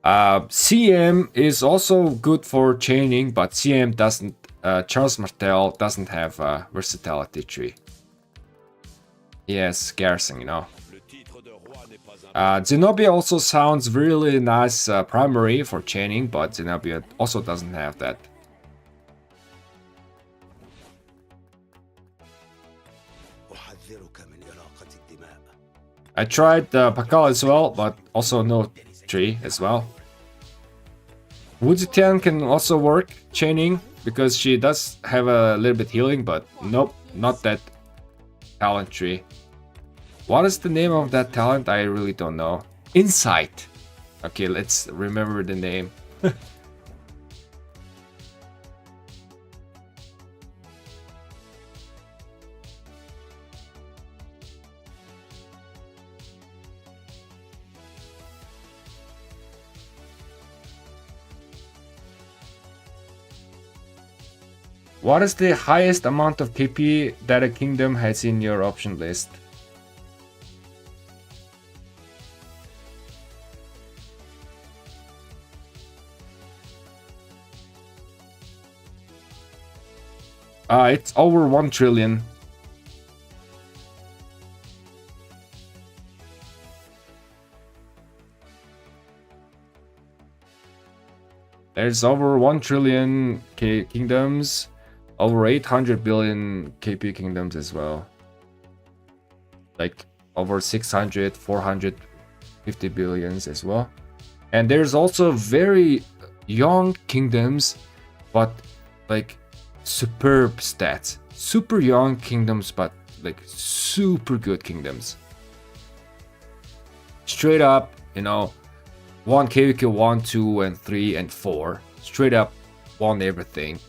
Speaker 1: CM is also good for chaining, but CM doesn't, Charles Martel doesn't have a versatility tree. He has garrison, you know.
Speaker 3: Le titre de roi n'est pas un
Speaker 1: Zenobia also sounds really nice primary for chaining, but Zenobia also doesn't have that.
Speaker 3: أحذرك من إراقة الدماء.
Speaker 1: I tried Pakal as well, but also no tree as well. Wuzitian can also work chaining because she does have a little bit healing, but nope, not that talent tree. What is the name of that talent? I really don't know. Insight. Okay, let's remember the name. What is the highest amount of KP that a kingdom has in your option list? It's over 1 trillion. There's over 1 trillion kingdoms, over 800 billion KP kingdoms as well. Like over 600, 450 billions as well. And there's also very young kingdoms, but like superb stats. Super young kingdoms, but like super good kingdoms. Straight up, you know, won KVK 1, 2, and 3, and 4. Straight up won everything.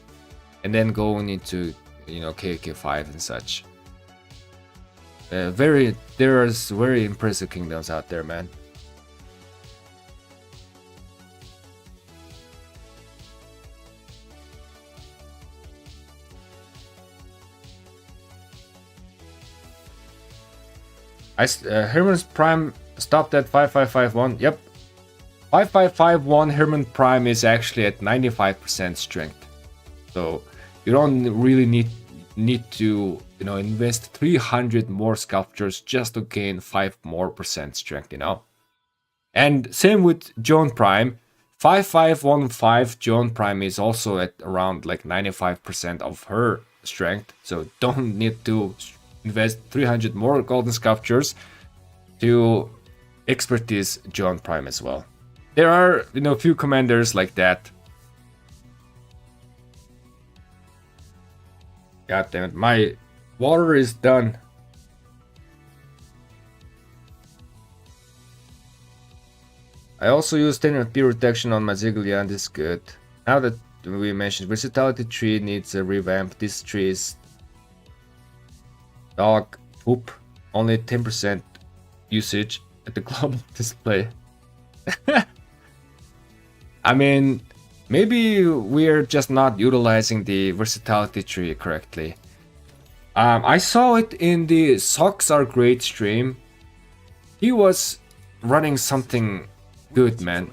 Speaker 1: And then going into, you know, KVK 5 and such. There's very impressive kingdoms out there, man. Herman's Prime stopped at 5551. Yep. 5551 Herman Prime is actually at 95% strength. So you don't really need to, you know, invest 300 more sculptures just to gain 5% more strength, you know. And same with Joan Prime. 5515 Joan Prime is also at around like 95% of her strength. So don't need to invest 300 more golden sculptures to expertise Joan Prime as well. There are, you know, a few commanders like that. God damn it, my water is done. I also use 10 MP reduction on my Ziggleon, this is good. Now that we mentioned versatility tree needs a revamp, this tree is dog poop, only 10% usage at the global display. I mean, maybe we're just not utilizing the versatility tree correctly. I saw it in the Socks Are Great stream. He was running something good, man.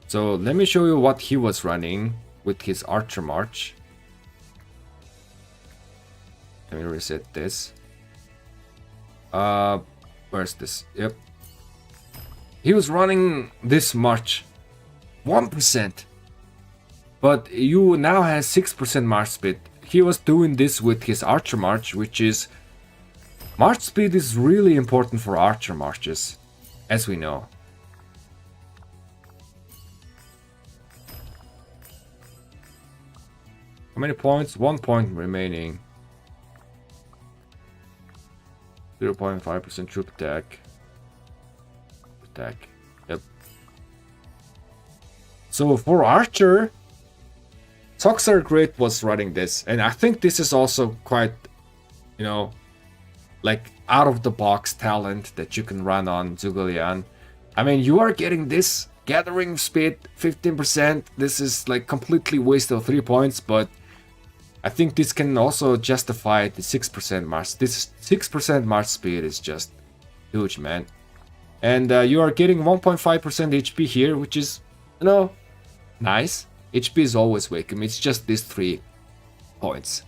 Speaker 1: So let me show you what he was running with his Archer March. Let me reset this. Where's this? Yep. He was running this march. 1%. But you now has 6% march speed. He was doing this with his Archer March, which is... March speed is really important for Archer Marches, as we know. How many points? 1 point remaining. 0.5% troop attack. Yep. So for Archer, Socks Are Great was running this, and I think this is also quite, you know, like out of the box talent that you can run on Ziggleon. I mean, you are getting this gathering speed 15%. This is like completely waste of 3 points, but I think this can also justify the 6% march. This 6% march speed is just huge, man. And you are getting 1.5% HP here, which is, you know, nice. HP is always welcome. It's just these 3 points.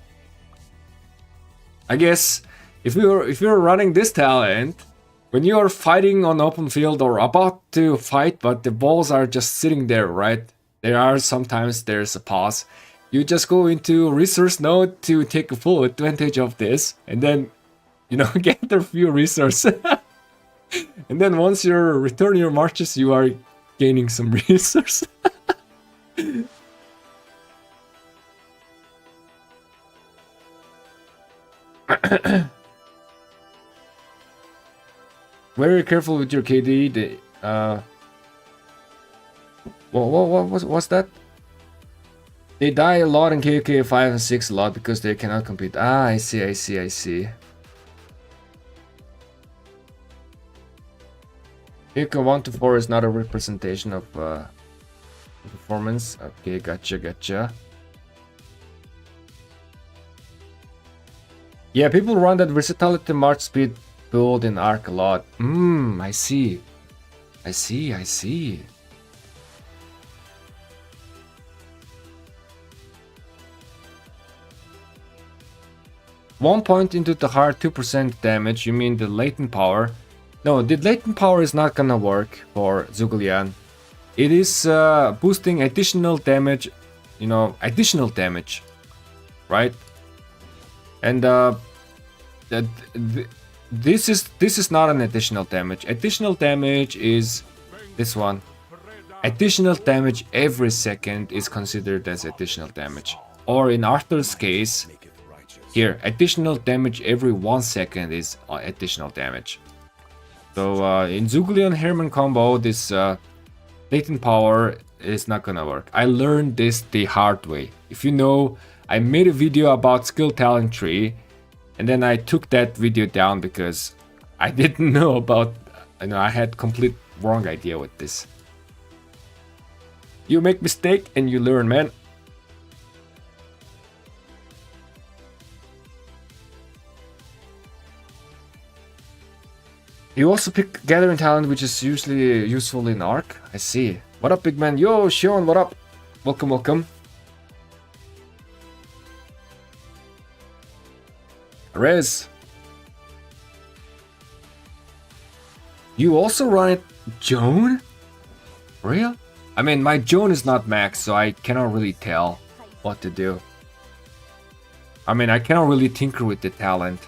Speaker 1: I guess if you're running this talent, when you are fighting on open field or about to fight, but the balls are just sitting there, right? There's a pause. You just go into resource node to take a full advantage of this, and then, you know, gather a few resources. And then once you return your marches, you are gaining some resources. Very careful with your KD. What's that? They die a lot in KK 5 and 6 a lot because they cannot compete. Ah, I see. KK 1 to 4 is not a representation of performance. Okay, gotcha. Yeah, people run that versatility march speed build in Arc a lot. I see. 1 point into the heart, 2% damage. You mean the latent power? No, the latent power is not gonna work for Ziggleon. it is boosting additional damage, you know, additional damage, right? And this is not an additional damage. Additional damage is this one. Additional damage every second is considered as additional damage. Or in Arthur's case, here, additional damage every 1 second is additional damage. So in Zuglian Herman combo, this latent power is not gonna work. I learned this the hard way. If you know, I made a video about skill talent tree, and then I took that video down because I didn't know about, you know, I had complete wrong idea with this. You make mistake and you learn, man. You also pick gathering talent, which is usually useful in Arc. I see. What up, big man? Yo, Sean, what up? Welcome, welcome. Rez. You also run it, Joan? Real? I mean, my Joan is not max, so I cannot really tell what to do. I mean, I cannot really tinker with the talent.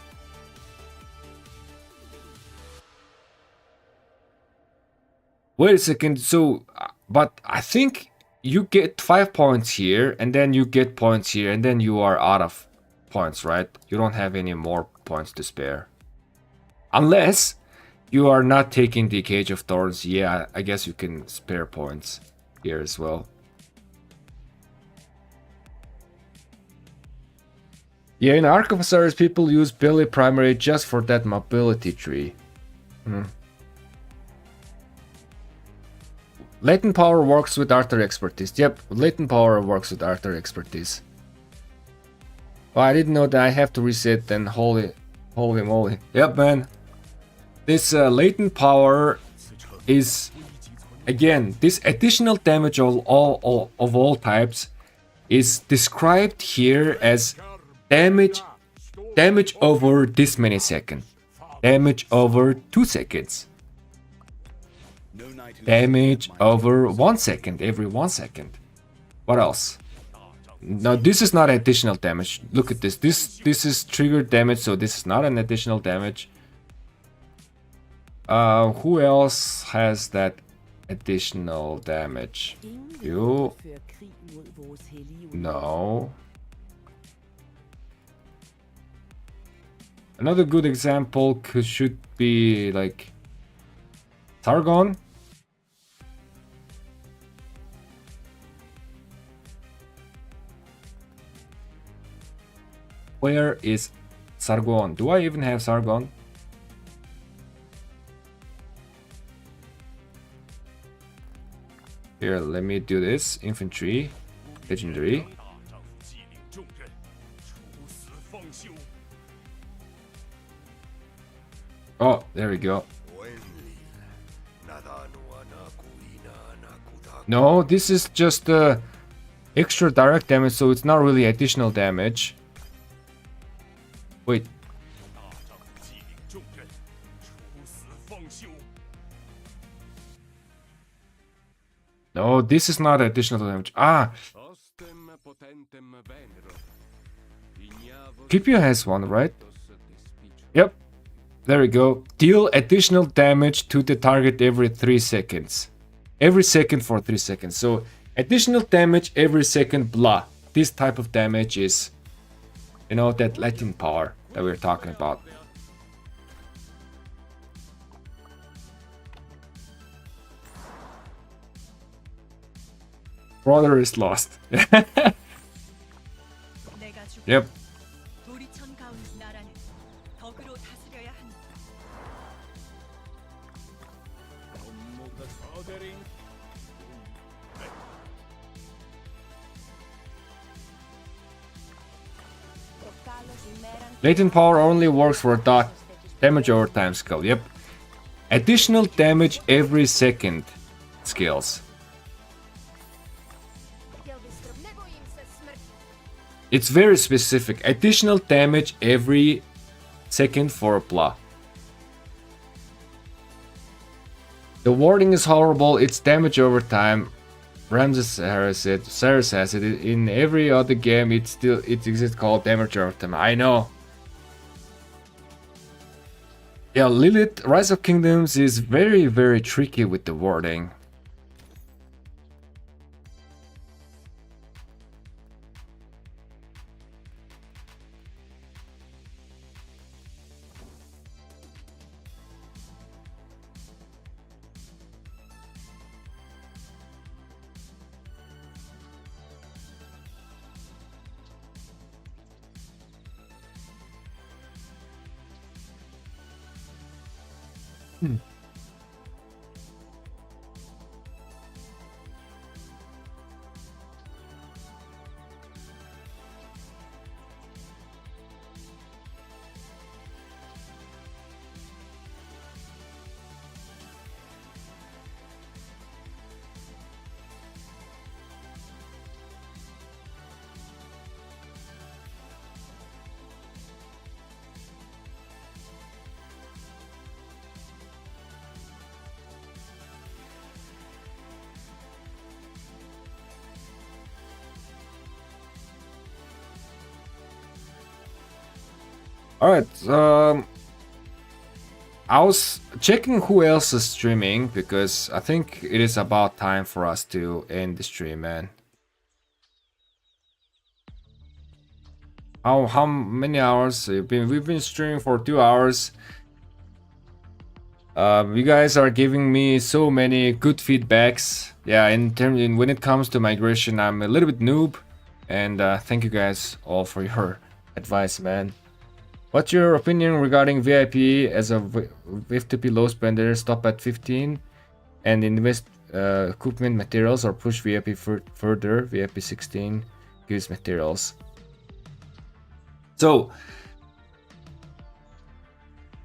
Speaker 1: Wait a second, so, but I think you get 5 points here, and then you get points here, and then you are out of points, right? You don't have any more points to spare. Unless you are not taking the Cage of Thorns, yeah, I guess you can spare points here as well. Yeah, in Arc of Osiris, people use Billy Primary just for that mobility tree. Latent power works with Arthur expertise. Yep, latent power works with Arthur expertise. Oh, I didn't know that I have to reset then. Holy moly. Yep, man. This latent power is, again, this additional damage of all types is described here as damage over this many seconds. Damage over 2 seconds. Damage over 1 second, every 1 second. What else? No, this is not additional damage. Look at this. This is triggered damage, so this is not an additional damage. Who else has that additional damage? You? No. Another good example should be like Sargon. Where is Sargon? Do I even have Sargon? Here, let me do this. Infantry, legendary. Oh, there we go. No, this is just extra direct damage, so it's not really additional damage. Wait. No, this is not additional damage. Ah! Scipio has one, right? Yep. There we go. Deal additional damage to the target every 3 seconds. Every second for 3 seconds. So, additional damage every second, blah. This type of damage is, you know, that latent power that we're talking about. Brother is lost. Yep. Latent power only works for a damage over time skill. Yep. Additional damage every second skills. It's very specific. Additional damage every second for a blah. The wording is horrible. It's damage over time. Ramses has it. Cyrus has it. In every other game, it exists called damage over time. I know. Yeah, Lilith, Rise of Kingdoms is very, very tricky with the wording. Alright, I was checking who else is streaming because I think it is about time for us to end the stream, man. How many hours? We've been streaming for 2 hours. You guys are giving me so many good feedbacks. Yeah, when it comes to migration, I'm a little bit noob, and thank you guys all for your advice, man. What's your opinion regarding VIP as a V2P low spender? Stop at 15 and invest equipment materials, or push VIP further? VIP 16 gives materials. So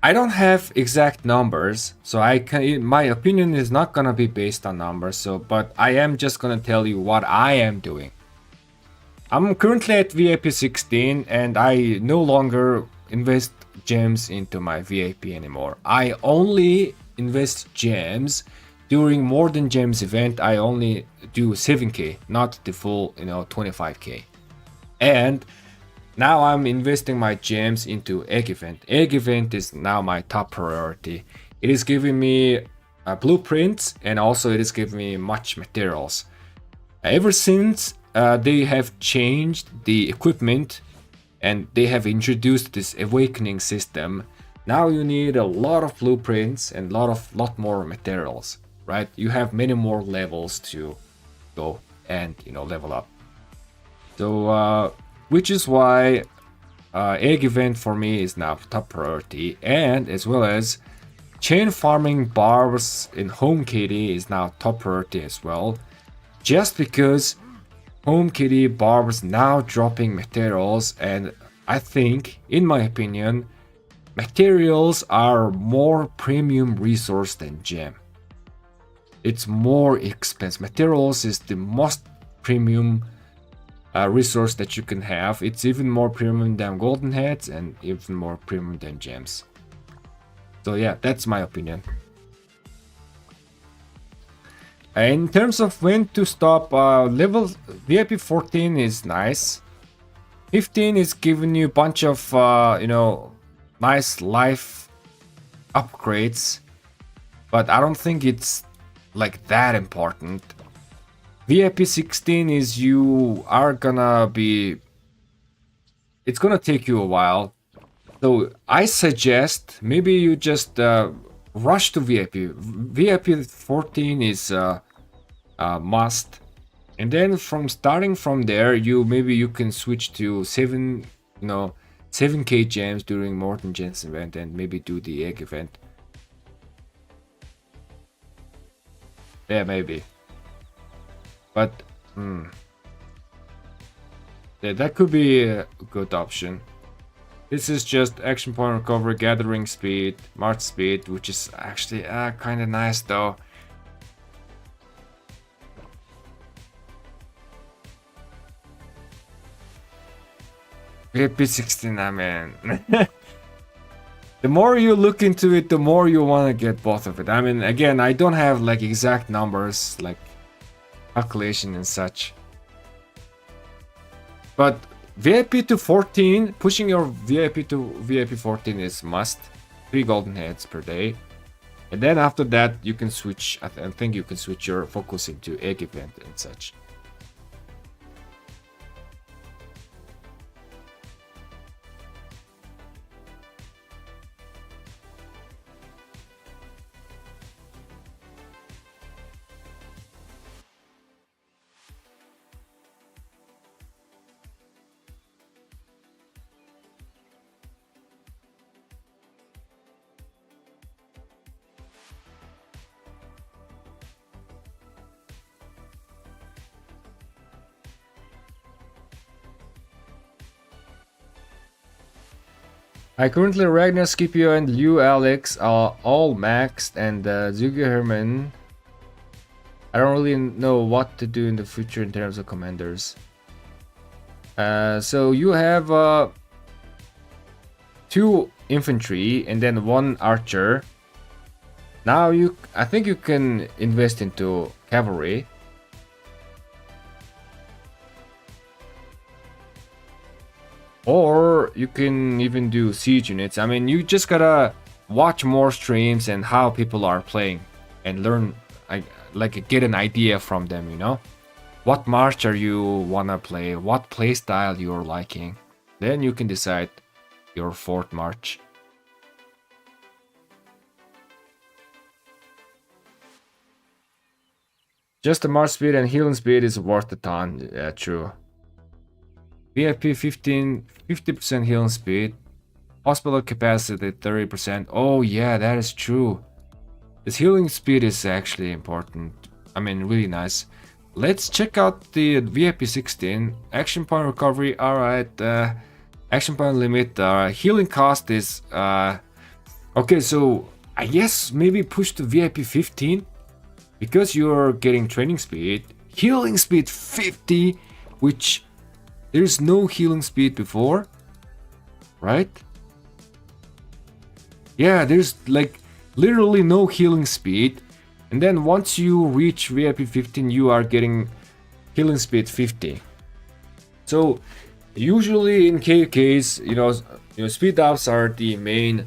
Speaker 1: I don't have exact numbers, so my opinion is not gonna be based on numbers. But I am just gonna tell you what I am doing. I'm currently at VIP 16, and I no longer invest gems into my VIP anymore. I only invest gems during More Than Gems event. I only do 7k, not the full 25k. And now I'm investing my gems into Egg Event. Egg Event is now my top priority. It is giving me blueprints, and also it is giving me much materials. Ever since they have changed the equipment and they have introduced this awakening system, now you need a lot of blueprints and lot more materials, right? You have many more levels to go and level up. So which is why Egg Event for me is now top priority, and as well as chain farming barbs in Home Kitty is now top priority as well, just because Home Kitty barbs now dropping materials, and I think, in my opinion, materials are more premium resource than gem. It's more expensive. Materials is the most premium resource that you can have. It's even more premium than golden heads and even more premium than gems. So yeah, that's my opinion. In terms of when to stop, level VIP 14 is nice. 15 is giving you a bunch of nice life upgrades, but I don't think it's like that important. VIP 16 is it's gonna take you a while. So I suggest maybe you just rush to VIP. VIP 14 is must, and then starting from there, you can switch to 7k gems during More Than Gems event, and maybe do the Egg Event. Yeah, maybe. But yeah, that could be a good option. This is just action point recovery, gathering speed, march speed, which is actually kind of nice though. VIP 16, I mean. The more you look into it, the more you want to get both of it. I mean, again, I don't have like exact numbers, like calculation and such. But VIP to 14, pushing your VIP to VIP 14 is must. 3 golden heads per day. And then after that, you can switch, I think you can switch your focus into egg event and such. I currently Ragnar, Scipio, and Liu Alex are all maxed, and Zugi Herman. I don't really know what to do in the future in terms of commanders. So you have 2 infantry and then 1 archer. Now I think you can invest into cavalry. Or you can even do siege units. I mean, you just gotta watch more streams and how people are playing and learn, like get an idea from them, you know? What march are you wanna play? What play style you're liking? Then you can decide your 4th march. Just the march speed and healing speed is worth a ton. Yeah, true. VIP 50% healing speed. Hospital capacity 30%. Oh yeah, that is true. This healing speed is actually important. I mean, really nice. Let's check out the VIP 16. Action point recovery, alright. Action point limit. Healing cost is... okay, so I guess maybe push to VIP 15. Because you're getting training speed. Healing speed 50, which... there's no healing speed before, right? Yeah, there's like literally no healing speed. And then once you reach VIP 15, you are getting healing speed 50. So usually in KKs, you know, speed ups are the main.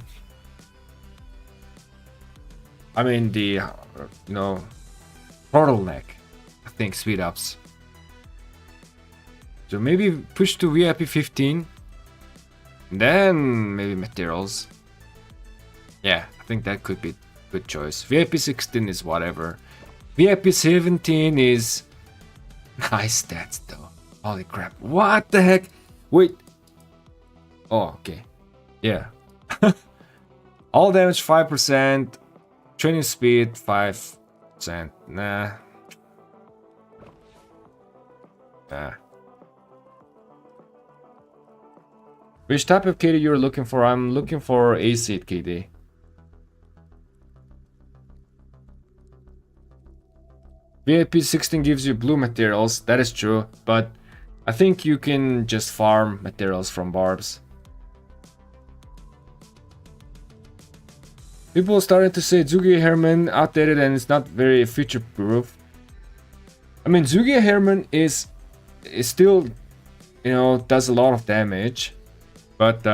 Speaker 1: I mean the bottleneck. I think speed ups. So maybe push to VIP 15. Then maybe materials. Yeah, I think that could be a good choice. VIP 16 is whatever. VIP 17 is nice stats though. Holy crap. What the heck? Wait. Oh, okay. Yeah. All damage 5%. Training speed 5%. Nah. Which type of KD you're looking for? I'm looking for A-seed KD. VIP 16 gives you blue materials, that is true, but I think you can just farm materials from barbs. People started to say Zugi Herman outdated and it's not very future-proof. I mean, Zugi Herman is still, you know, does a lot of damage. But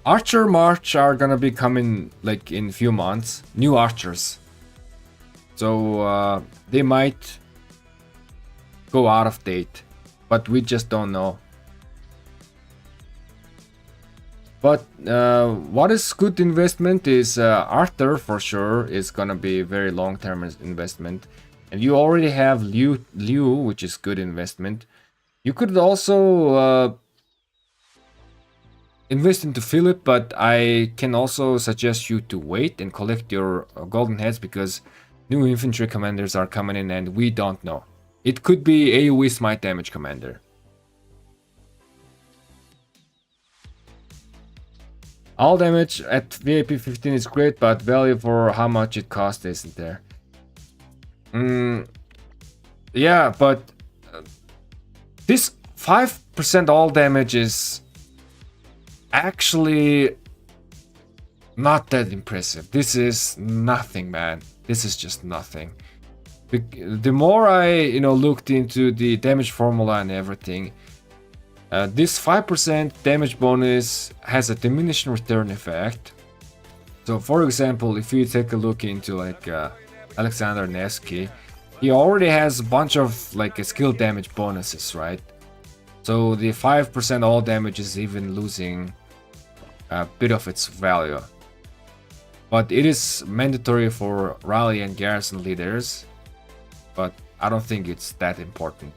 Speaker 1: Archer March are gonna be coming like in a few months. New archers. So they might go out of date. But we just don't know. But what is good investment is Arthur for sure is gonna be very long-term investment. And you already have Liu, which is good investment. You could also invest into Philip, but I can also suggest you to wait and collect your golden heads because new infantry commanders are coming in and we don't know. It could be AoE smite damage commander. All damage at VIP 15 is great, but value for how much it costs isn't there. Yeah, but this 5% all damage is actually not that impressive. This is nothing, man. This is just nothing. The more I, looked into the damage formula and everything, this 5% damage bonus has a diminishing return effect. So, for example, if you take a look into like Alexander Nevsky, he already has a bunch of like skill damage bonuses, right? So the 5% all damage is even losing a bit of its value. But it is mandatory for rally and garrison leaders, but I don't think it's that important.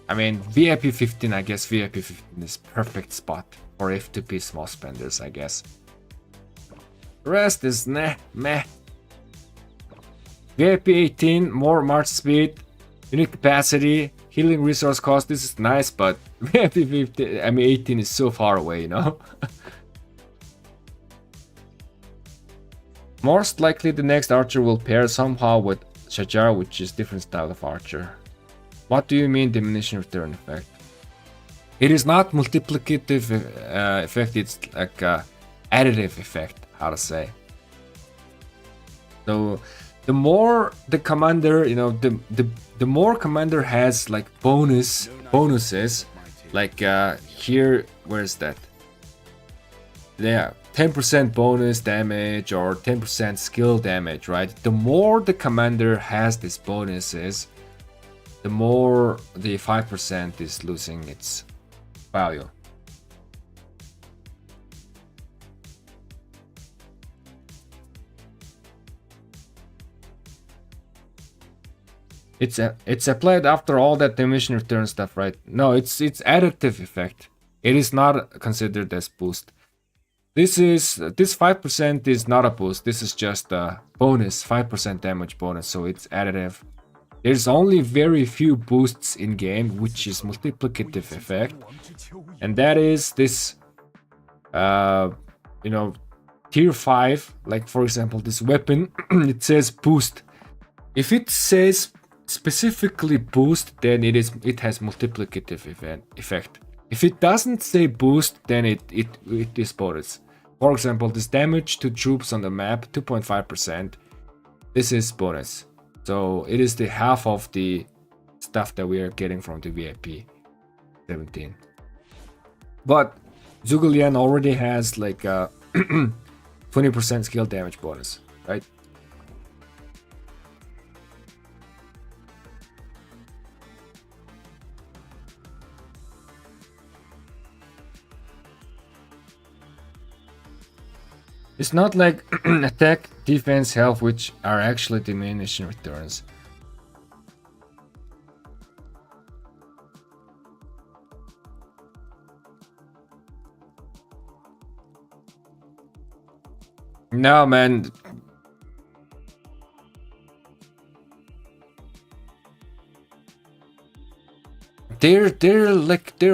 Speaker 1: I mean, VIP 15, I guess VIP 15 is perfect spot for F2P small spenders, I guess. The rest is meh. VIP 18, more march speed, unit capacity, healing resource cost. This is nice, but VIP 15, I mean 18 is so far away, Most likely the next archer will pair somehow with Shajar, which is different style of archer. What do you mean diminishing return effect? It is not multiplicative effect, it's like a additive effect, how to say. So the more the commander, the more commander has like bonuses, like here, where's that? Yeah, 10% bonus damage or 10% skill damage, right? The more the commander has these bonuses, the more the 5% is losing its value. It's applied after all that diminishing return stuff, right? No, it's additive effect. It is not considered as boost. This 5% is not a boost. This is just a bonus, 5% damage bonus, so it's additive. There's only very few boosts in game, which is multiplicative effect, and that is this, tier 5. Like for example, this weapon, it says boost. If it says specifically boost, then it has multiplicative effect. If it doesn't say boost, then it is bonus. For example, this damage to troops on the map, 2.5%. This is bonus. So it is the half of the stuff that we are getting from the VIP 17. But Zhuge already has like a 20% skill damage bonus, right? It's not like attack, defense, health, which are actually diminishing returns. No, man. They're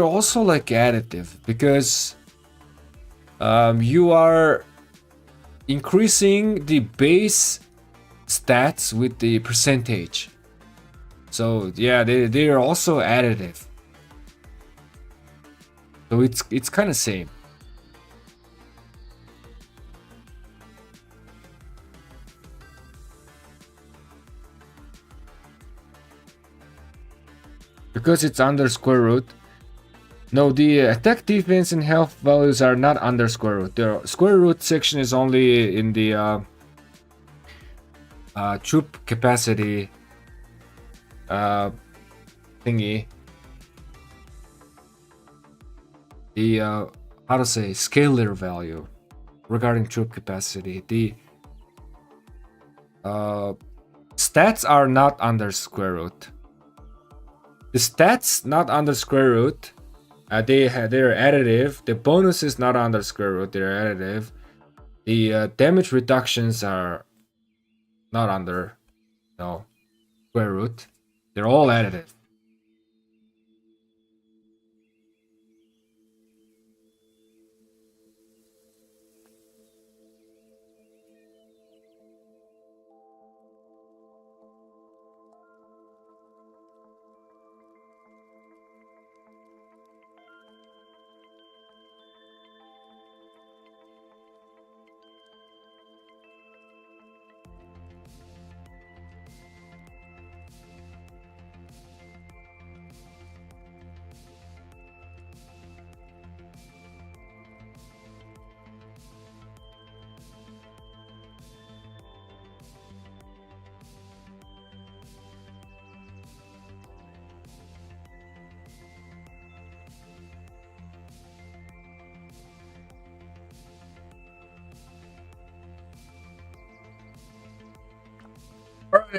Speaker 1: also like additive, because you are increasing the base stats with the percentage. So yeah, they're also additive. So it's kind of same. Because it's under square root. No, the attack, defense, and health values are not under square root. The square root section is only in the troop capacity thingy. The how to say, scalar value regarding troop capacity. The stats are not under square root. The stats not under square root. They're additive. The bonus is not under square root. They're additive. The damage reductions are not under square root. They're all additive.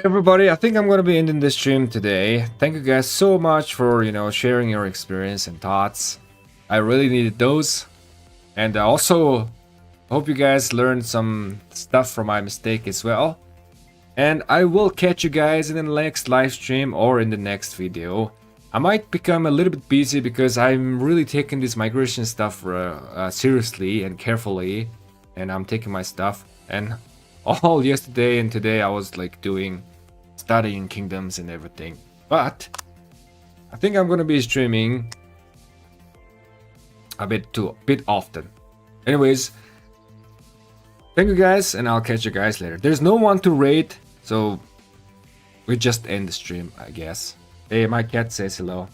Speaker 1: Everybody, I think I'm gonna be ending this stream today. Thank you guys so much for, sharing your experience and thoughts. I really needed those. And I also hope you guys learned some stuff from my mistake as well. And I will catch you guys in the next live stream or in the next video. I might become a little bit busy because I'm really taking this migration stuff seriously and carefully. And I'm taking my stuff. And all yesterday and today I was like studying kingdoms and everything. But I think I'm gonna be streaming a bit often. Anyways, thank you guys, and I'll catch you guys later. There's no one to raid, so we just end the stream, I guess. Hey, my cat says hello.